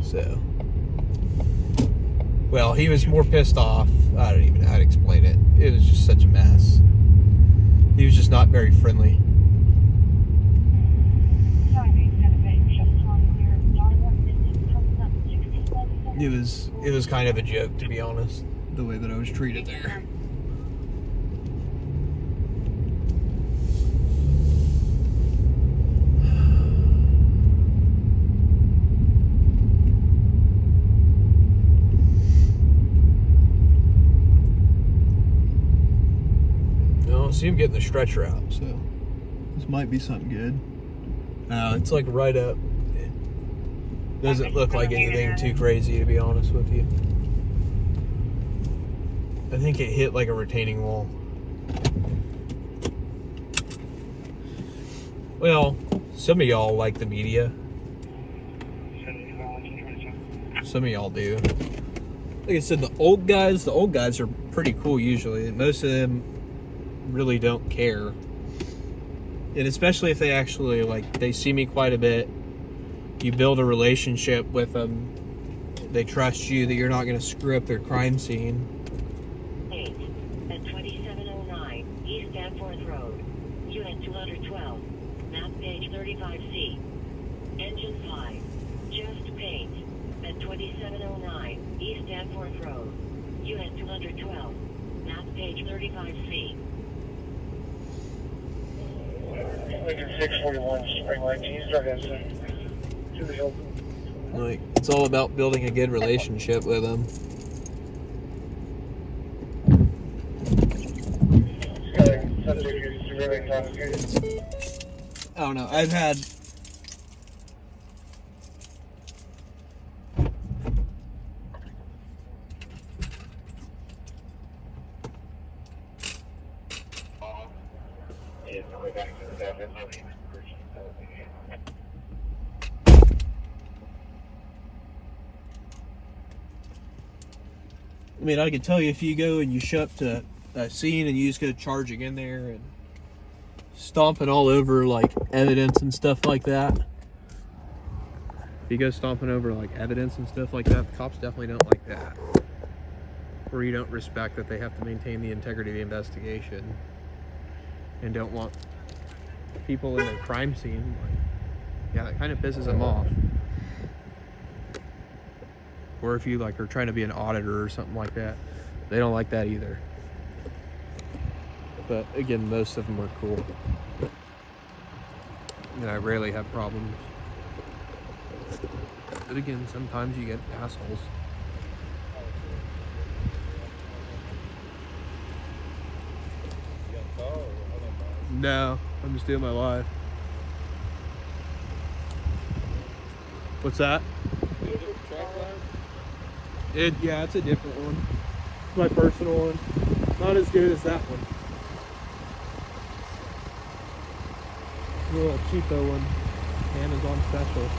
So, well, he was more pissed off. I don't even know how to explain it. It was just such a mess. He was just not very friendly. It was kind of a joke, to be honest, the way that I was treated there. I see him getting the stretcher out, so this might be something good. It's like right up. It doesn't look like anything too crazy, to be honest with you. I think it hit like a retaining wall. Well, some of y'all like the media. Some of y'all do. Like I said, the old guys are pretty cool usually. Most of them really don't care. And especially if they actually, like, they see me quite a bit. You build a relationship with them. They trust you that you're not going to screw up their crime scene. 8 at 2709 East Danforth Road. Unit 212. Map page 35C. Engine 5. Just paint. At 2709 East Danforth Road. Unit 212. Map page 35C. Lincoln 641 Spring Lake. Can you start that to the hill? Like, it's all about building a good relationship with them. I don't know. I've had. I mean, I can tell you if you go and you show up to a scene and you just go charging in there and stomping all over like evidence and stuff like that. If you go stomping over like evidence and stuff like that, the cops definitely don't like that. Or you don't respect that they have to maintain the integrity of the investigation and don't want people in the crime scene. Like, yeah, that kind of pisses them off. Or if you like are trying to be an auditor or something like that, they don't like that either. But again, most of them are cool. And I rarely have problems. But again, sometimes you get assholes. No, I'm just doing my live. What's that? Yeah, it's a different one. It's my personal one. Not as good as that one. A little cheapo one. Amazon special.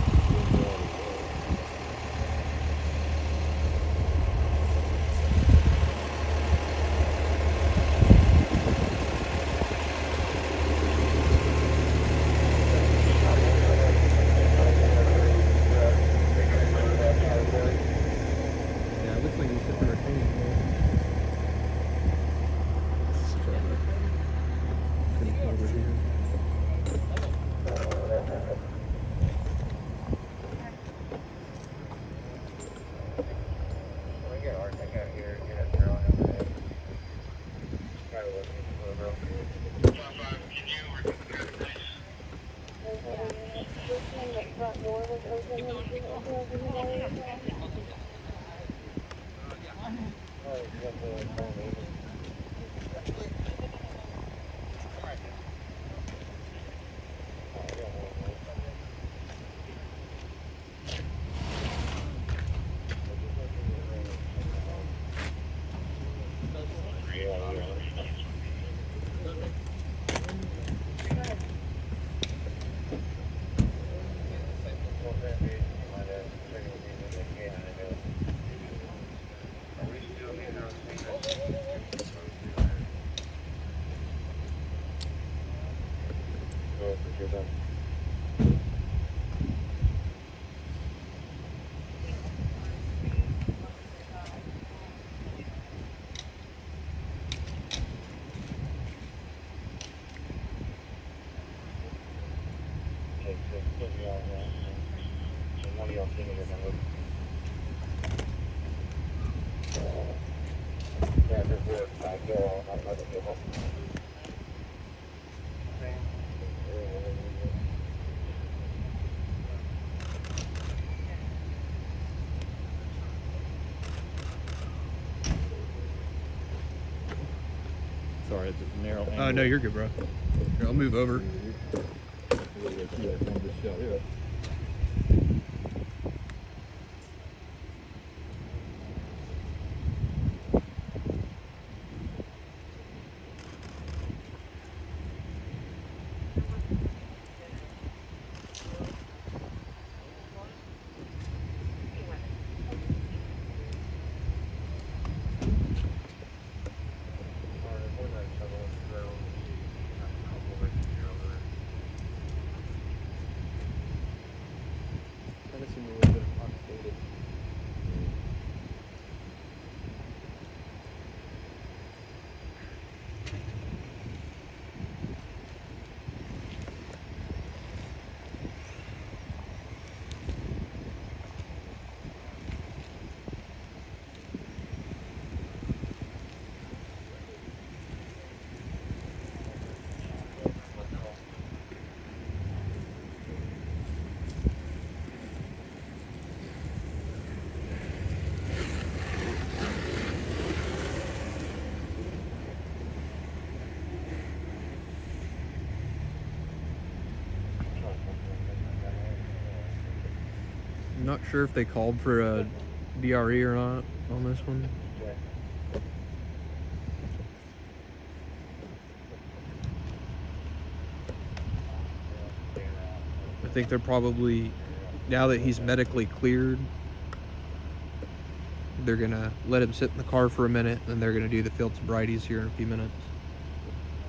Sorry, it's a narrow angle. Oh, no, you're good, bro. Here, I'll move over. I'm not sure if they called for a DRE or not on this one. I think they're probably, now that he's medically cleared, they're gonna let him sit in the car for a minute, and they're gonna do the field sobrieties here in a few minutes.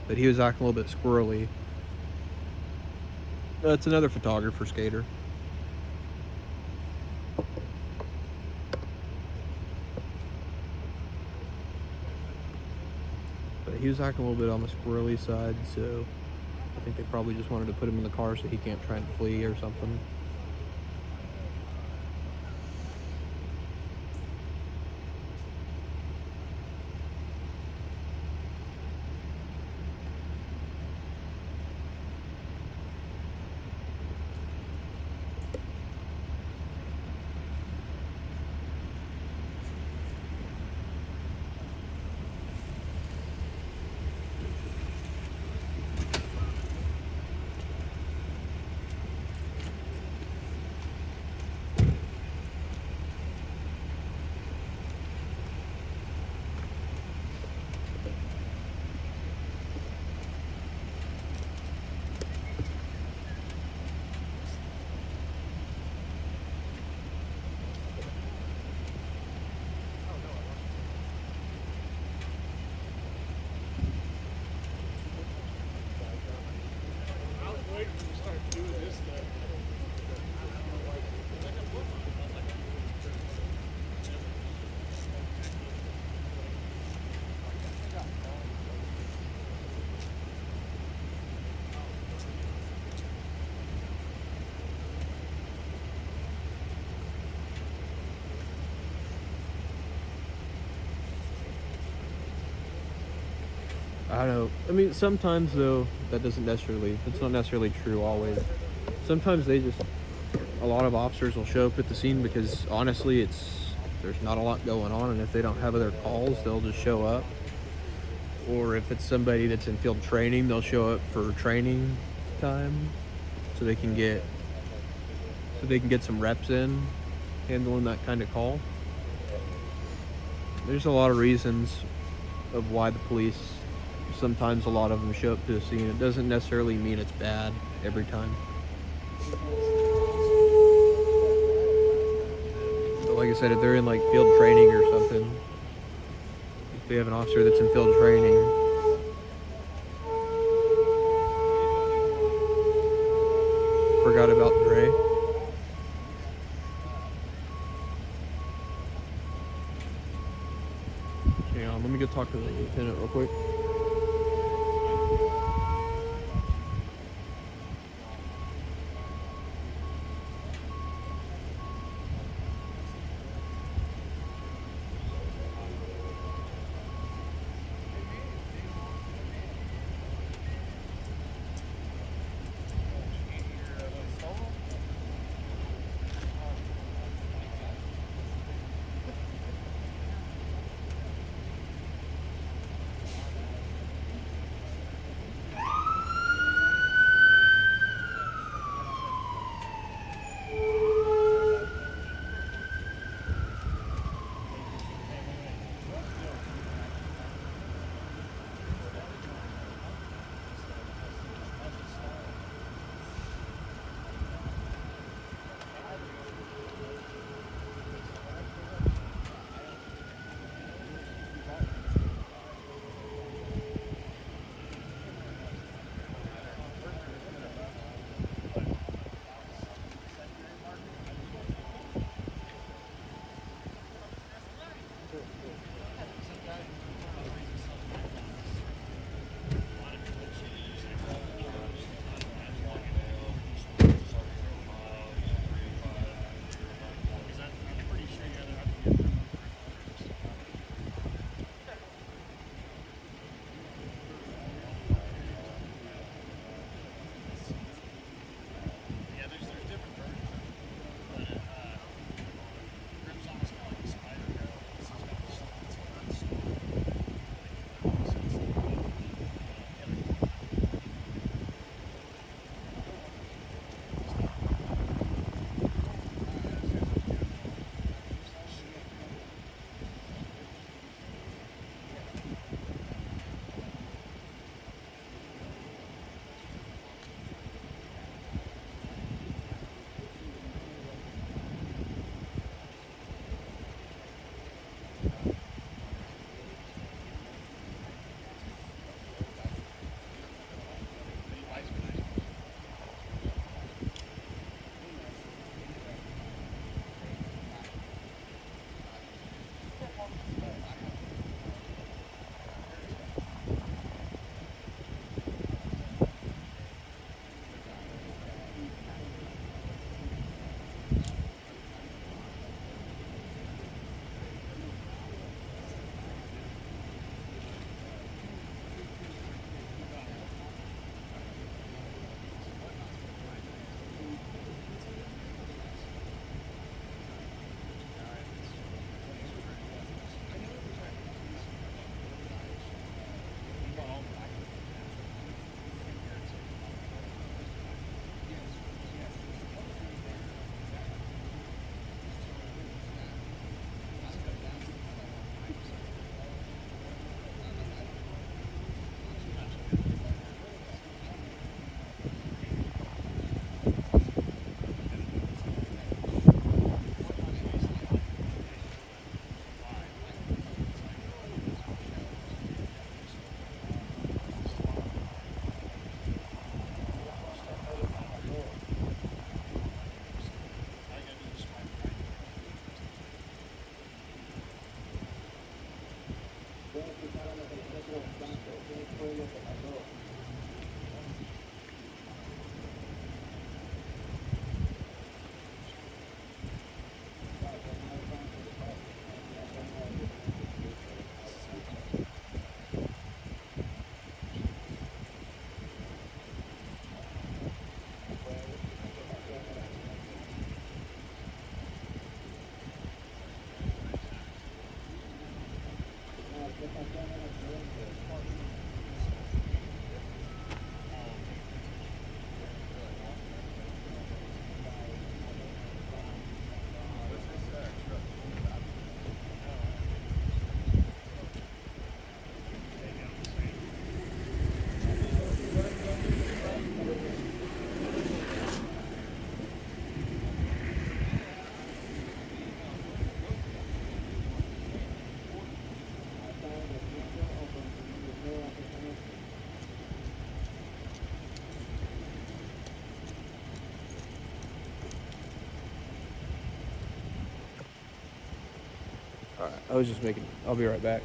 But he was acting a little bit squirrely. That's another photographer skater. But he was acting a little bit on the squirrely side, so I think they probably just wanted to put him in the car so he can't try and flee or something. I don't know. I mean, sometimes though, that's not necessarily true always. Sometimes a lot of officers will show up at the scene because honestly, there's not a lot going on, and if they don't have other calls, they'll just show up. Or if it's somebody that's in field training, they'll show up for training time so they can get some reps in handling that kind of call. There's a lot of reasons of why the police, sometimes a lot of them show up to the scene. It doesn't necessarily mean it's bad every time. But like I said, if they're in like field training or something, if they have an officer that's in field training, forgot about Dre. Hang on, let me go talk to the lieutenant real quick. All right, I was just making. I'll be right back.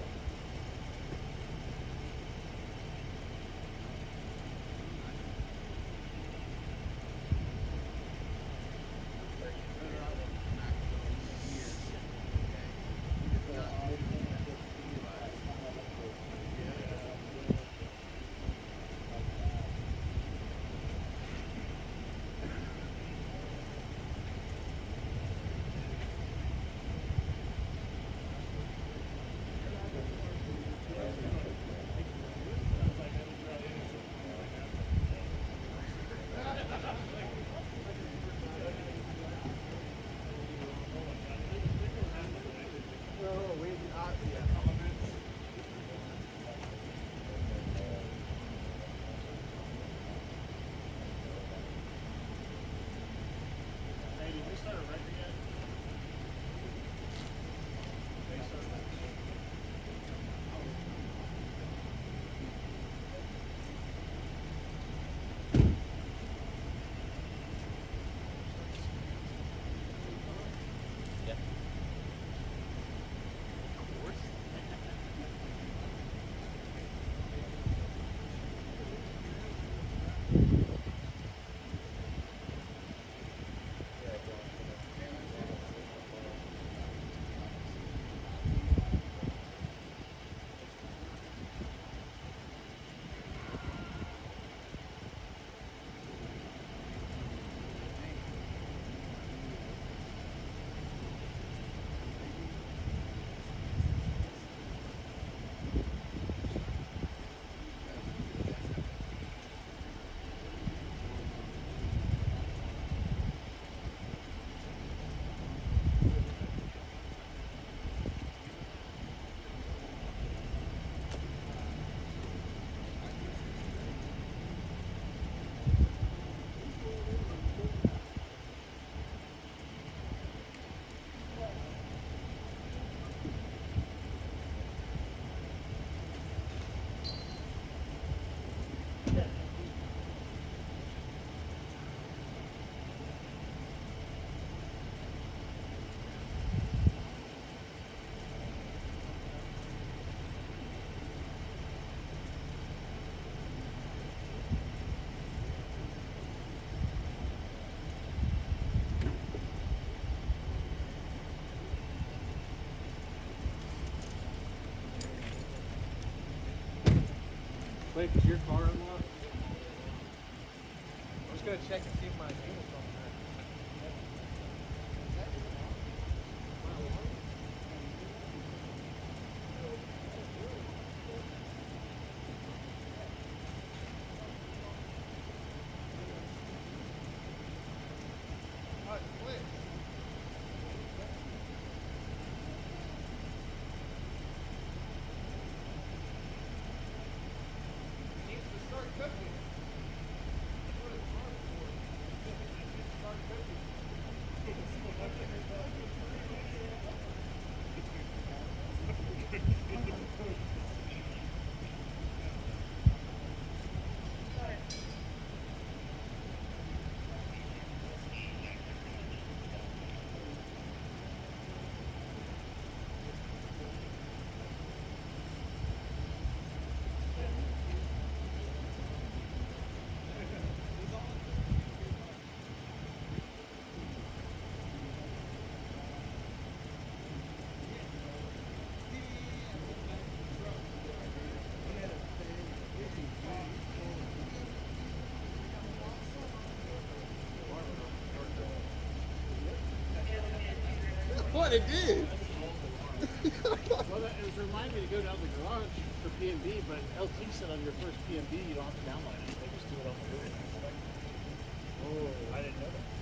Wait, is your car unlocked? I was gonna check and see if my name was on there. What it did? Well, it was reminding me to go down to the garage for P&B, but LT said on your first P&B you don't have to download it. They just do it on the board. Oh, I didn't know that.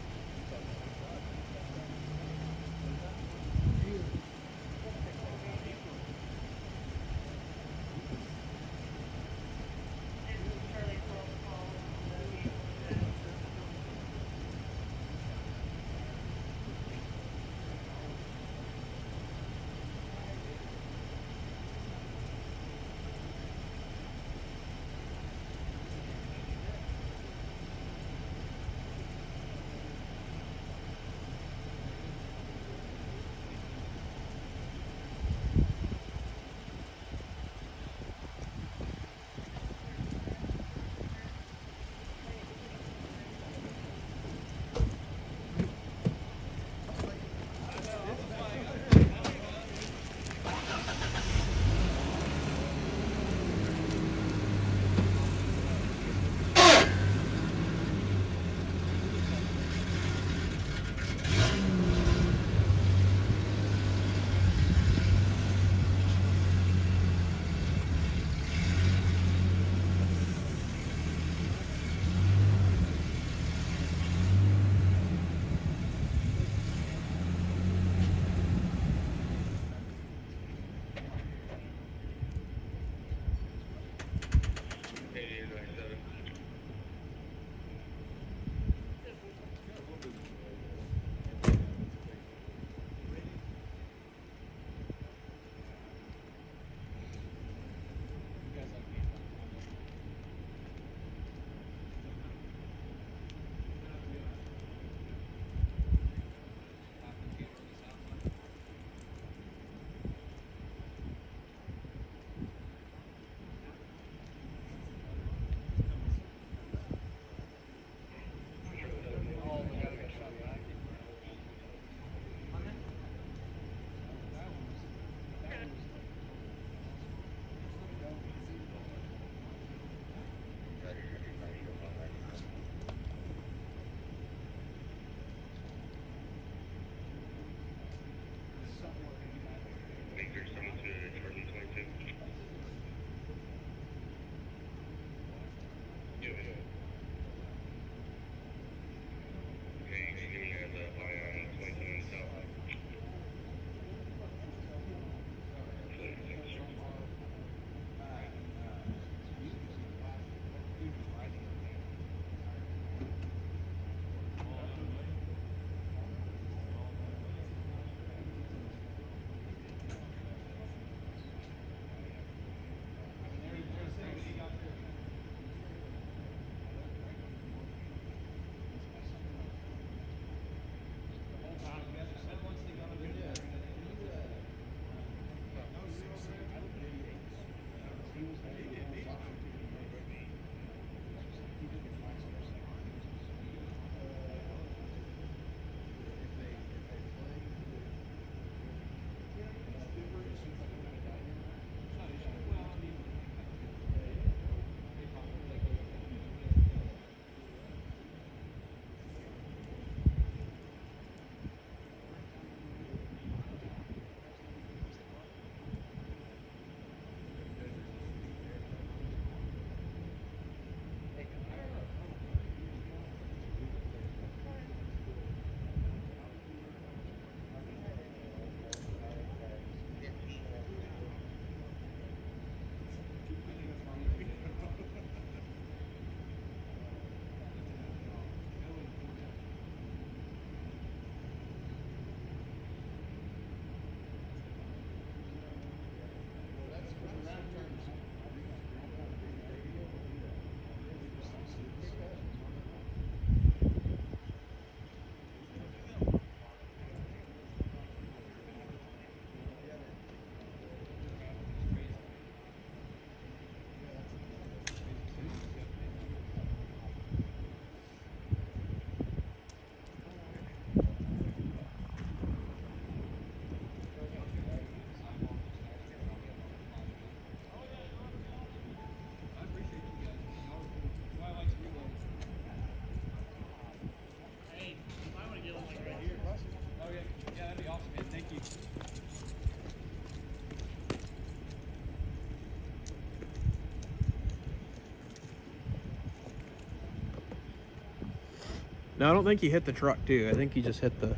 No, I don't think he hit the truck too. I think he just hit the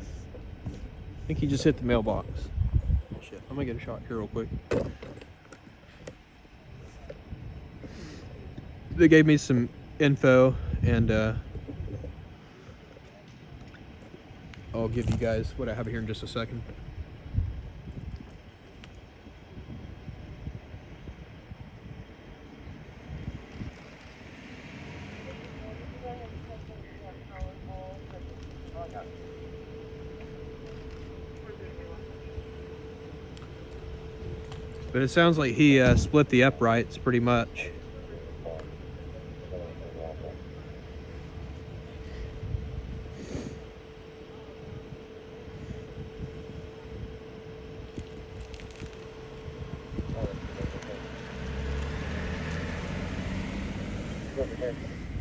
mailbox. Shit, I'm gonna get a shot here real quick. They gave me some info, and I'll give you guys what I have here in just a second. But it sounds like he split the uprights pretty much.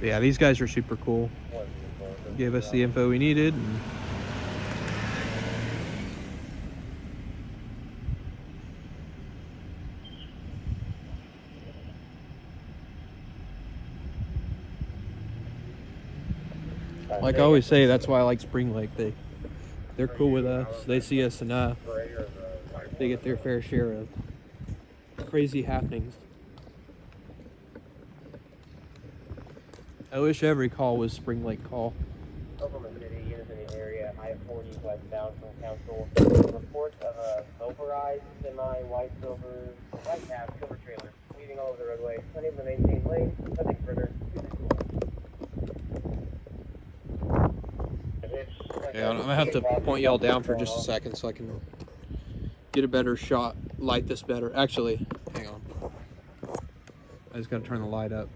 Yeah, these guys are super cool. Gave us the info we needed. And like I always say, that's why I like Spring Lake. They're cool with us. They see us enough. They get their fair share of crazy happenings. I wish every call was Spring Lake call. Oklahoma City, units in the area, I-40 westbound from Council. Reports of a motorized semi-white cab, silver trailer, weaving all over the roadway. Unable to maintain lane, nothing further. Yeah, I'm gonna have to point y'all down for just a second so I can get a better shot, light this better. Actually, hang on. I just gotta turn the light up.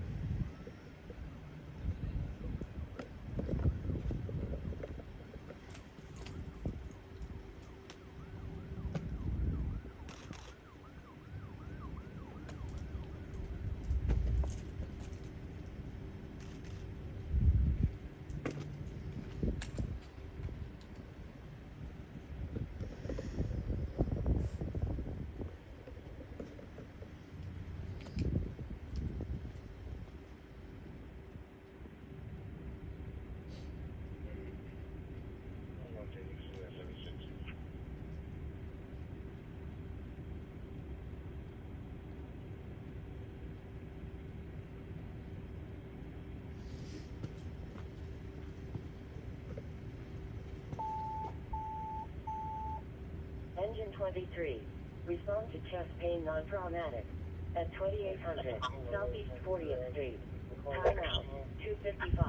Engine 23. Respond to chest pain non-traumatic. At 2800 Southeast 40th Street. Timeout 255.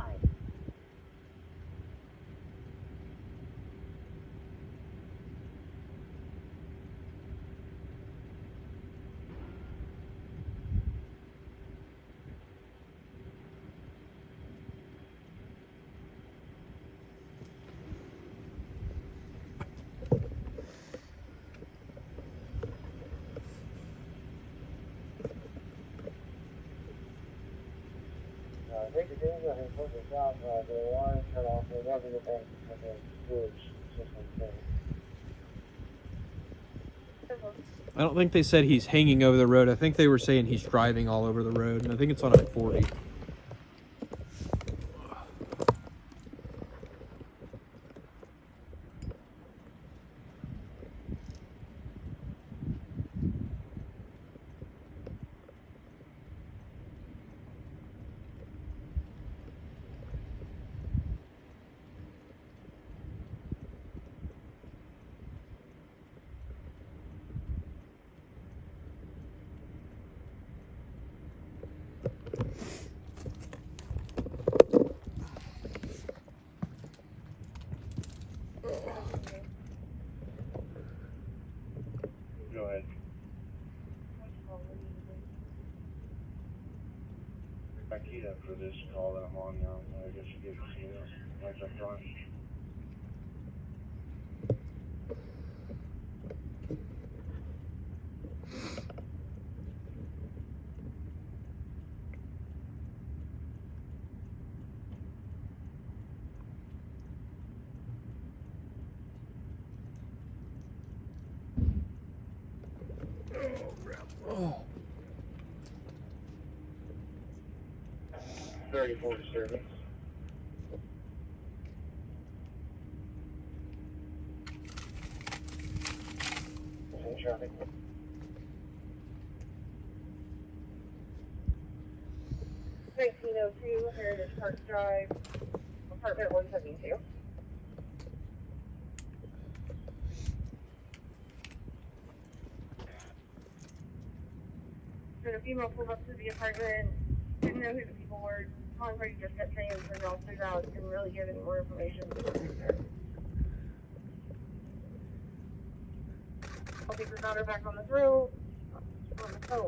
I think the things that he put this out, the line cut off, they never get back to the sewage system thing. I don't think they said he's hanging over the road. I think they were saying he's driving all over the road, and I think it's on I-40. Go ahead. I keyed up for this call that I'm on now. I guess you get to see this right up front. Oh. 34 disturbance. traffic. 1902 Heritage Park Drive, apartment 172. So the female pulled up to the apartment, didn't know who the people were. Calling party just kept saying turned off the ground, didn't really give any more information. Officers got her back on the road, on the phone.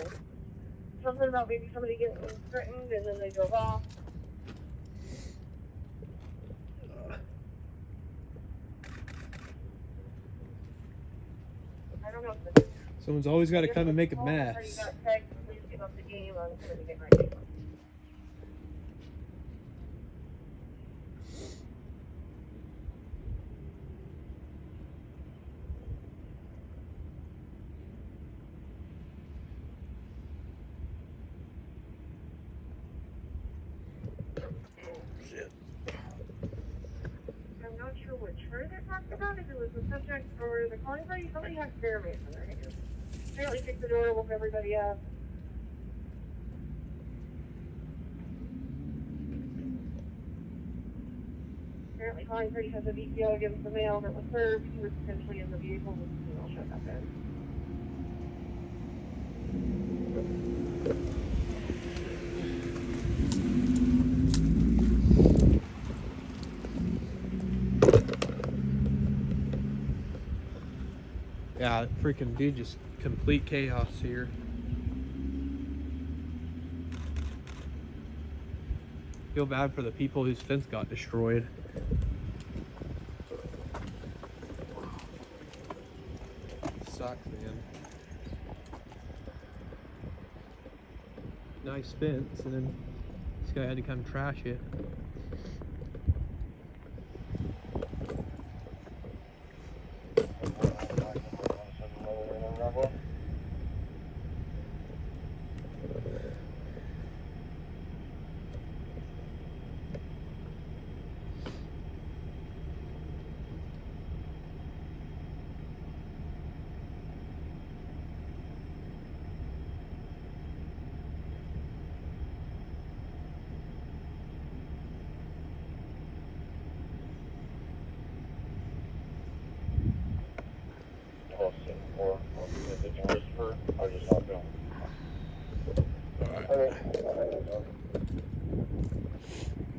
Something about maybe somebody getting threatened, and then they drove off. I don't know. Someone's always got to come and make a mess. Please give up the game. I'm going to get ready. I'm not sure which word they're talking about, if it was the subject or the calling party. Somebody has bear mace in their hands. Apparently kicked the door, woke everybody up. Apparently calling party has a VCO against the male that was served. He was potentially in the vehicle with the female showed up in. Yeah, freaking dude, just complete chaos here. Feel bad for the people whose fence got destroyed. Sucks, man. Nice fence, and then this guy had to come trash it.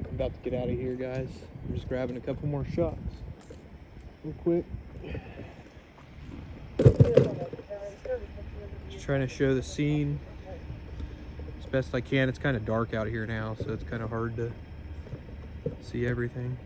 I'm about to get out of here, guys. I'm just grabbing a couple more shots real quick. Just trying to show the scene as best I can. It's kind of dark out here now, so it's kind of hard to see everything.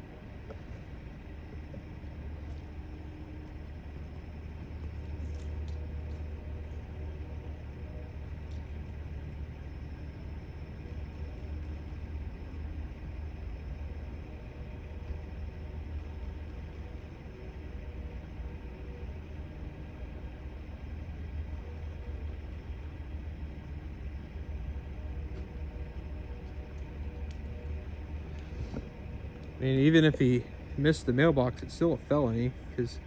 I mean, even if he missed the mailbox, it's still a felony because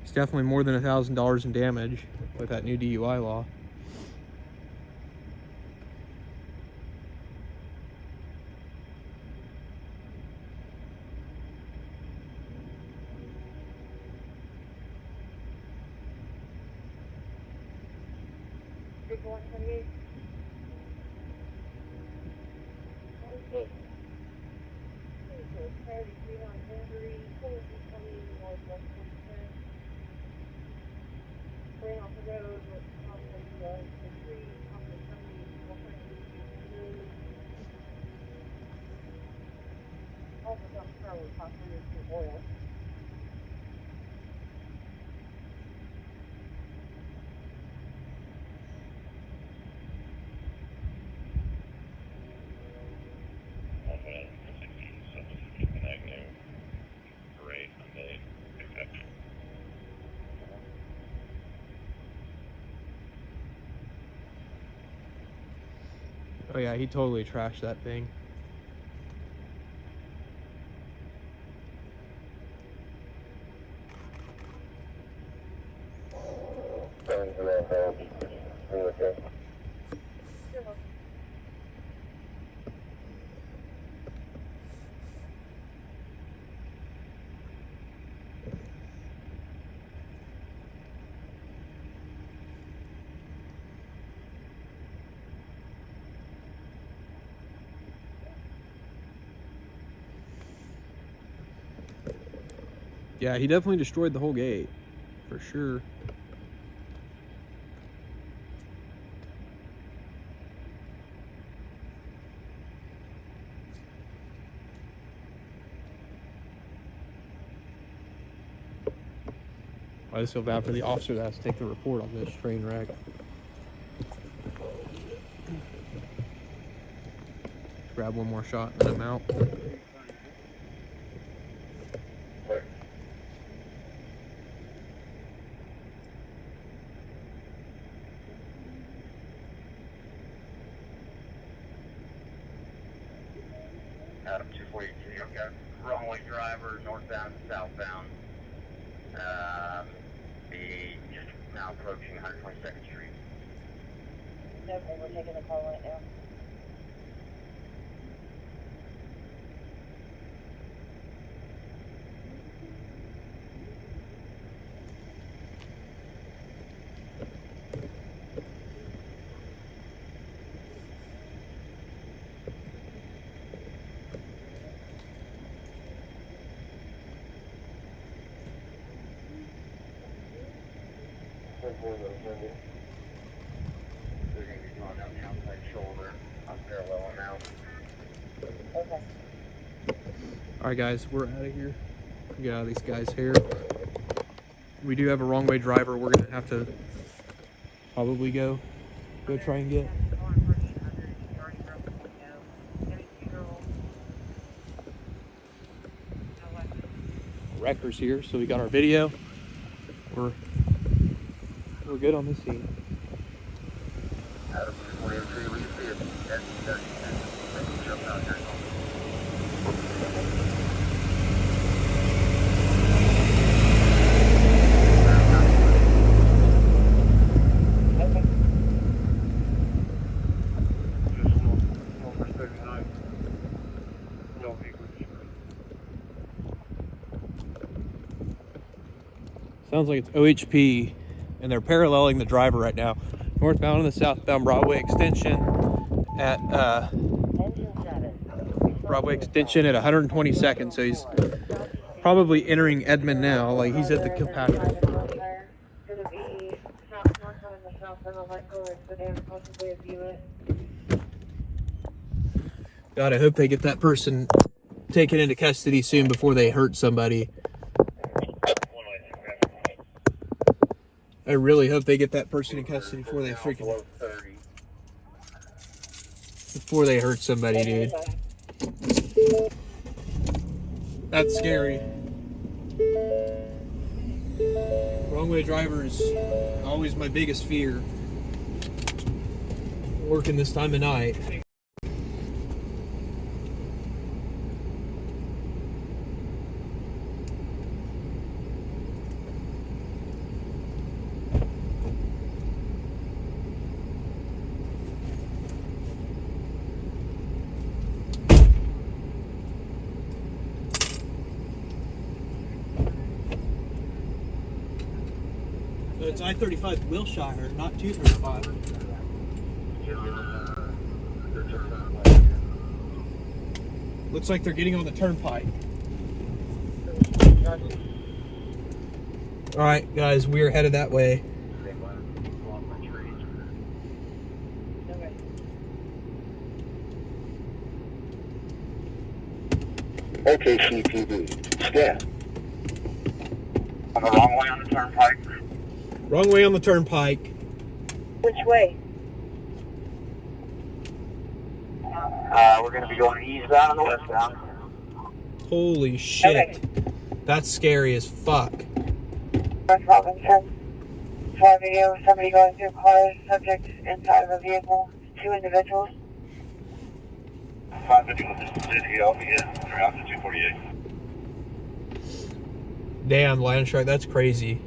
it's definitely more than $1,000 in damage with that new DUI law. Oh yeah, he totally trashed that thing. Yeah, he definitely destroyed the whole gate, for sure. I just feel bad for the officer that has to take the report on this train wreck. Grab one more shot and then I'm out. Adam 242, I've got wrong way driver, northbound and southbound. Be just now approaching 122nd Street. Okay, we're taking the call right now. They're going to be going down the outside shoulder. I'm parallel now. Okay. Alright guys, we're out of here. Get out of these guys' hair. We do have a wrong way driver we're going to have to probably go try and get. Wreckers here, so we got our video. We're good on this scene. Adam 243, we see it. That's jump out there. Sounds like it's OHP, and they're paralleling the driver right now. Northbound and the southbound Broadway extension at Broadway extension at 122nd. So he's probably entering Edmond now. Like he's at the compassion. God, I hope they get that person taken into custody soon before they hurt somebody. I really hope they get that person in custody before they hurt somebody, dude. That's scary. Wrong way driver is always my biggest fear. Working this time of night. So it's I-35 Wilshire, not 235. Looks like they're getting on the turnpike. All right, guys, we are headed that way. Okay, CPD. Scan. On the wrong way on the turnpike. Wrong way on the turnpike. Which way? We're going to be going eastbound and westbound. Holy shit. Okay. That's scary as fuck. North Robinson. Saw a video of somebody going through cars, subject inside of a vehicle, 2 individuals. 550 with this city, I'll be in around the 248. Damn, Landshark, that's crazy.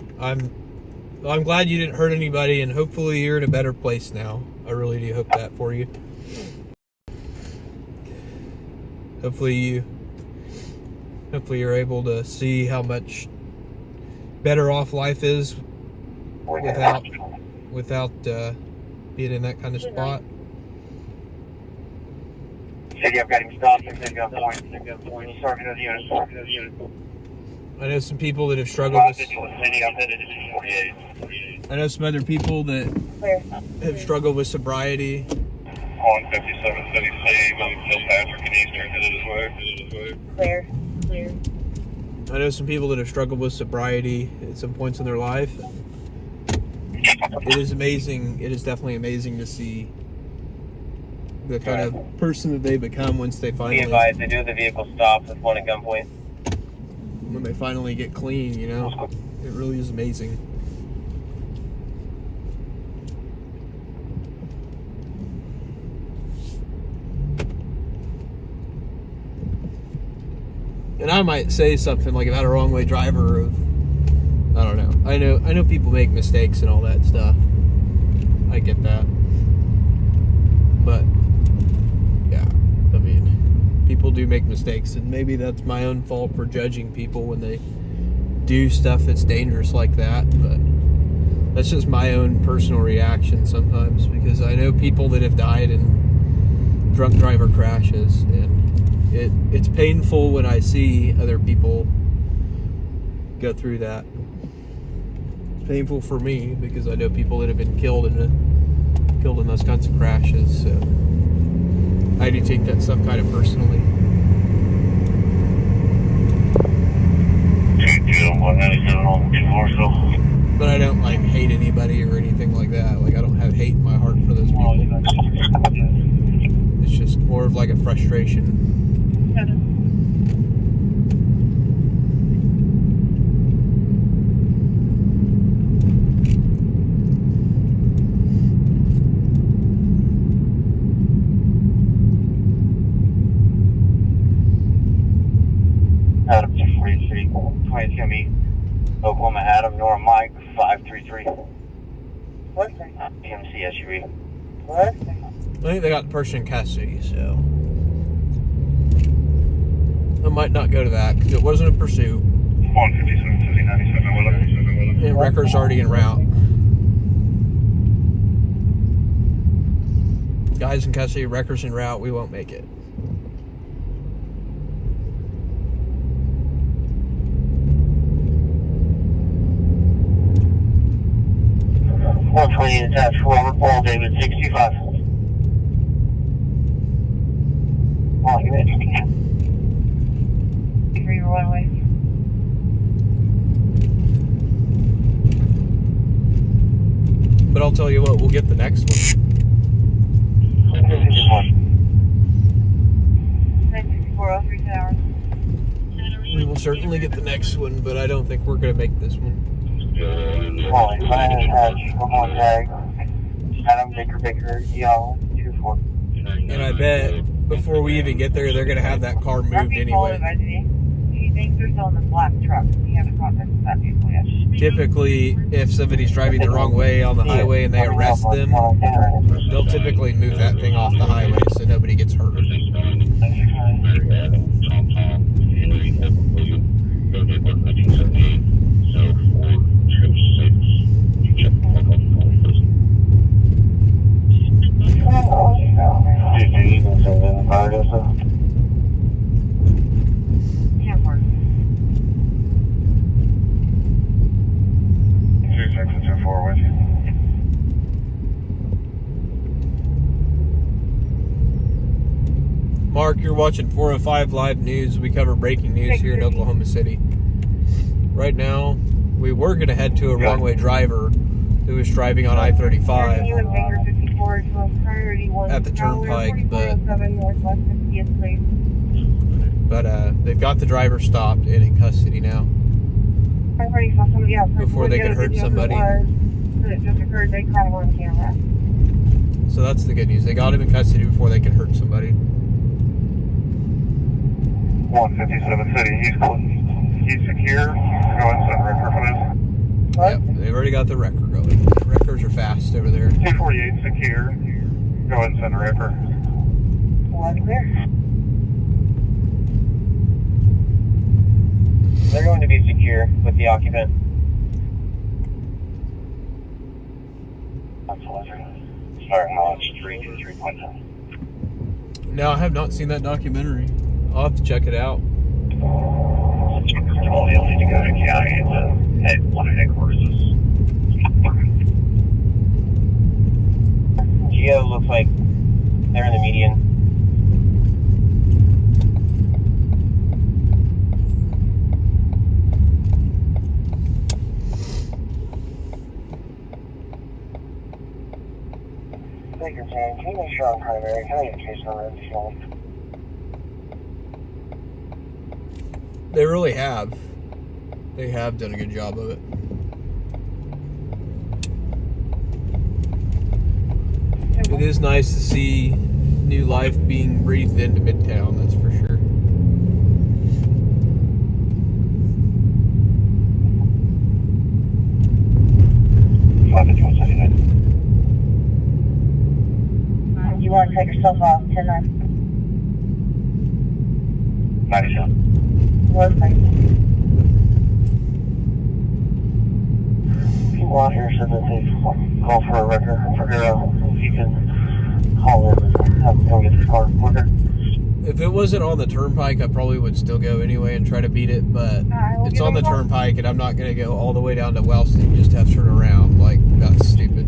Well, I'm glad you didn't hurt anybody, and hopefully you're in a better place now. I really do hope that for you. Hopefully you're able to see how much better off life is without being in that kind of spot. City, I've got him stopped and taking gunpoint. Sergeant of the unit. I know some people that have struggled with. City, I'm headed to 48. I know some other people that have struggled with sobriety. On 57 City C, Kilpatrick and Eastern headed this way. Clear. I know some people that have struggled with sobriety at some points in their life. It is amazing. It is definitely amazing to see the kind of person that they become once they finally. Be advised, they do have the vehicle stopped with one at gunpoint. When they finally get clean, you know, it really is amazing. And I might say something like about a wrong way driver of, I don't know. I know people make mistakes and all that stuff. I get that. But yeah, I mean, people do make mistakes, and maybe that's my own fault for judging people when they do stuff that's dangerous like that, but that's just my own personal reaction sometimes, because I know people that have died in drunk driver crashes, and it's painful when I see other people go through that. It's painful for me because I know people that have been killed in those kinds of crashes, so I do take that stuff kind of personally. But I don't like hate anybody or anything like that. Like, I don't have hate in my heart for those people. It's just more of like a frustration. Adam 243, 20 Timmy, Oklahoma Adam, Nora Mike, 533. What? PMC SUV. What? I think they got the person in custody, so I might not go to that because it wasn't a pursuit. 157 City 97 Willow. And record's already en route. Guys in custody, record's en route. We won't make it. Attached Robert Paul David 65. Oh, you ready? 3 1 way. But I'll tell you what, we'll get the next one. 96403 hours. We will certainly get the next one, but I don't think we're going to make this one. Molly, Ryan Attached, Oklahoma Tag, Adam Baker, Yellow, 24. And I bet before we even get there, they're going to have that car moved anyway. He thinks they're still in the black truck. He hasn't contacted that vehicle yet. Typically, if somebody's driving the wrong way on the highway and they arrest them, they'll typically move that thing off the highway so nobody gets hurt. Mark, you're watching 405 Live News. We cover breaking news here in Oklahoma City. Right now, we were going to head to a wrong-way driver who was driving on I-35 at the turnpike, but they've got the driver stopped and in custody now. Before they could hurt somebody. So that's the good news. They got him in custody before they could hurt somebody. 157 City, he's secure. Go ahead and send record for this. Yep, they've already got the wrecker going. The wreckers are fast over there. 248 secure. Go ahead and send a wrecker. One clear. They're going to be secure with the occupant. Starting on 323.9. No, I have not seen that documentary. I'll have to check it out. You'll need to go to county and one of headquarters. Geo looks like they're in the median. Take your time. Can you make sure I'm primary? Can I get a case number in this one? They really have. They have done a good job of it. It is nice to see new life being breathed into Midtown, that's for sure. You want to take yourself off 10-9? 97. Was 97. People out here said that they call for a wrecker. Figure out if you can call in and have them come get this car quicker. If it wasn't on the turnpike, I probably would still go anyway and try to beat it, but it's on the turnpike and I'm not going to go all the way down to Wellston just to have to turn around. Like, that's stupid.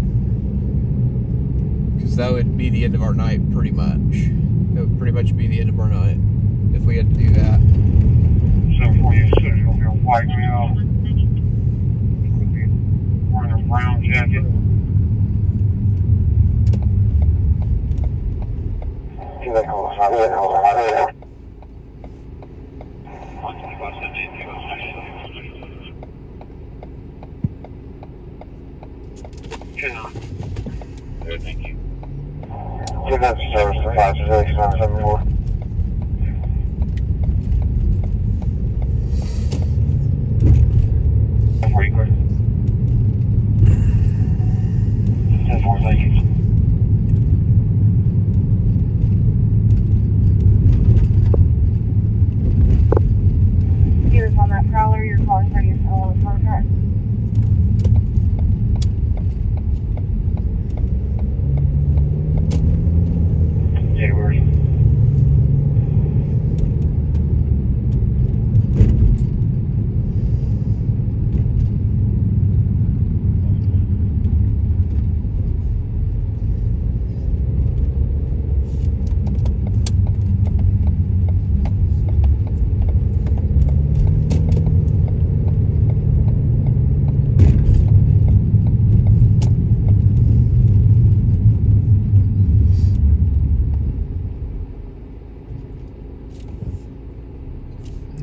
Because that would be the end of our night, pretty much. That would pretty much be the end of our night if we had to do that. 746, you'll be a white male. Could be wearing a brown jacket. See that call. I heard it. Good, thank you. Give that service to 56974. Before you quit. 10-4, thank you. Here's on that prowler, you're calling for your fellow contact. January.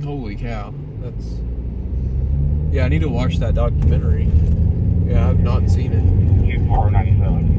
Holy cow. That's... Yeah, I need to watch that documentary. Yeah, I've not seen it. 2497.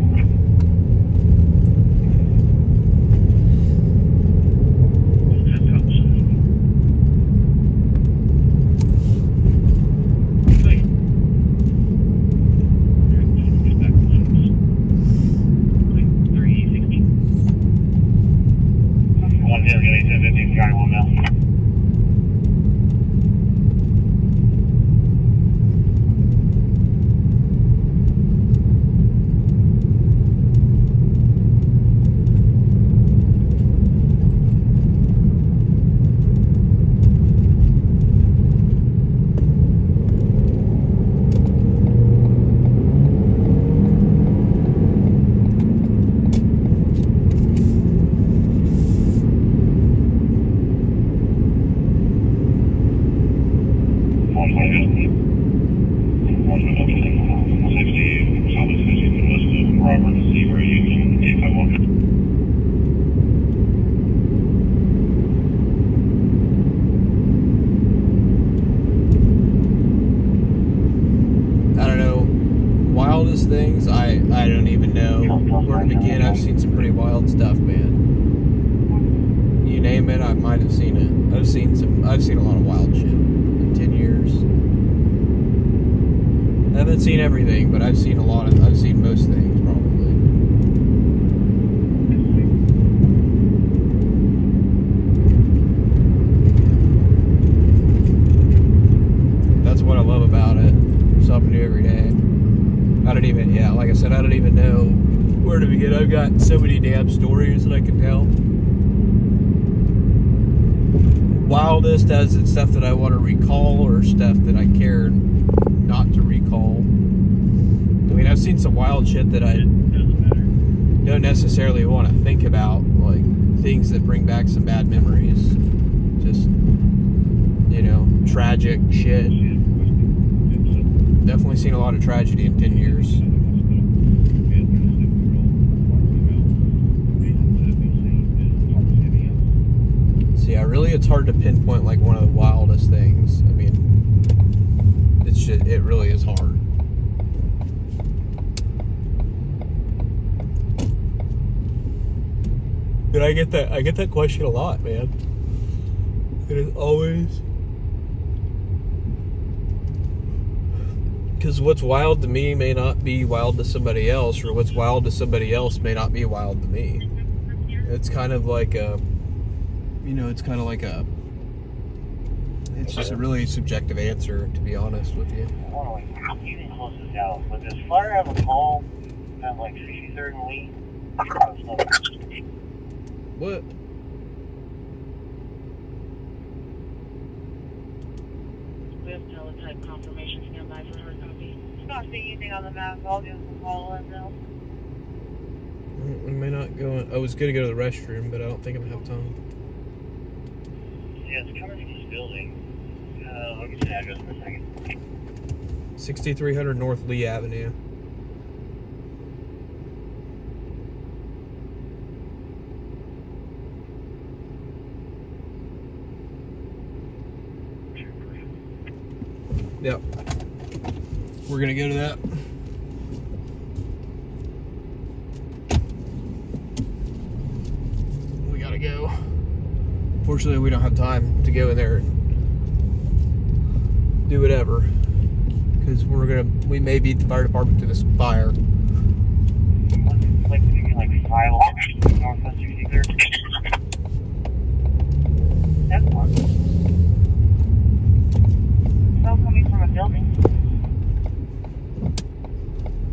Things, I don't even know where to begin. I've seen some pretty wild stuff, man. You name it, I might have seen it. I've seen a lot of wild shit in 10 years. I haven't seen everything, but I've seen I've seen most things, probably. That's what I love about it. Something new every day. Like I said, I don't even know where to begin. I've got so many damn stories that I can tell. Wildest as it's stuff that I want to recall or stuff that I care not to recall. I mean, I've seen some wild shit that I don't necessarily want to think about, like things that bring back some bad memories. Just, tragic shit. Definitely seen a lot of tragedy in 10 years. So yeah, really it's hard to pinpoint like one of the wildest things. I mean, it really is hard. But I get that question a lot, man. It is always, because what's wild to me may not be wild to somebody else, or what's wild to somebody else may not be wild to me. It's kind of like it's just a really subjective answer, to be honest with you. You can close this out, but does Fire have a call at like 63rd and Lee? What? We have teletype confirmation standby for her copy. Not seeing anything on the map. I'll give them a call and they'll. I may not go. I was going to go to the restroom, but I don't think I'm going to have time. Yeah, it's coming from this building. I'll get you the address in a second. 6300 North Lee Avenue. Yep. We're going to go to that. We got to go. Fortunately, we don't have time to go in there and do whatever, because we may beat the fire department to this fire. Like maybe like 5 Northwest 63rd. That's one. It's all coming from a building.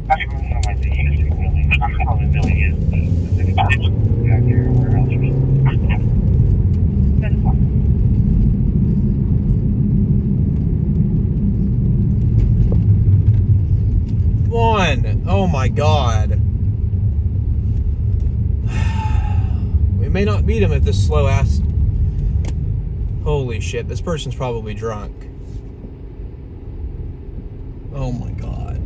Actually, coming from like the industry building. I don't know how the building is, but it's back here or where else. That's one. One. Oh my God. We may not beat him at this slow ass. Holy shit, this person's probably drunk. Oh my God.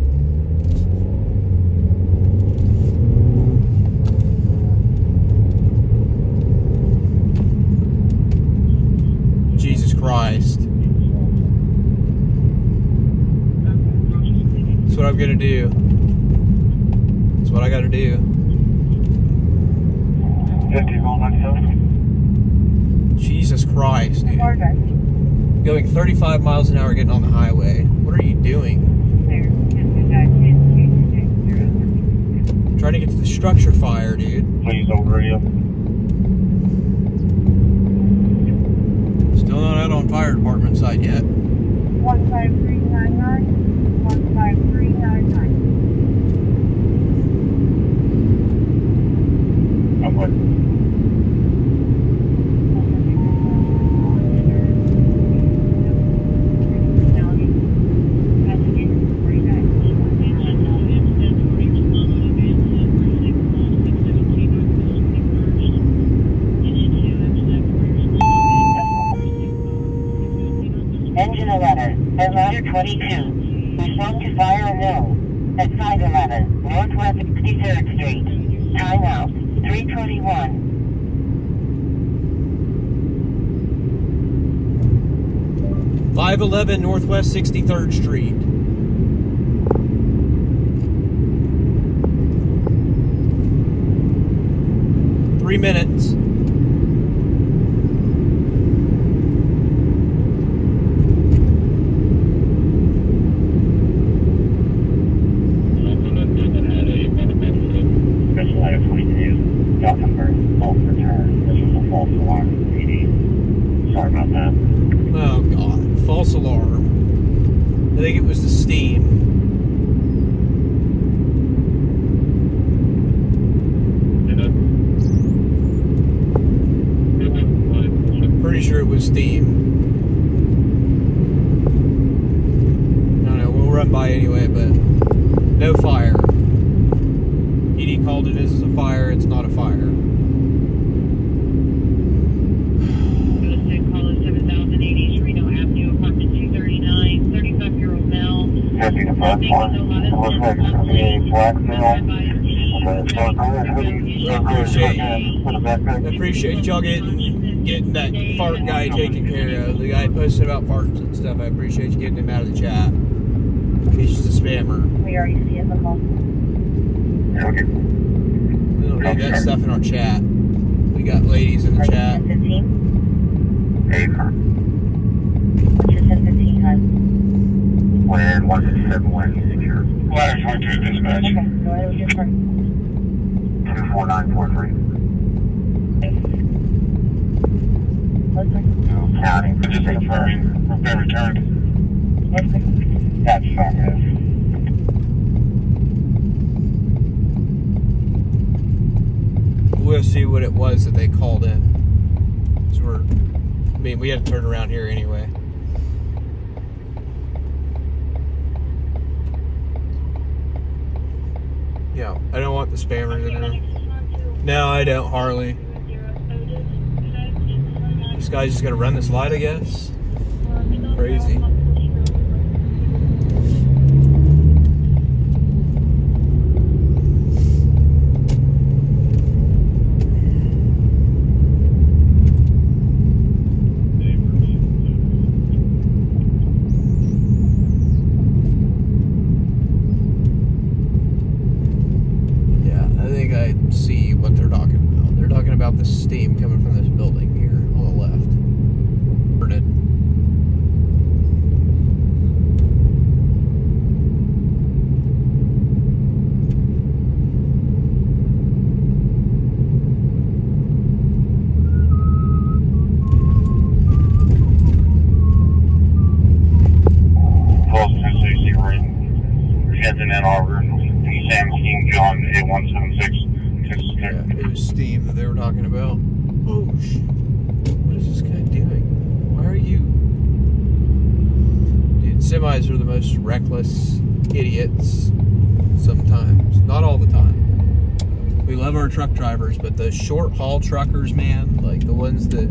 Jesus Christ. That's what I'm gonna do. That's what I gotta do. 50 going on south. Jesus Christ, dude. Going 35 miles an hour getting on the highway. What are you doing? Trying to get to the structure fire, dude. Please don't hurry up. Still not out on fire department side yet. 15399. 15399. I'm like, Engine 11, and ladder 22. Respond to fire known at 511 Northwest 63rd Street. Time out 3:21. 511 Northwest 63rd Street. Three minutes. was steam. I don't know, we'll run by anyway, but no fire. ED called it as a fire, it's not a fire. Call is 7080 Reno Avenue, apartment 239, 35-year-old male. That'd be the first one. It looks like it's going to be a black male. I appreciate y'all getting that fart guy taken care of. The guy posted about farts and stuff. I appreciate you getting him out of the chat. He's just a spammer. We already see it, the call. We don't need that stuff in our chat. We got ladies in the chat. 1015? What's your 1015 time? When 167 secure. Ladder 22 dispatch. Okay, go ahead with your first. 24943. County. Just confirming. Been returned. That's fine. We'll see what it was that they called in. So we had to turn around here anyway. Yeah, I don't want the spammers in there. No, I don't, Harley. This guy's just gonna run this light, I guess. Crazy. See what they're talking about. They're talking about the steam coming from this building here on the left. Burning. Tulsa, CC ring. Heads in Ann Arbor. Sam King John 8176. Yeah, it was steam that they were talking about. Oh, shit. What is this guy doing? Why are you... Dude, semis are the most reckless idiots sometimes. Not all the time. We love our truck drivers, but the short haul truckers, man, like the ones that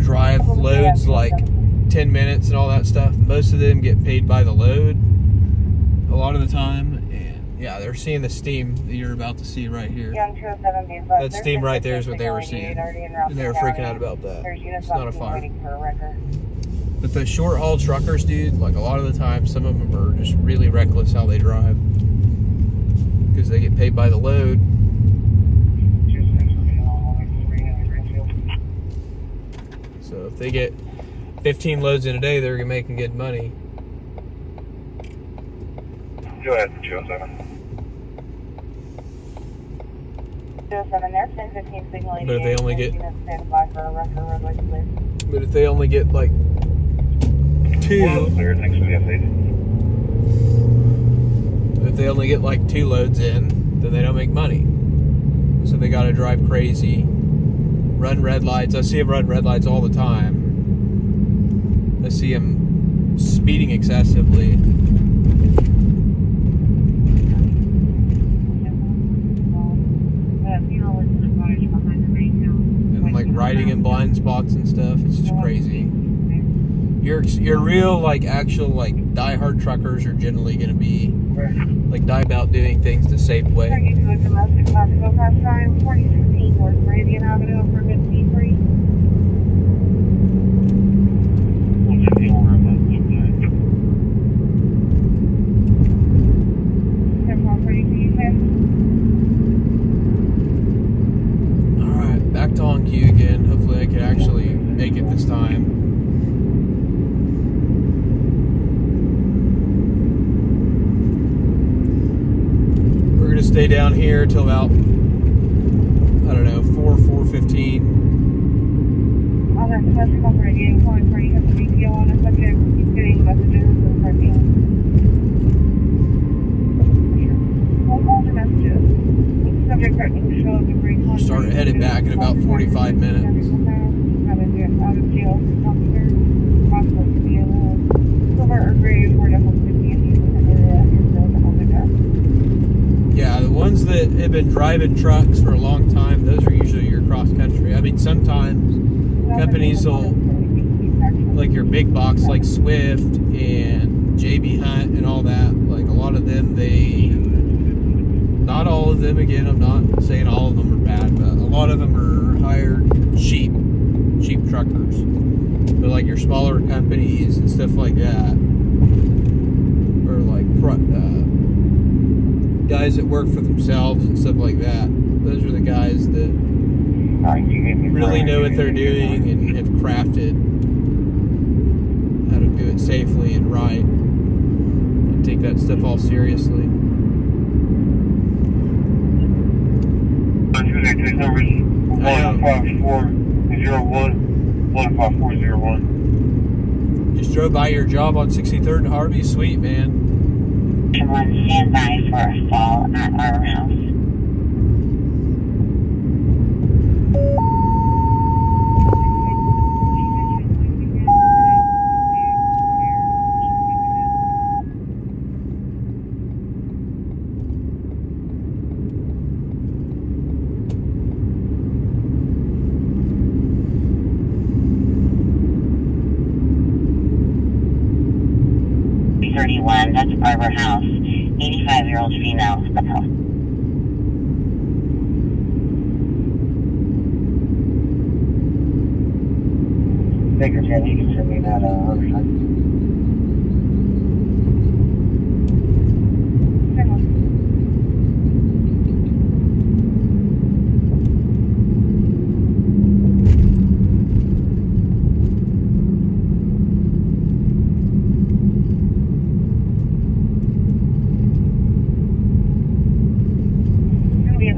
drive loads like 10 minutes and all that stuff, most of them get paid by the load a lot of the time. Yeah, they're seeing the steam that you're about to see right here. That steam right there is what they were seeing. And they were freaking out about that. It's not a fire. But the short haul truckers, dude, like a lot of the time, some of them are just really reckless how they drive. Because they get paid by the load. So if they get 15 loads in a day, they're making good money. Go ahead, 207. 207 there, 1015 signal 88. But if they only get... Stand by for a record red light clear. But if they only get like 2... Well, clear, thanks for the update. If they only get like 2 loads in, then they don't make money. So they gotta drive crazy, run red lights. I see them run red lights all the time. I see them speeding excessively. And like riding in blind spots and stuff. It's just crazy. Your real like actual like diehard truckers are generally gonna be like die about doing things the safe way. Alright, back to on cue again. Hopefully I can actually make it this time. We're gonna stay down here till about, I don't know, 4:15. Other domestic operating calling party has a BPO on a subject. He's getting messages and parking. Phone calls or messages. Subject threatening to show up and bring. Start headed back in about 45 minutes. else officer. Possibly could be a silver or gray Ford F-150 in the area is the Honda. Yeah, the ones that have been driving trucks for a long time, those are usually your cross country. I mean, sometimes companies will, like your big box, like Swift and JB Hunt and all that, like a lot of them, not all of them, again, I'm not saying all of them are bad, but a lot of them are hired cheap truckers. But like your smaller companies and stuff like that, or like guys that work for themselves and stuff like that, those are the guys that really know what they're doing and have crafted how to do it safely and right and take that stuff all seriously. Numbers 15401. Just drove by your job on 63rd and Harvey. Sweet, man. Everyone stand by for a fall at our house. That's Arbor House. 85-year-old female. Baker, Jen, you can send me that website.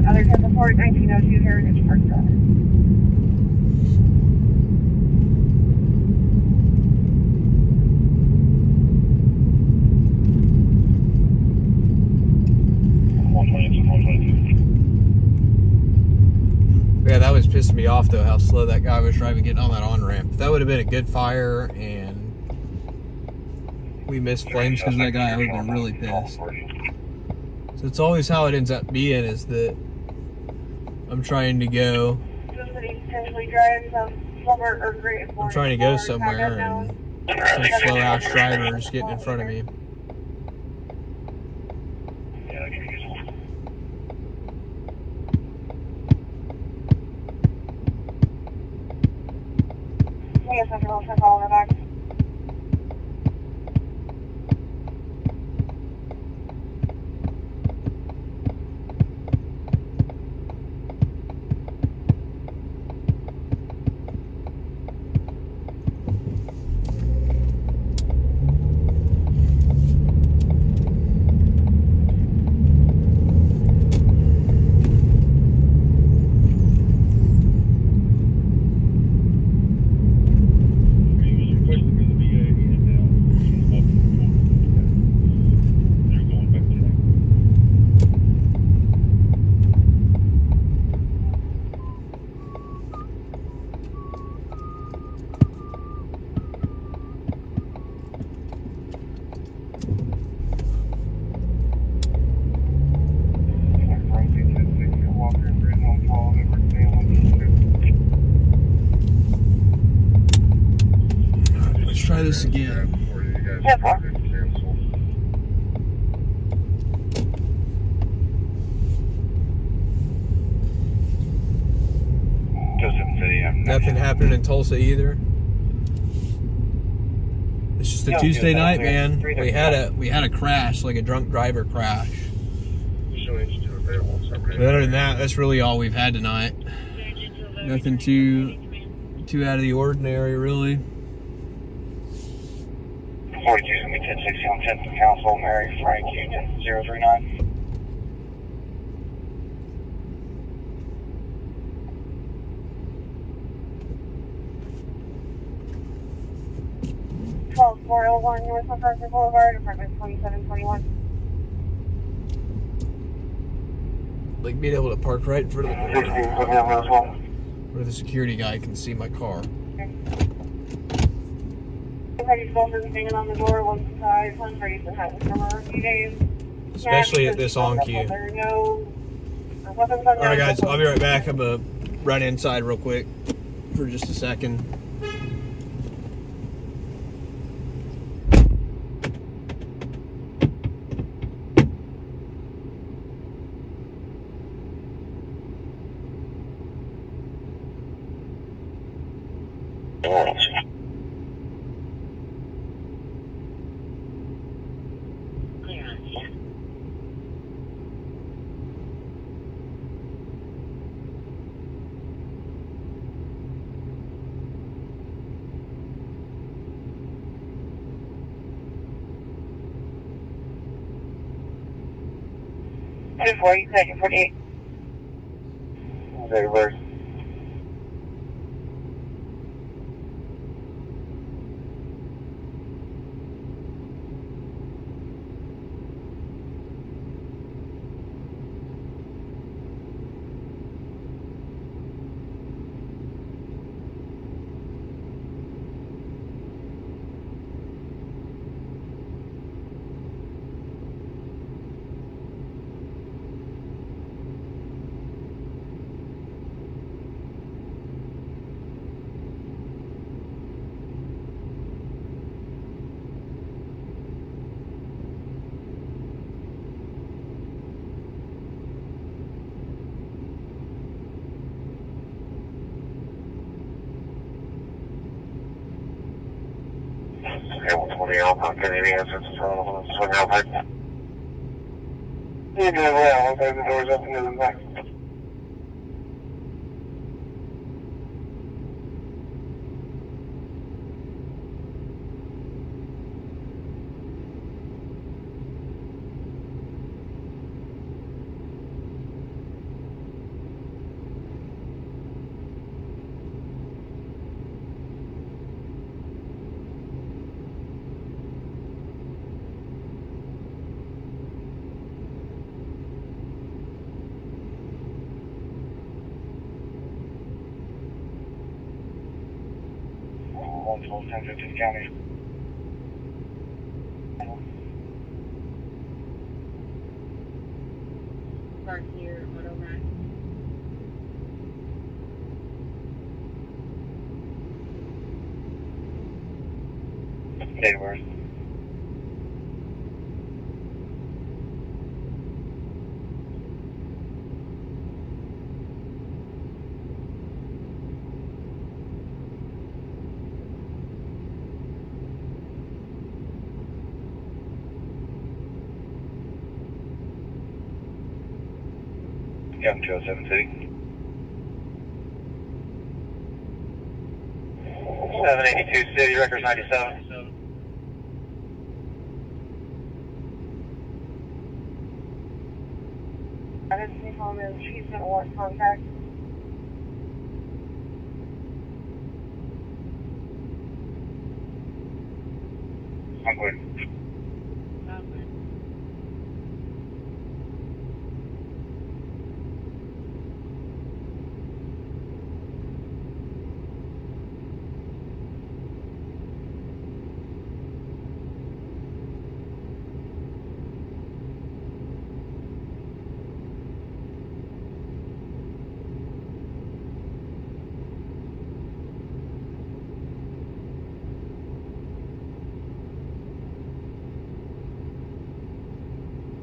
Other type of Ford 1902 Heritage Park Drive. Yeah, that was pissing me off though, how slow that guy was driving getting on that on-ramp. If that would have been a good fire and we missed flames because of that guy, I would have been really pissed. So it's always how it ends up being, is that I'm trying to go somewhere and some slow ass drivers getting in front of me. Try this again. Nothing happening in Tulsa either. It's just a Tuesday night, man. We had a crash, like a drunk driver crash. But other than that, that's really all we've had tonight. Nothing too out of the ordinary, really. 42, 1060 on 10th and Council, Mary Frank, Union 039. Twelve 401 North MacArthur Boulevard, apartment 2721. Like being able to park right in front of the building where the security guy can see my car. Okay. have you still been banging on the door once inside? Hungry, been having for a few days. Especially at this on cue. Alright guys, I'll be right back. I'm gonna run inside real quick for just a second. Before you said 48. Very well. Okay, 120 Alpha, can any answers to swing out back? You're doing well, I'll open the doors up and then back. Multiple 1050 County. Park here, Auto Max. Hey, where's Young Joe 7 City. 782 City, records 97. I didn't see home and she's gonna want contact. I'm good.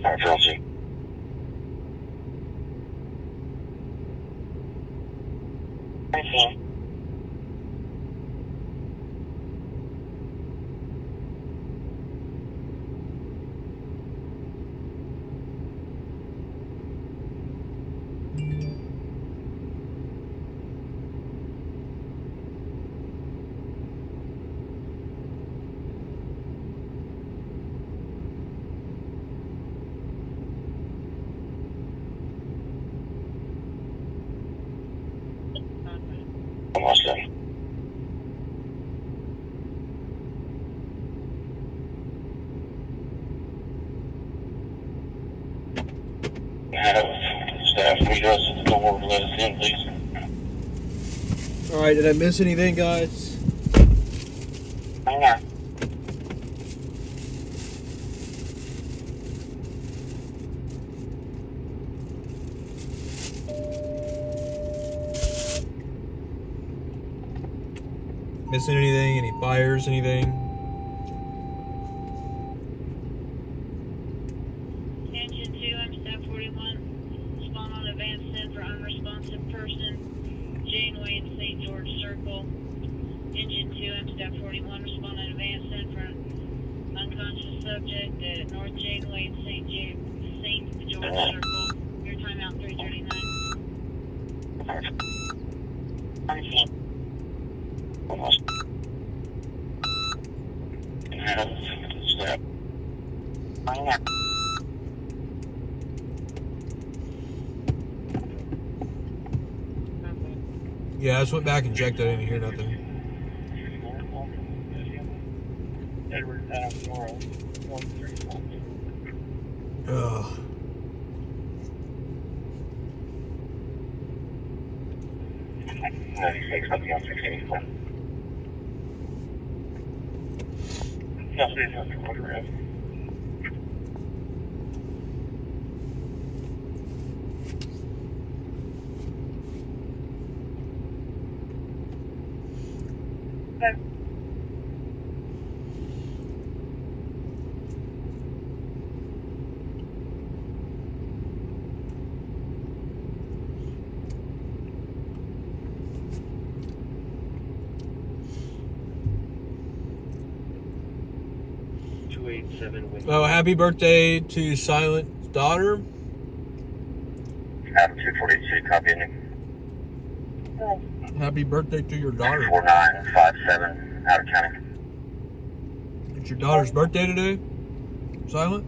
Alright, Chelsea. I see. Almost done. Have staff meet us at the door to let us in, please. Alright, did I miss anything, guys? No. Missing anything? Any fires? Anything? Engine 2, I'm staff 41. Respond on advance 10 for unresponsive person. Janeway and St. George Circle. Engine 2, I'm staff 41. Respond on advance 10 for unconscious subject at North Janeway and St. George Circle. Your timeout 3:39. Yeah, I just went back and checked. I didn't hear nothing. Edward Nora 134. Ugh. Oh, happy birthday to Silent's daughter. Adam 242, copying. Happy birthday to your daughter. 4957, out of county. It's your daughter's birthday today, Silent?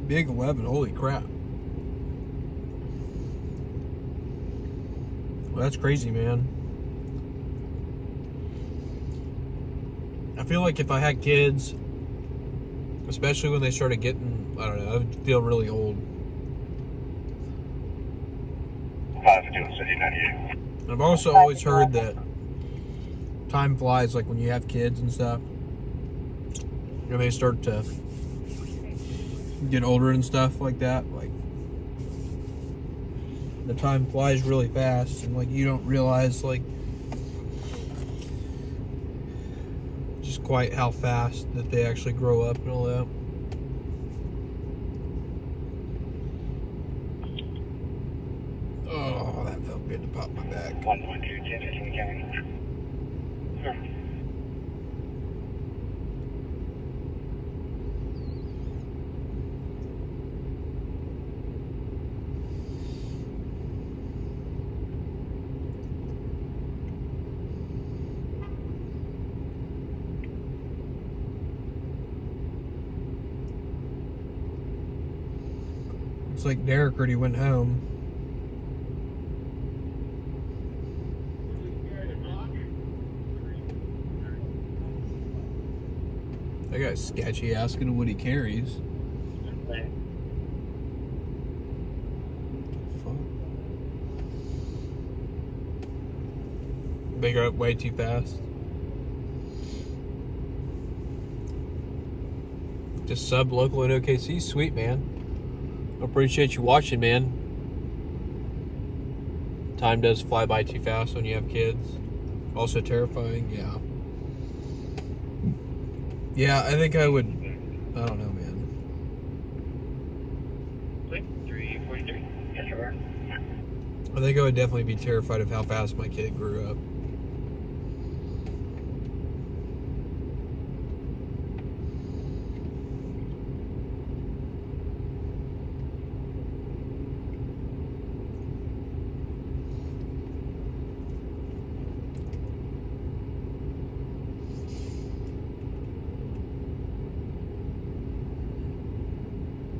Big 11, holy crap. Well, that's crazy, man. I feel like if I had kids, especially when they started getting, I don't know, I would feel really old. 5 City 98. I've also always heard that time flies, like when you have kids and stuff. When they start to get older and stuff like that, like the time flies really fast, and like you don't realize like just quite how fast that they actually grow up and all that. Oh, that felt good to pop my back. 112, 10 County. It's like Derek already went home. That guy's sketchy, asking what he carries. They go up way too fast. Just sub local in OKC. Sweet, man. Appreciate you watching, man. Time does fly by too fast when you have kids. Also terrifying, yeah. Yeah, I think I would, I don't know, man. 343. Yes, sir. I think I would definitely be terrified of how fast my kid grew up.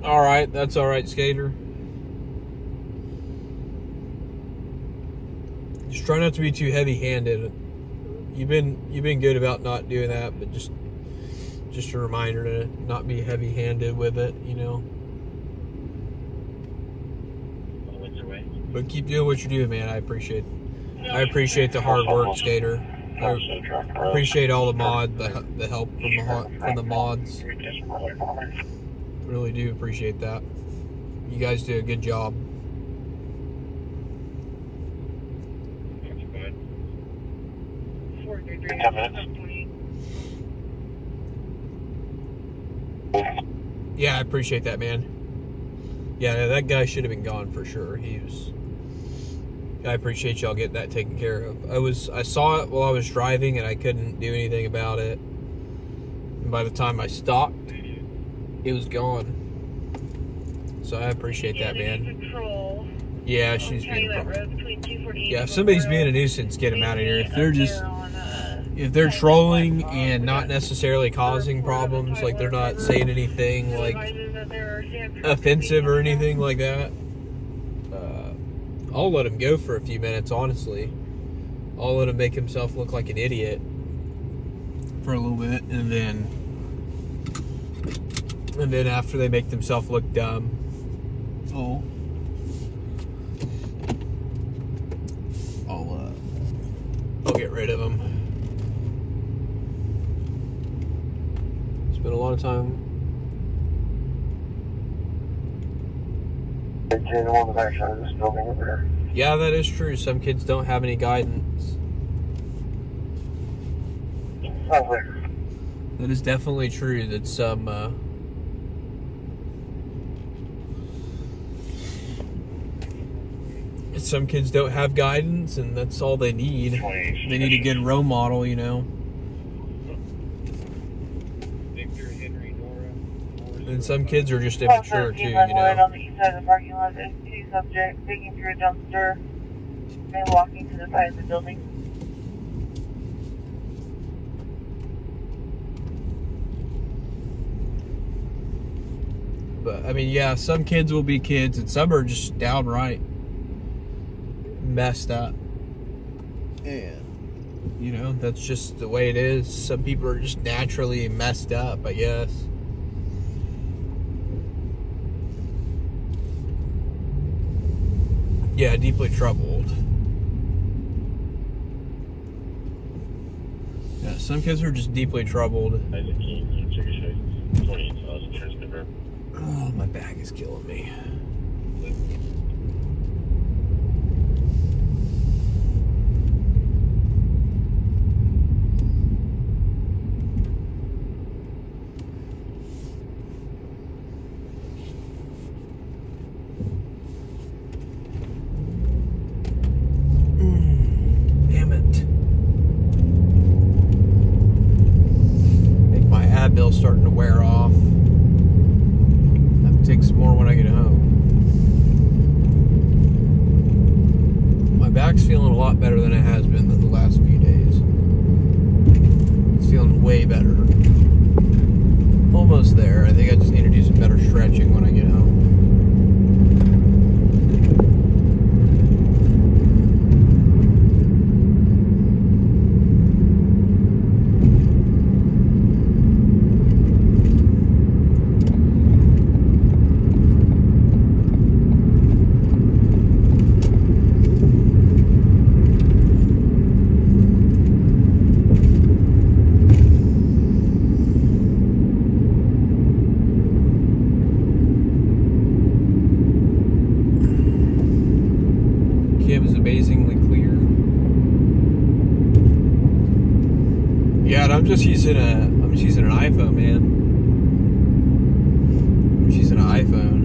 Alright, that's alright, Skater. Just try not to be too heavy-handed. You've been good about not doing that, but just a reminder to not be heavy-handed with it, you know. But keep doing what you're doing, man. I appreciate the hard work, Skater. I appreciate all the the help from the mods. Really do appreciate that. You guys do a good job. Yeah, I appreciate that, man. Yeah, that guy should have been gone for sure. I appreciate y'all getting that taken care of. I saw it while I was driving and I couldn't do anything about it. And by the time I stopped, it was gone. So I appreciate that, man. Yeah, she's being yeah, if somebody's being a nuisance, get them out of here. If they're trolling and not necessarily causing problems, like they're not saying anything like offensive or anything like that, I'll let him go for a few minutes, honestly. I'll let him make himself look like an idiot for a little bit, and then after they make themselves look dumb, I'll get rid of them. Spent a lot of time. On the backside of this building over there. Yeah, that is true. Some kids don't have any guidance. That is definitely true. That some kids don't have guidance, and that's all they need. They need a good role model, you know. And some kids are just immature too, you know. On the east side of the parking lot, there's two subjects digging through a dumpster and walking to the side of the building. But I mean, yeah, some kids will be kids, and some are just downright messed up. And you know, that's just the way it is. Some people are just naturally messed up, I guess. Yeah, deeply troubled. Yeah, some kids are just deeply troubled. Oh, my back is killing me. Bill's starting to wear off. I have to take some more when I get home. My back's feeling a lot better than it has been the last few days. It's feeling way better. Almost there. I think I just need to do some better stretching when I get home. Is amazingly clear. Yeah, and I'm just using an iPhone, man. I'm just using an iPhone.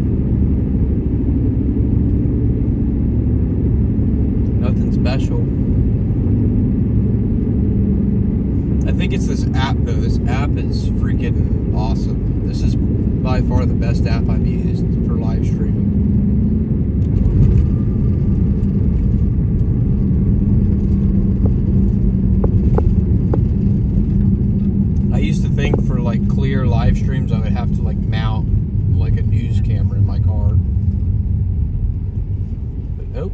Nothing special. I think it's this app though. This app is freaking awesome. This is by far the best app I've used for live streaming. Think for like clear live streams I would have to like mount like a news camera in my car, but nope.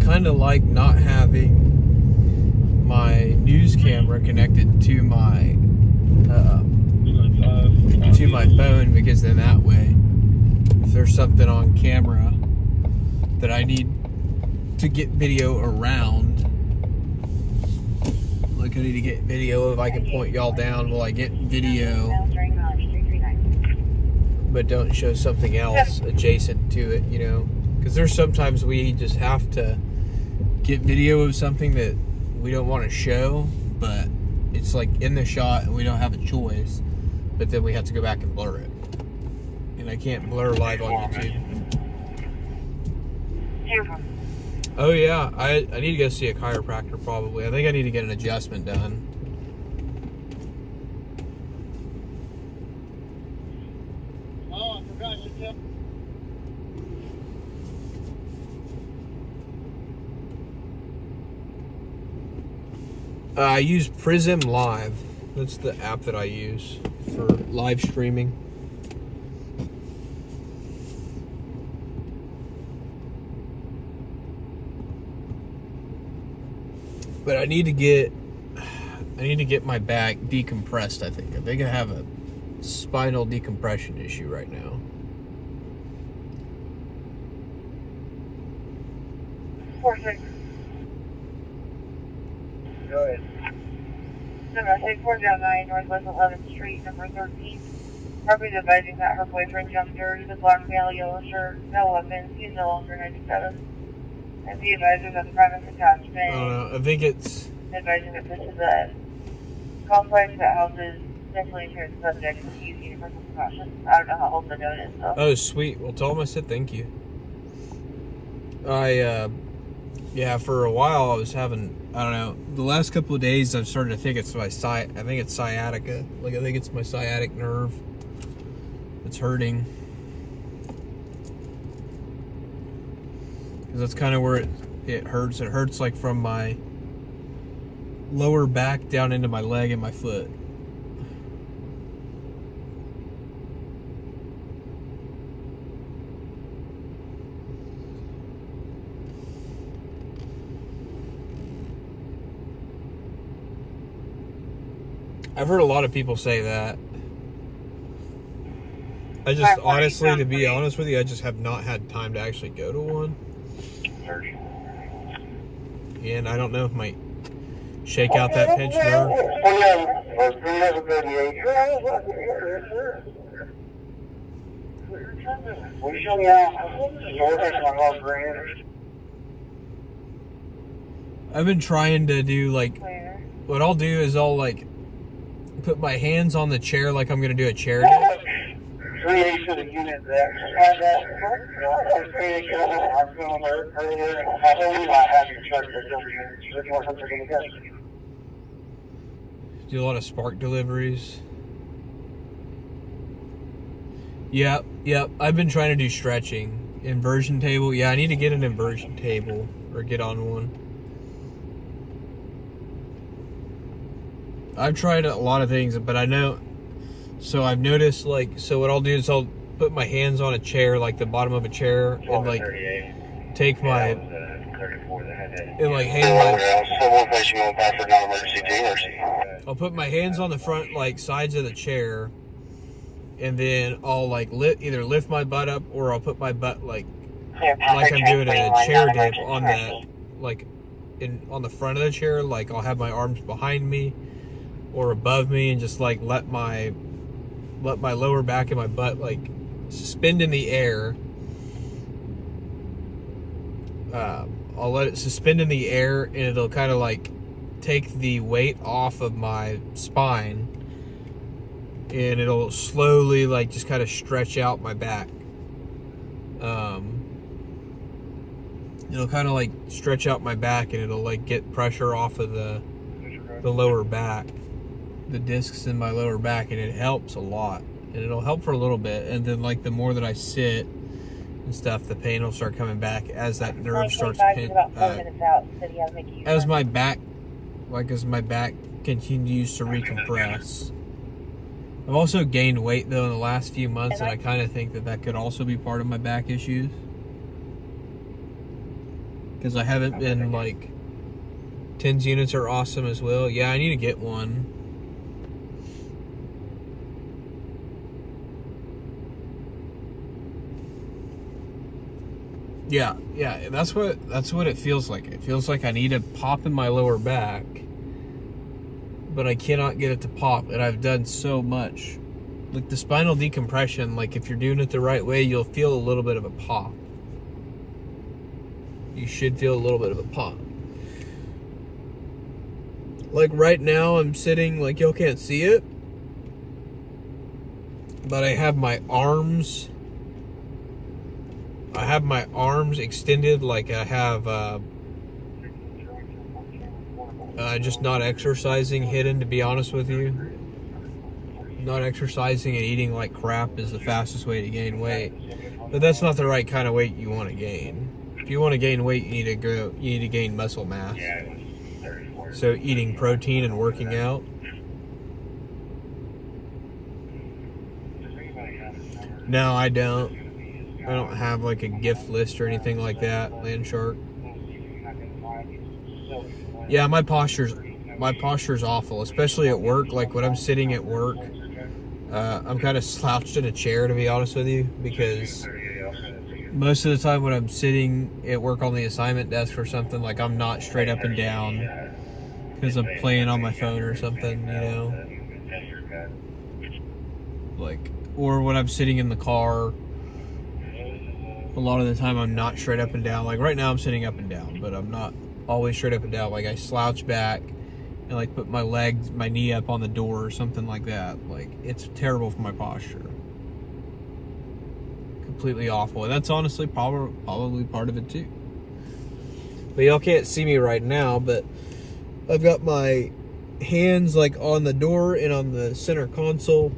kind of like not having my news camera connected to my phone, because then that way, if there's something on camera that I need to get video around, like I need to get video of, I can point y'all down while I get video, but don't show something else adjacent to it, you know, because there's sometimes we just have to get video of something that we don't want to show, but it's like in the shot and we don't have a choice, but then we have to go back and blur it, and I can't blur live on YouTube. Oh yeah, I need to go see a chiropractor probably. I think I need to get an adjustment done. Oh, I forgot to tell. I use Prism Live. That's the app that I use for live streaming. But I need to get my back decompressed, I think. I think I have a spinal decompression issue right now. Go ahead. 76409 Northwest 11th Street, number 13. Property advising that her boyfriend jumped her. He's a black male, yellow shirt, no weapons. He's no longer 97. And the advisor that the private attachment. I don't know. I think it's advising that this is a complex that houses mentally impaired subjects with use universal precautions. I don't know how old the note is, though. Oh, sweet. Well, tell him I said thank you. Yeah, for a while I was having, I don't know, the last couple of days I've started to think it's my I think it's sciatica. Like, I think it's my sciatic nerve that's hurting. Because that's kind of where it hurts. It hurts like from my lower back down into my leg and my foot. I've heard a lot of people say that. I just, honestly, to be honest with you, I just have not had time to actually go to one. And I don't know if I might shake out that pinched nerve. I've been trying to do, like, what I'll do is I'll, like, put my hands on the chair like I'm going to do a chair dip. 3/8 of the unit there. And I'm feeling earlier. I believe I have your truck delivery. Do a lot of spark deliveries. Yep. I've been trying to do stretching. Inversion table. Yeah, I need to get an inversion table or get on one. I've tried a lot of things, but I know, so I've noticed, like, so what I'll do is I'll put my hands on a chair, like the bottom of a chair, and like take my, and like hand my, I'll put my hands on the front, like, sides of the chair, and then I'll like either lift my butt up, or I'll put my butt like I'm doing a chair dip on the, like, on the front of the chair, like I'll have my arms behind me or above me, and just like let my lower back and my butt like suspend in the air. I'll let it suspend in the air, and it'll kind of like take the weight off of my spine, and it'll slowly like just kind of stretch out my back. It'll kind of like stretch out my back, and it'll like get pressure off of the lower back, the discs in my lower back, and it helps a lot. And it'll help for a little bit, and then like the more that I sit and stuff, the pain will start coming back as that nerve starts as my back continues to recompress. I've also gained weight though in the last few months, and I kind of think that could also be part of my back issues, because I haven't been, like, tens units are awesome as well. Yeah, I need to get one. Yeah, that's what it feels like. It feels like I need a pop in my lower back, but I cannot get it to pop, and I've done so much. Like the spinal decompression, like if you're doing it the right way, you'll feel a little bit of a pop. You should feel a little bit of a pop. Like right now I'm sitting, like y'all can't see it, but I have my arms extended, like I have just not exercising hidden, to be honest with you. Not exercising and eating like crap is the fastest way to gain weight. But that's not the right kind of weight you want to gain. If you want to gain weight, you need to gain muscle mass. So eating protein and working out. No, I don't. I don't have like a gift list or anything like that, Landshark. Yeah, my posture's awful, especially at work. Like when I'm sitting at work, I'm kind of slouched in a chair, to be honest with you, because most of the time when I'm sitting at work on the assignment desk or something, like I'm not straight up and down because I'm playing on my phone or something, you know. Like, or when I'm sitting in the car, a lot of the time I'm not straight up and down. Like right now I'm sitting up and down, but I'm not always straight up and down. Like I slouch back and like put my knee up on the door or something like that. Like it's terrible for my posture. Completely awful. And that's honestly probably part of it too. But y'all can't see me right now, but I've got my hands like on the door and on the center console,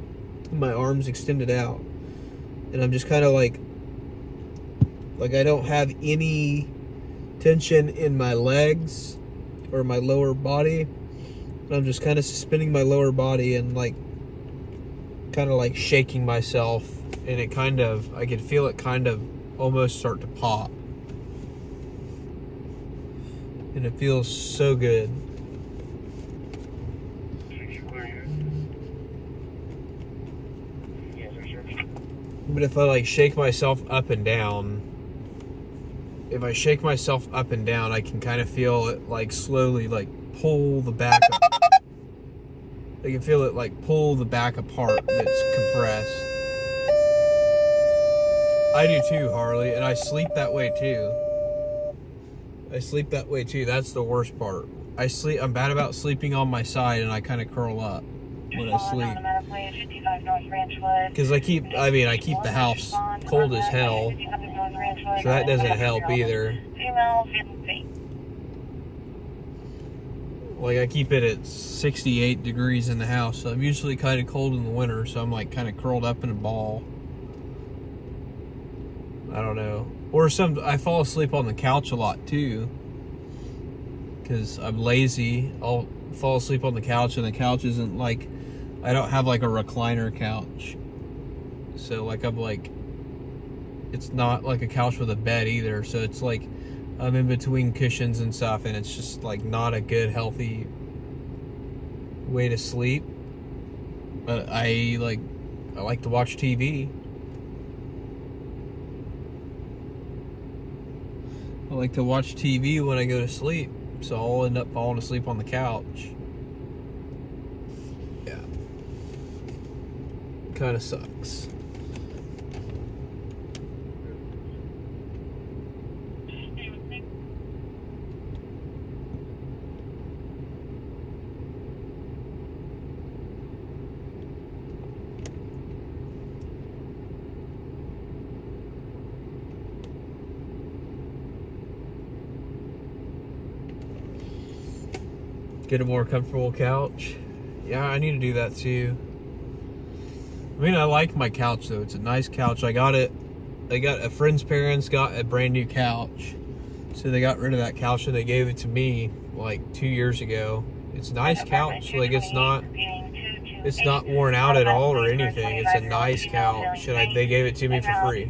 and my arms extended out. And I'm just kind of like I don't have any tension in my legs or my lower body. I'm just kind of suspending my lower body and like kind of like shaking myself, and it kind of, I can feel it kind of almost start to pop. And it feels so good. But if I like shake myself up and down, I can kind of feel it like slowly like pull the back up. I can feel it like pull the back apart. It's compressed. I do too, Harley, and I sleep that way too. That's the worst part. I'm bad about sleeping on my side, and I kind of curl up when I sleep. Because I keep the house cold as hell, so that doesn't help either. Like I keep it at 68 degrees in the house, so I'm usually kind of cold in the winter, so I'm like kind of curled up in a ball. I don't know. Or I fall asleep on the couch a lot too, because I'm lazy. I'll fall asleep on the couch, and the couch isn't like, I don't have like a recliner couch. So like it's not like a couch with a bed either, so it's like I'm in between cushions and stuff, and it's just like not a good healthy way to sleep. But I like to watch TV. I like to watch TV when I go to sleep, so I'll end up falling asleep on the couch. Yeah. Kind of sucks. Get a more comfortable couch. Yeah, I need to do that too. I mean, I like my couch though. It's a nice couch. I got a friend's parents got a brand new couch, so they got rid of that couch and they gave it to me like 2 years ago. It's a nice couch. Like it's not worn out at all or anything. It's a nice couch, and they gave it to me for free.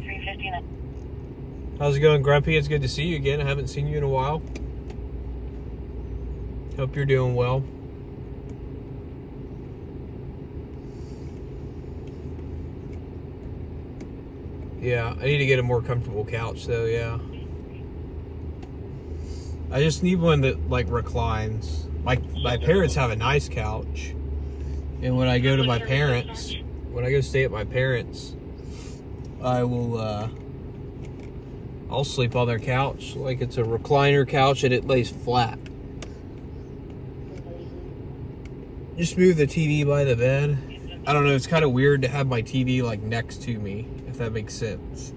How's it going, Grumpy? It's good to see you again. I haven't seen you in a while. Hope you're doing well. Yeah, I need to get a more comfortable couch though, yeah. I just need one that like reclines. My parents have a nice couch. And when I go to my parents, when I go stay at my parents, I will I'll sleep on their couch like it's a recliner couch and it lays flat. Just move the TV by the bed. I don't know, it's kind of weird to have my TV like next to me, if that makes sense.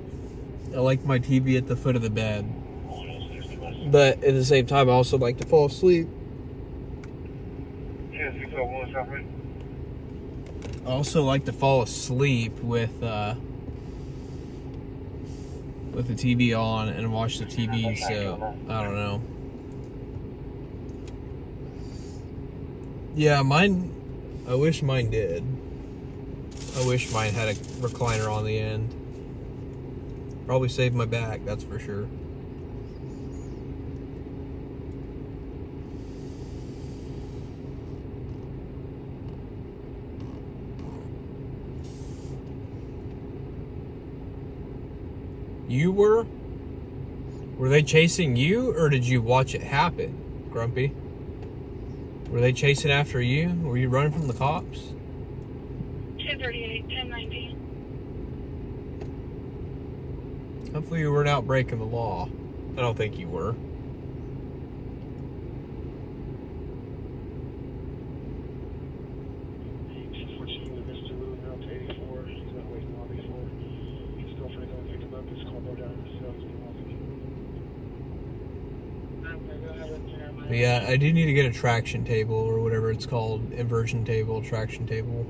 I like my TV at the foot of the bed. But at the same time, I also like to fall asleep. I also like to fall asleep with the TV on and watch the TV, so I don't know. Yeah, mine, I wish mine did. I wish mine had a recliner on the end. Probably saved my back, that's for sure. You were? Were they chasing you, or did you watch it happen, Grumpy? Were they chasing after you? Were you running from the cops? 1038, 1019. Hopefully you weren't out breaking the law. I don't think you were. But yeah, I do need to get a traction table or whatever it's called. Inversion table, traction table.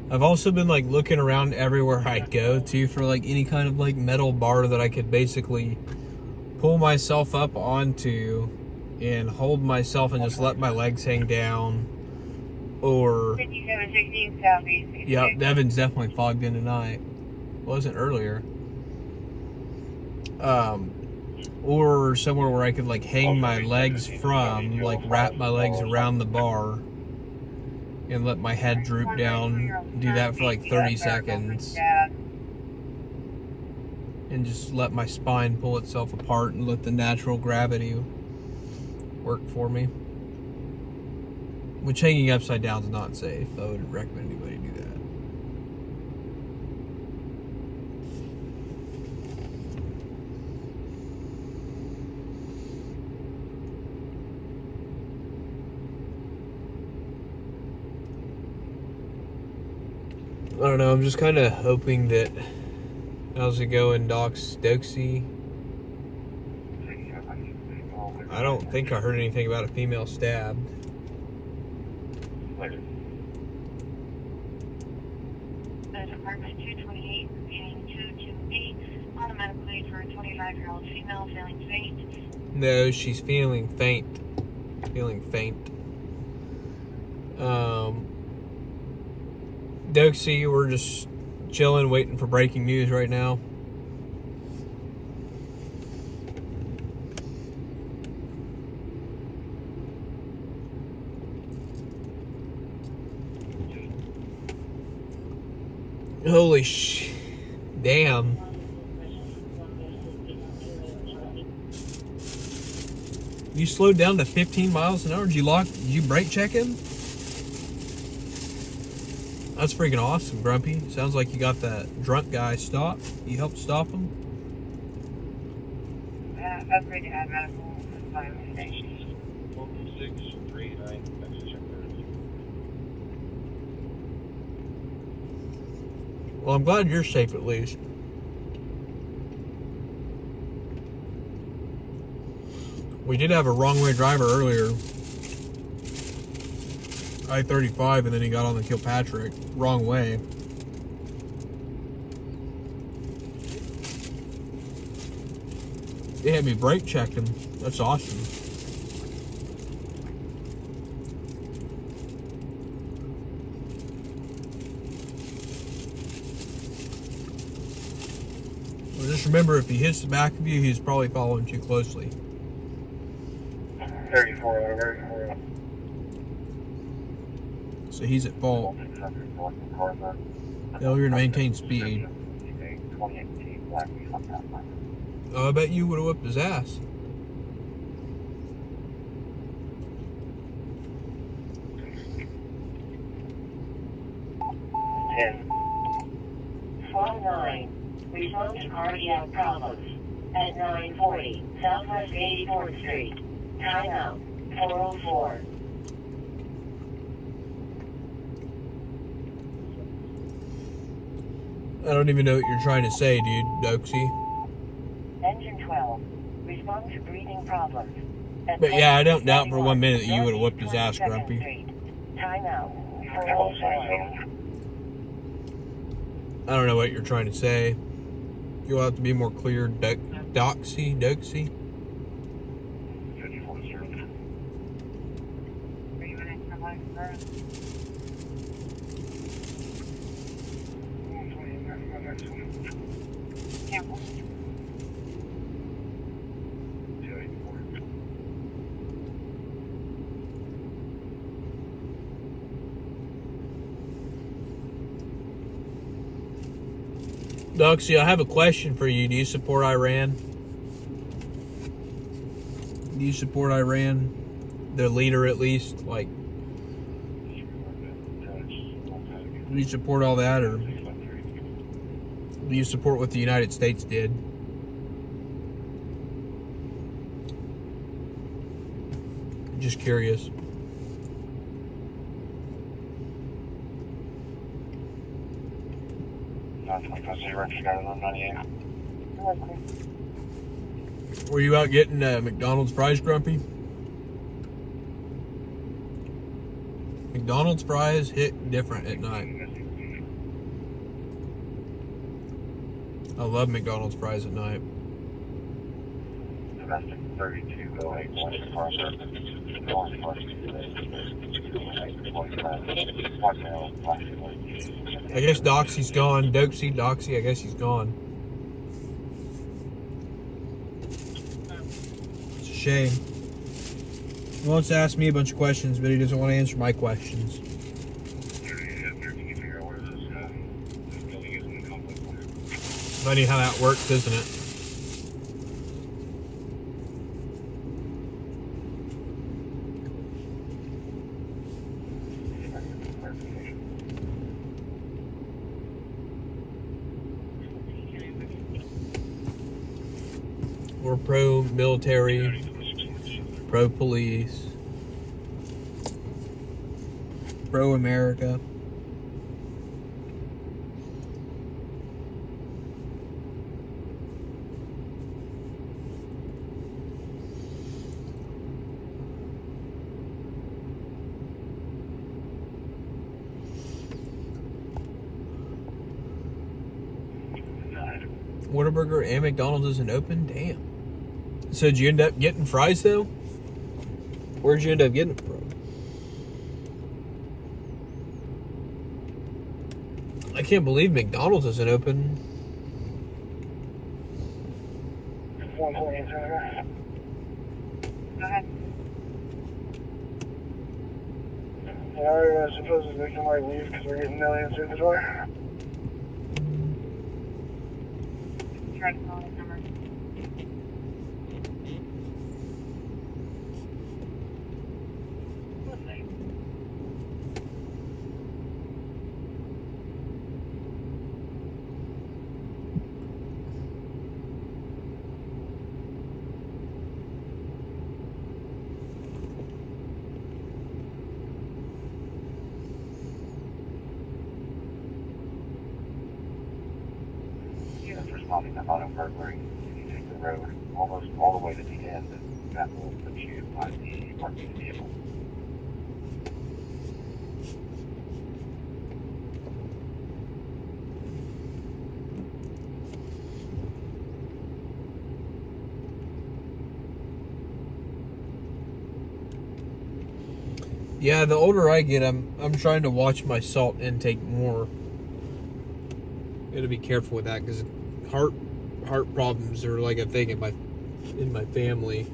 I've also been like looking around everywhere I go to for like any kind of like metal bar that I could basically pull myself up onto and hold myself and just let my legs hang down. Or 5716 Southeast. yeah, Devin's definitely fogged in tonight. Wasn't earlier. Or somewhere where I could like hang my legs from, like wrap my legs around the bar and let my head droop down. Do that for like 30 seconds. And just let my spine pull itself apart and let the natural gravity work for me. Which hanging upside down is not safe. I wouldn't recommend anybody do that. I don't know, I'm just kind of hoping that... How's it going, Stokesy? I don't think I heard anything about a female stabbed. Department 228, repeating 228, automatic plate for a 25-year-old female feeling faint. No, she's feeling faint. Feeling faint. Doxy, we're just chilling, waiting for breaking news right now. Holy damn. You slowed down to 15 miles an hour? Did you brake check him? That's freaking awesome, Grumpy. Sounds like you got that drunk guy stopped. You helped stop him? Upgrade to add medical and by mistake. 639. Well, I'm glad you're safe at least. We did have a wrong way driver earlier. I-35, and then he got on the Kilpatrick. Wrong way. They had me brake checked him. That's awesome. remember, if he hits the back of you, he's probably following too closely. 34 over. So he's at fault. Failure to maintain speed. Oh, I bet you would have whipped his ass. Flight 9. Respond to cardiac problems at 940 Southwest 84th Street. Timeout 404. I don't even know what you're trying to say, dude, Doxy. Engine 12. Respond to breathing problems. But yeah, I don't doubt for 1 minute that you would have whipped his ass, Grumpy. Timeout 404. I don't know what you're trying to say. You'll have to be more clear, Doxy. Are you in extra life first? Cancel. Doxy, I have a question for you. Do you support Iran? Do you support Iran? Their leader, at least? Like, do you support all that, or do you support what the United States did? Just curious. Were you out getting McDonald's fries, Grumpy? McDonald's fries hit different at night. I love McDonald's fries at night. Domestic 3208 I guess Doxy's gone. Doxy, I guess he's gone. It's a shame. He wants to ask me a bunch of questions, but he doesn't want to answer my questions. Funny how that works, isn't it? We're pro-military, pro-police, pro-America. Whataburger and McDonald's isn't open? Damn. So did you end up getting fries though? Where'd you end up getting it from? I can't believe McDonald's isn't open. Go ahead. Yeah, I suppose they can like leave because we're getting millions through the door. Try to call his number. Responding to auto burglary, you take the road almost all the way to the end, and that will put you by the parking vehicle. Yeah, the older I get, I'm trying to watch my salt intake more. Gotta be careful with that because heart problems are like a thing in my family.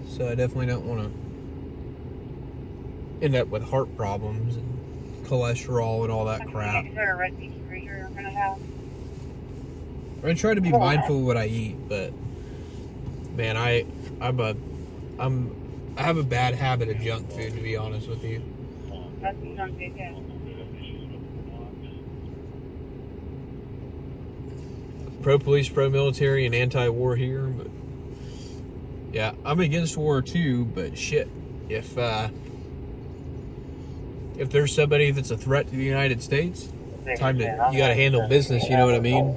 So I definitely don't want to end up with heart problems and cholesterol and all that crap. Is there a red beef burger you're gonna have? I try to be mindful of what I eat, but man, I have a bad habit of junk food, to be honest with you. That's junk food, yeah. Pro-police, pro-military, and anti-war here, but yeah, I'm against war too, but shit, if there's somebody that's a threat to the United States, you gotta handle business, you know what I mean?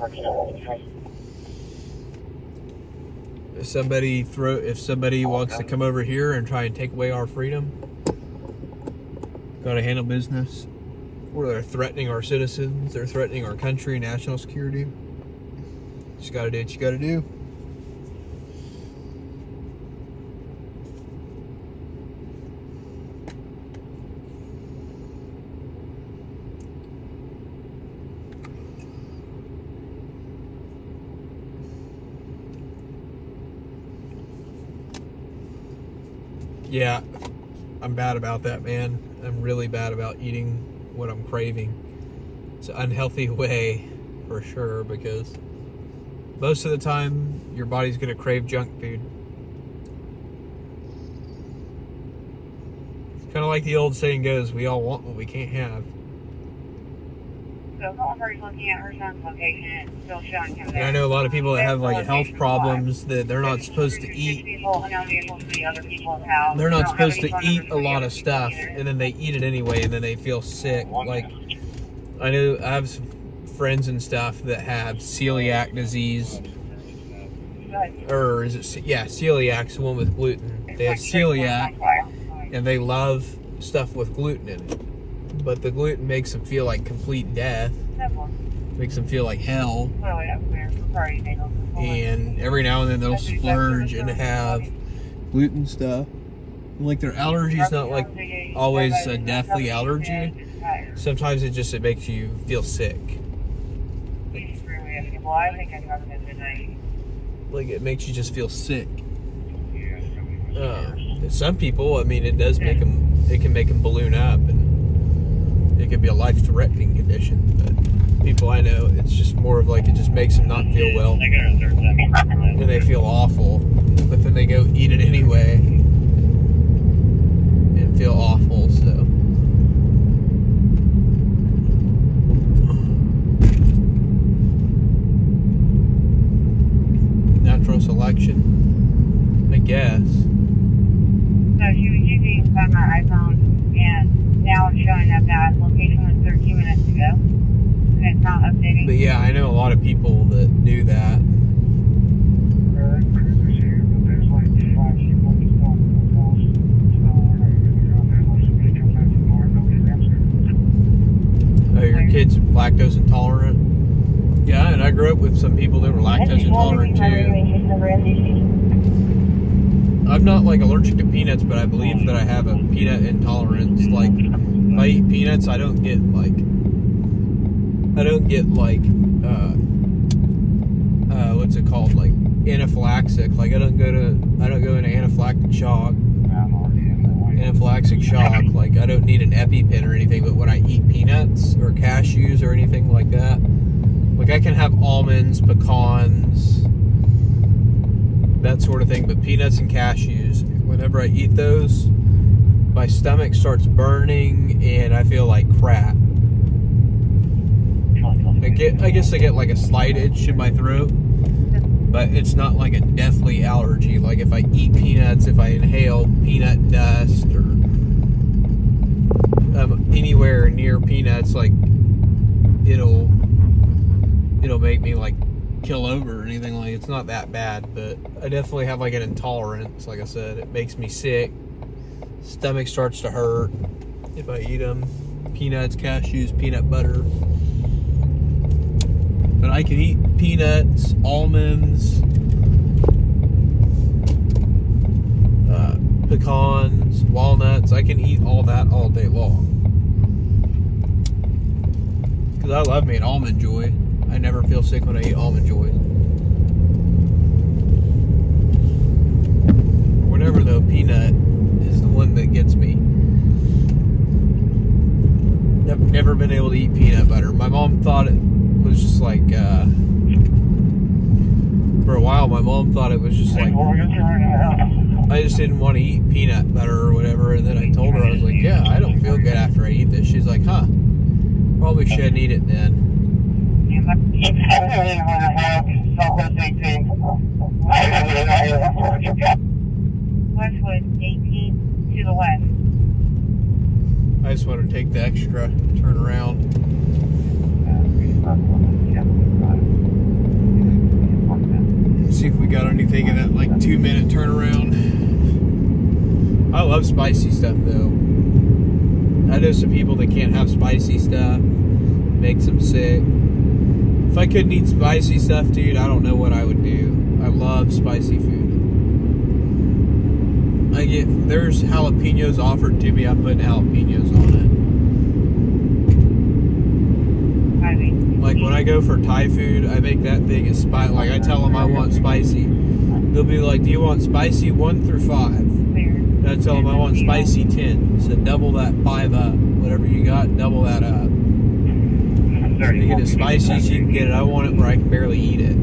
If somebody wants to come over here and try and take away our freedom, gotta handle business. Or they're threatening our citizens, they're threatening our country, national security. Just gotta do what you gotta do. Yeah, I'm bad about that, man. I'm really bad about eating what I'm craving. It's an unhealthy way, for sure, because most of the time, your body's going to crave junk food. It's kind of like the old saying goes, we all want what we can't have. So Culver's looking at her son's location, it's still showing him there. And I know a lot of people that have like health problems that they're not supposed to eat. They're not supposed to eat a lot of stuff, and then they eat it anyway, and then they feel sick. Like, I have some friends and stuff that have celiac disease, or is it, yeah, celiac's the one with gluten. They have celiac, and they love stuff with gluten in it. But the gluten makes them feel like complete death. Makes them feel like hell. And every now and then they'll splurge and have gluten stuff. Like their allergy's not like always a deathly allergy. Sometimes it makes you feel sick. Like it makes you just feel sick. Some people, I mean, it can make them balloon up, and it could be a life-threatening condition. But people I know, it's just more of like it just makes them not feel well, and they feel awful. But then they go eat it anyway and feel awful. So natural selection, I guess. So she was using my iPhone, and now it's showing up that location was 13 minutes ago, and it's not updating. But yeah, I know a lot of people that do that. Oh, your kid's lactose intolerant? Yeah, and I grew up with some people that were lactose intolerant too. I'm not like allergic to peanuts, but I believe that I have a peanut intolerance. Like, if I eat peanuts, I don't get what's it called? Like anaphylaxis. Like I don't go into anaphylactic shock. Anaphylactic shock. Like I don't need an EpiPen or anything, but when I eat peanuts or cashews or anything like that, like I can have almonds, pecans, that sort of thing, but peanuts and cashews, whenever I eat those, my stomach starts burning and I feel like crap. I guess I get like a slight itch in my throat, but it's not like a deathly allergy. Like if I eat peanuts, if I inhale peanut dust, or anywhere near peanuts, like it'll make me like kill over or anything. Like it's not that bad, but I definitely have like an intolerance. Like I said, it makes me sick. Stomach starts to hurt if I eat them. Peanuts, cashews, peanut butter. But I can eat peanuts, almonds, pecans, walnuts. I can eat all that all day long. Because I love me an Almond Joy. I never feel sick when I eat Almond Joy. mom thought it was just like, for a while, my mom thought it was just like, I just didn't want to eat peanut butter or whatever. And then I told her, I was like, yeah, I don't feel good after I eat this. She's like, huh, probably shouldn't eat it then. Westwood 18 to the west. I just want to take the extra turn around. See if we got anything in that like 2-minute turnaround. I love spicy stuff though. I know some people that can't have spicy stuff. Makes them sick. If I couldn't eat spicy stuff, dude, I don't know what I would do. I love spicy food. There's jalapenos offered to me, I'm putting jalapenos on it. Like when I go for Thai food, I make that thing as spicy. Like I tell them I want spicy. They'll be like, do you want spicy 1 through 5? And I tell them I want spicy 10. So double that 5 up. Whatever you got, double that up. You get as spicy as you can get it. I want it where I can barely eat it.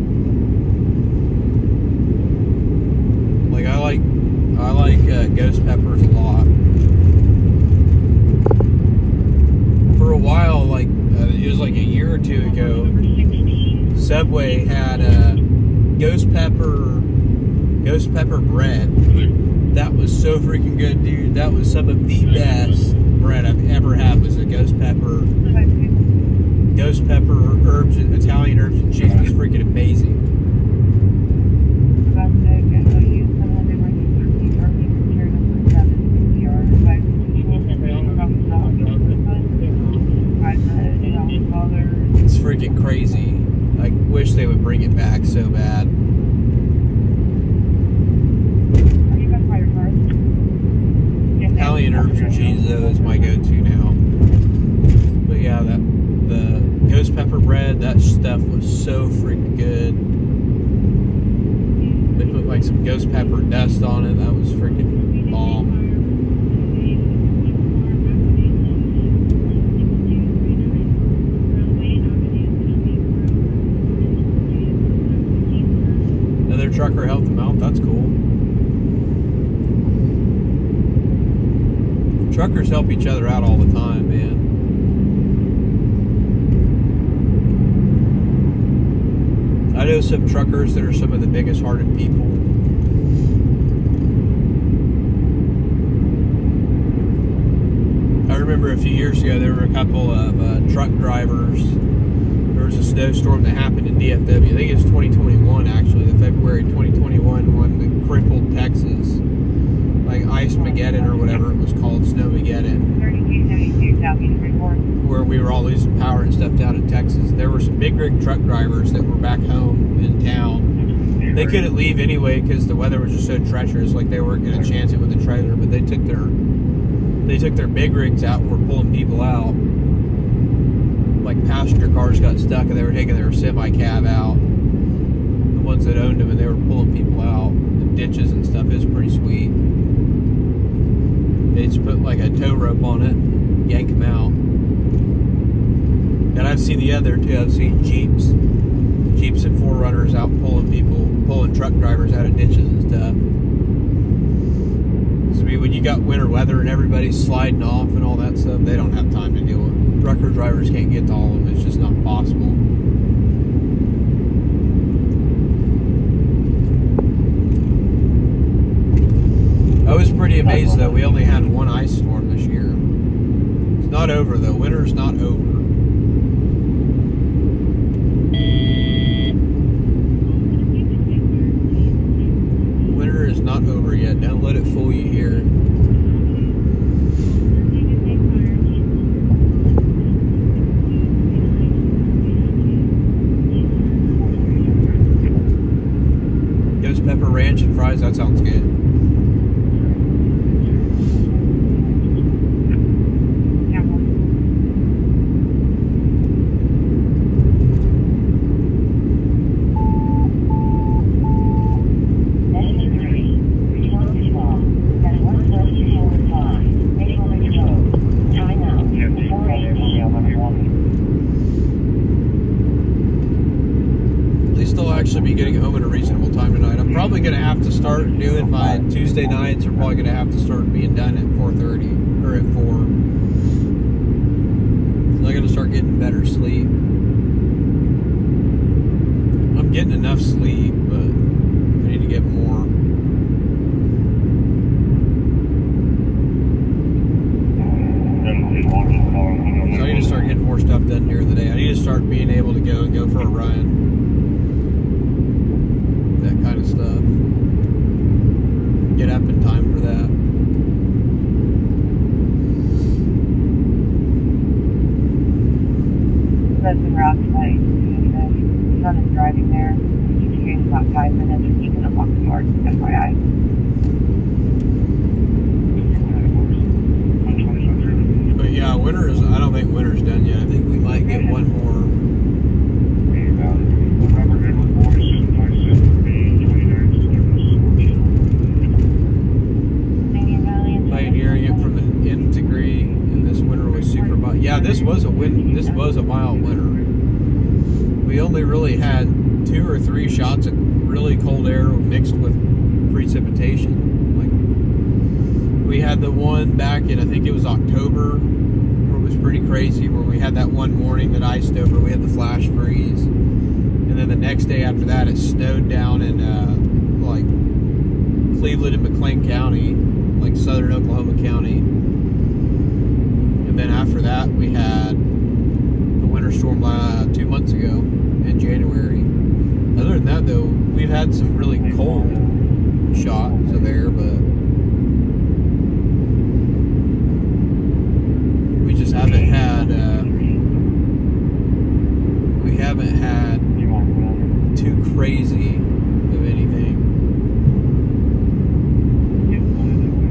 Like I like ghost peppers a lot. For a while, like it was like a year or two ago, Subway had ghost pepper bread. That was so freaking good, dude. That was some of the best bread I've ever had. Was a ghost pepper herbs and Italian herbs and cheese. It was freaking amazing. It's freaking crazy. I wish they would bring it back so bad. Italian herbs and cheese though is my go-to now. But yeah, the ghost pepper bread, that stuff was so freaking good. They put like some ghost pepper dust on it. That was freaking bomb. Another trucker helped them out. That's cool. Truckers help each other out all the time, man. I know some truckers that are some of the biggest hearted people. I remember a few years ago there were a couple of truck drivers. There was a snowstorm that happened in DFW. I think it was 2021 actually, the February 2021 one that crippled Texas. Like Ice-mageddon or whatever it was called, Snowmageddon. 3272 Southeast Report. Where we were all losing power and stuff down in Texas. There were some big rig truck drivers that were back home in town. They couldn't leave anyway because the weather was just so treacherous. Like they weren't going to chance it with the trailer, but they took their big rigs out and were pulling people out. Like passenger cars got stuck and they were taking their semi-cab out. The ones that owned them, and they were pulling people out in ditches and stuff. It was pretty sweet. They just put like a tow rope on it, yank them out. And I've seen the other too. I've seen Jeeps and 4Runners out pulling truck drivers out of ditches and stuff. So I mean, when you got winter weather and everybody's sliding off and all that stuff, they don't have time to deal with it. Trucker drivers can't get to all of them. It's just not possible. I was pretty amazed though. We only had one ice storm this year. It's not over though. Winter's not over. Winter is not over yet. Don't let it fool you here. Ghost pepper ranch and fries. That sounds good. probably going to have to start doing my Tuesday nights are probably going to have to start being done at 4:30 or at 4. So I got to start getting better sleep. I'm getting enough sleep, but I need to get more. So I need to start getting more stuff done during the day. I need to start being able to go for a run. That kind of stuff. Get up in time for that. That's in Rock Light. The son is driving there. He takes about 5 minutes and he's gonna walk the yard, FYI. But yeah, winter's, I don't think winter's done yet. I think we might get one more. Pioneering it from the nth degree, and this winter was super mild. Yeah, this was a mild winter. We only really had 2 or 3 shots of really cold air mixed with precipitation. Like, we had the one back in, I think it was October, where it was pretty crazy, where we had that one morning that iced over. We had the flash freeze, and then the next day after that, it snowed down in like Cleveland and McLean County, like southern Oklahoma County. And then after that, we had the winter storm 2 months ago in January. Other than that, though, we've had some really cold shots of air, but we just haven't had too crazy of anything,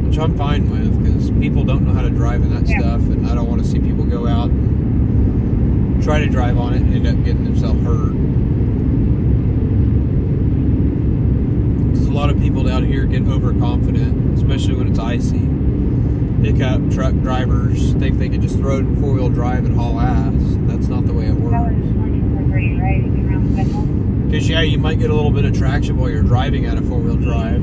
which I'm fine with, because people don't know how to drive in that stuff, and I don't want to see people go out and try to drive on it and end up getting themselves hurt. Because a lot of people down here get overconfident, especially when it's icy. Pickup truck drivers think they can just throw it in 4-wheel drive and haul ass. That's not the way it works. Because yeah, you might get a little bit of traction while you're driving at a 4-wheel drive,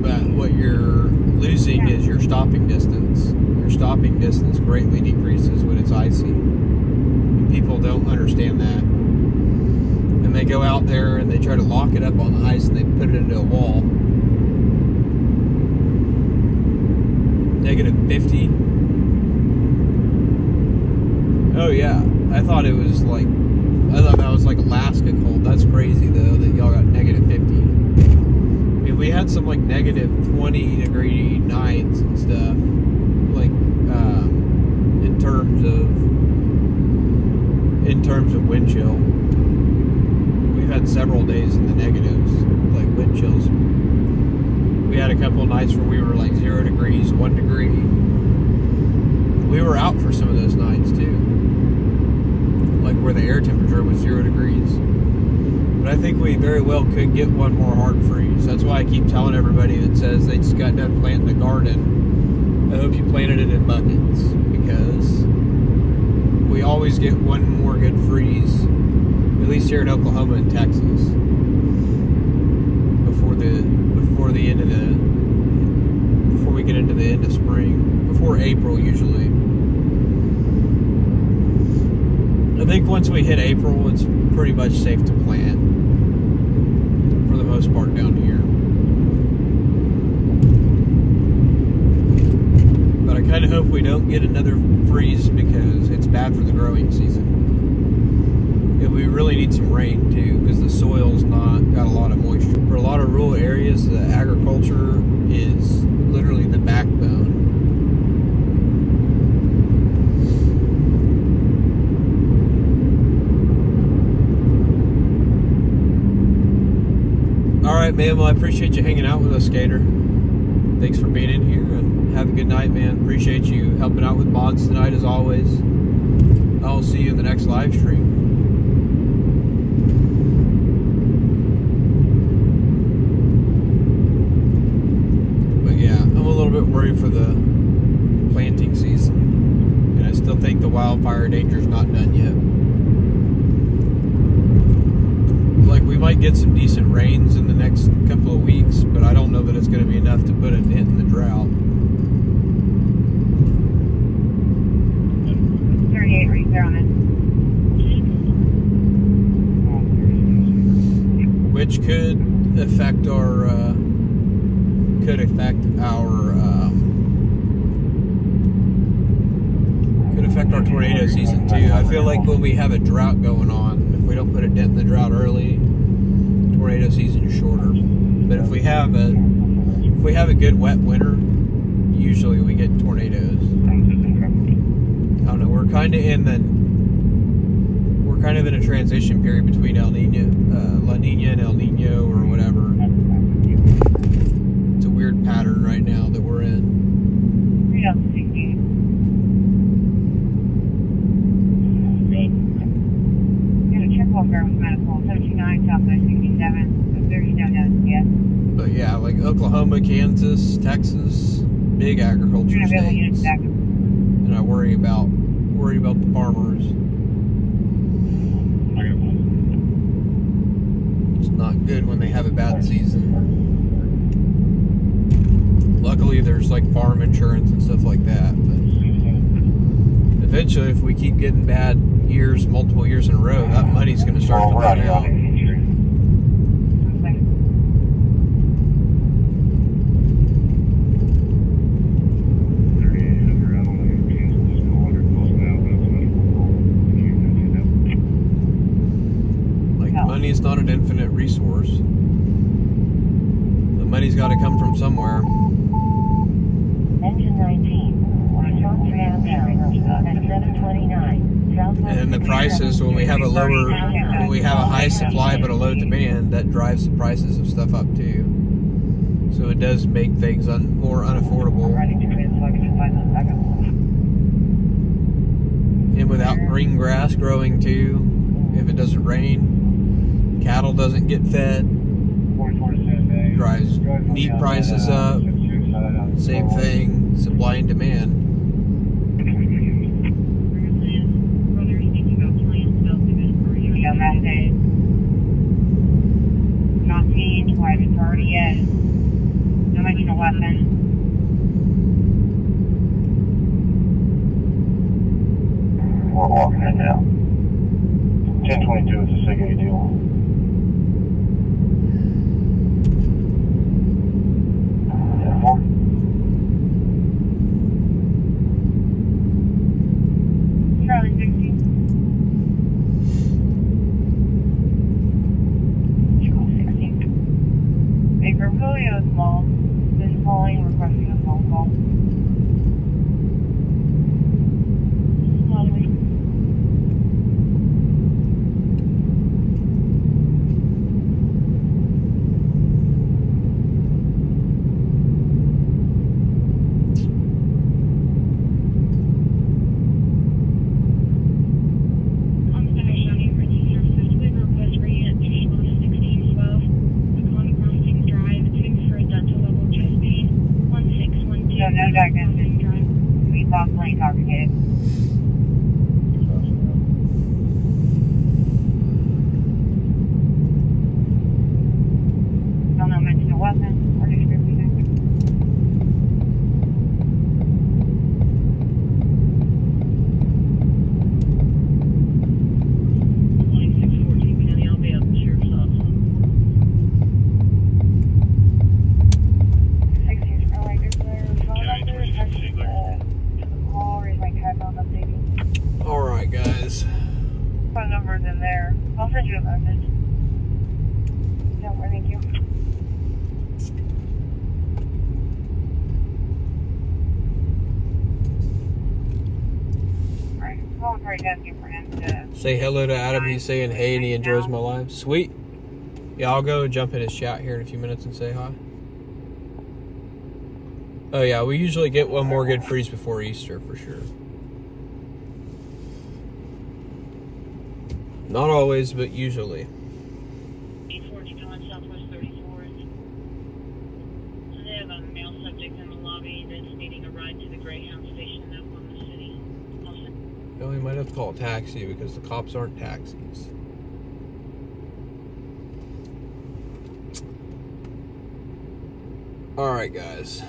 but what you're losing is your stopping distance. Your stopping distance greatly decreases when it's icy. And people don't understand that. And they go out there and they try to lock it up on the ice and they put it into a wall. -50. Oh yeah, I thought that was like Alaska cold. That's crazy though that y'all got -50. I mean, we had some like -20 degree nights and stuff, like in terms of wind chill. We've had several days in the negatives, like wind chills. We had a couple of nights where we were like 0 degrees, 1 degree. We were out for some of those nights too, like where the air temperature was 0 degrees. But I think we very well could get one more hard freeze. That's why I keep telling everybody that says they just got done planting a garden, I hope you planted it in buckets, because we always get one more good freeze, at least here in Oklahoma and Texas, before we get into the end of spring, before April usually. I think once we hit April, it's pretty much safe to plant for the most part down here. But I kind of hope we don't get another freeze, because it's bad for the growing season. And we really need some rain too, because the soil's not got a lot of moisture. For a lot of rural areas, the agriculture is literally the backbone. Alright, man, well, I appreciate you hanging out with us, Skater. Thanks for being in here, and have a good night, man. Appreciate you helping out with mods tonight, as always. I'll see you in the next live stream. But yeah, I'm a little bit worried for the planting season, and I still think the wildfire danger's not done yet. Like, we might get some decent rains in the next couple of weeks, but I don't know that it's going to be enough to put a dent in the drought. 38 right there on it. Which could affect our tornado season too. I feel like when we have a drought going on, if we don't put a dent in the drought early, tornado season is shorter. But if we have a good wet winter, usually we get tornadoes. I don't know. We're kind of in a transition period between La Nina and El Nino or whatever. It's a weird pattern right now that we're in. But yeah, like Oklahoma, Kansas, Texas, big agriculture states, and I worry about the farmers. It's not good when they have a bad season. Luckily, there's like farm insurance and stuff like that. But eventually, if we keep getting bad years, multiple years in a row, that money's going to start to run out. Money's not an infinite resource. The money's got to come from somewhere. Engine 19. At 729. And the prices, when we have a high supply but a low demand, that drives the prices of stuff up too. So it does make things more unaffordable. And without green grass growing too, if it doesn't rain, cattle doesn't get fed, drives meat prices up. Same thing, supply and demand. Not seen private party yet. No mention of weapons. We're walking right now. 1022 is a SIG-A deal. Charlie 60. Baker Julio Small. Been calling, requesting a phone call. No diagnosis. We possibly intoxicated. Still no mention of weapon or description. Alright guys. Phone number's in there. I'll send you a message. No, thank you. Alright, calling for a desk for him to Say hello to Adam. He's saying hey and he enjoys my live. Sweet. Yeah, I'll go jump in his chat here in a few minutes and say hi. Oh yeah, we usually get one more good freeze before Easter for sure. Not always, but usually. 842 Southwest 34th. So they have a male subject in the lobby that's needing a ride to the Greyhound station in Oklahoma City. Well, we might have to call a taxi because the cops aren't taxis. Alright, guys.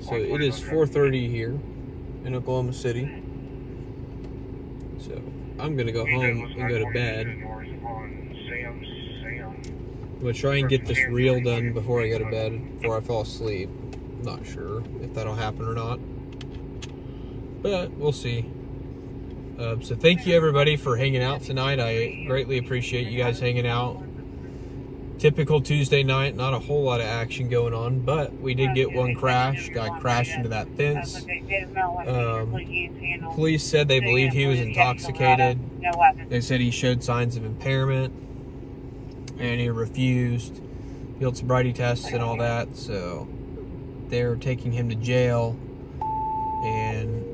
So it is 4:30 here in Oklahoma City. So I'm going to go home and go to bed. I'm going to try and get this reel done before I go to bed, before I fall asleep. I'm not sure if that'll happen or not, but we'll see. So thank you everybody for hanging out tonight. I greatly appreciate you guys hanging out. Typical Tuesday night, not a whole lot of action going on, but we did get one crash. Guy crashed into that fence. Police said they believe he was intoxicated. They said he showed signs of impairment and he refused field sobriety tests and all that, so they're taking him to jail, and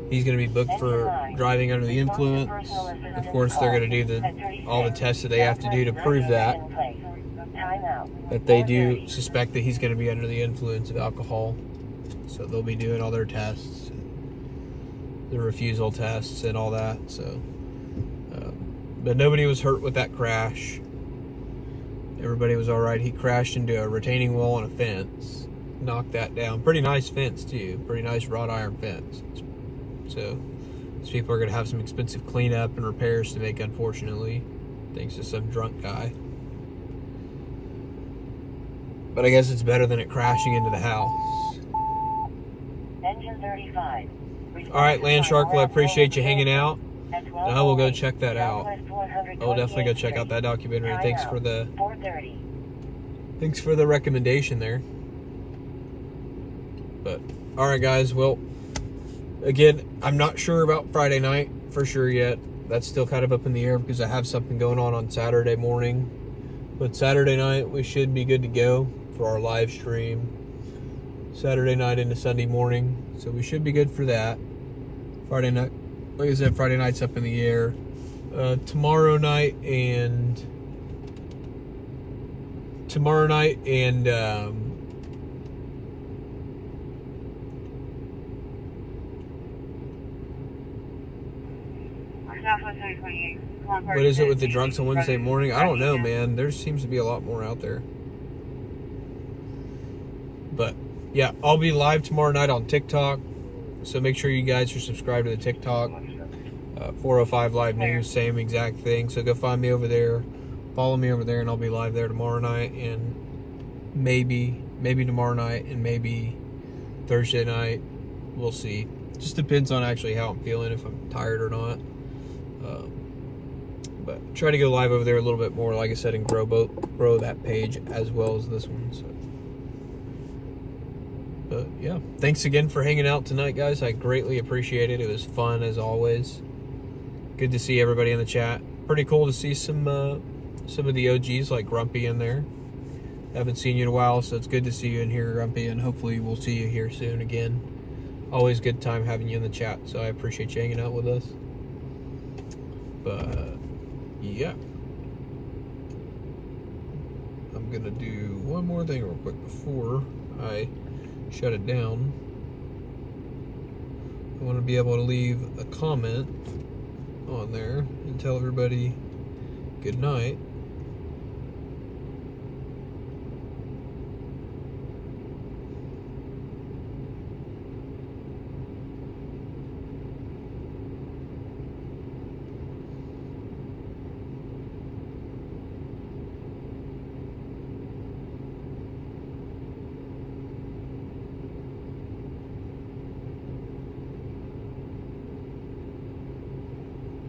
he's going to be booked for driving under the influence. Of course, they're going to do all the tests that they have to do to prove that they do suspect that he's going to be under the influence of alcohol. So they'll be doing all their tests, the refusal tests and all that. So, but nobody was hurt with that crash. Everybody was all right. He crashed into a retaining wall and a fence, knocked that down. Pretty nice fence too. Pretty nice wrought iron fence. So these people are going to have some expensive cleanup and repairs to make, unfortunately, thanks to some drunk guy. But I guess it's better than it crashing into the house. Engine 35. All right, Land Shark, well, I appreciate you hanging out. And I will go check that out. I will definitely go check out that documentary. Thanks for the recommendation there. But all right, guys. Well, again, I'm not sure about Friday night for sure yet. That's still kind of up in the air because I have something going on Saturday morning. But Saturday night we should be good to go for our live stream. Saturday night into Sunday morning, so we should be good for that. Friday night, like I said, Friday night's up in the air. Tomorrow night and what is it with the drunks on Wednesday morning? I don't know, man. There seems to be a lot more out there. But yeah, I'll be live tomorrow night on TikTok, so make sure you guys are subscribed to the TikTok. 405 Live News, same exact thing. So go find me over there, follow me over there, and I'll be live there tomorrow night, and maybe tomorrow night, and maybe Thursday night. We'll see. Just depends on actually how I'm feeling, if I'm tired or not. But try to go live over there a little bit more, like I said, and grow that page as well as this one. So. But yeah, thanks again for hanging out tonight, guys. I greatly appreciate it. It was fun as always. Good to see everybody in the chat. Pretty cool to see some of the OGs like Grumpy in there. Haven't seen you in a while, so it's good to see you in here, Grumpy, and hopefully we'll see you here soon again. Always good time having you in the chat, so I appreciate you hanging out with us. But yeah, I'm gonna do one more thing real quick before I shut it down. I want to be able to leave a comment on there and tell everybody good night.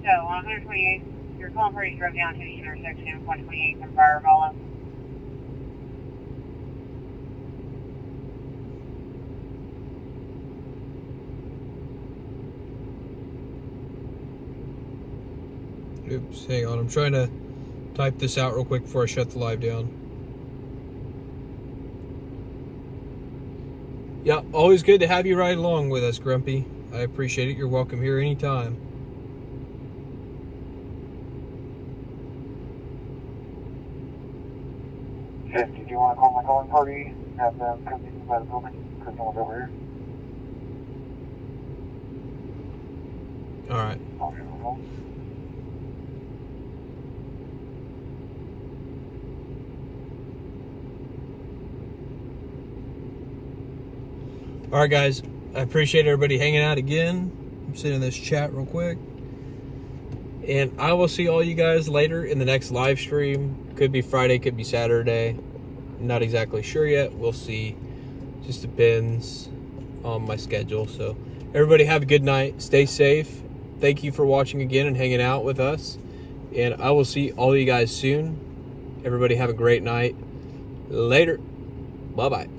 So on 128, your call party drove down to the intersection of 128 and Fireball. Oops, hang on. I'm trying to type this out real quick before I shut the live down. Yeah, always good to have you ride along with us, Grumpy. I appreciate it. You're welcome here anytime. Did you want to call my calling party? Have them come in by the building because no one's over here. All right. All right, guys. I appreciate everybody hanging out again. I'm sitting in this chat real quick. And I will see all you guys later in the next live stream. Could be Friday, could be Saturday. Not exactly sure yet. We'll see. Just depends on my schedule. So everybody have a good night. Stay safe. Thank you for watching again and hanging out with us. And I will see all you guys soon. Everybody have a great night. Later. Bye-bye.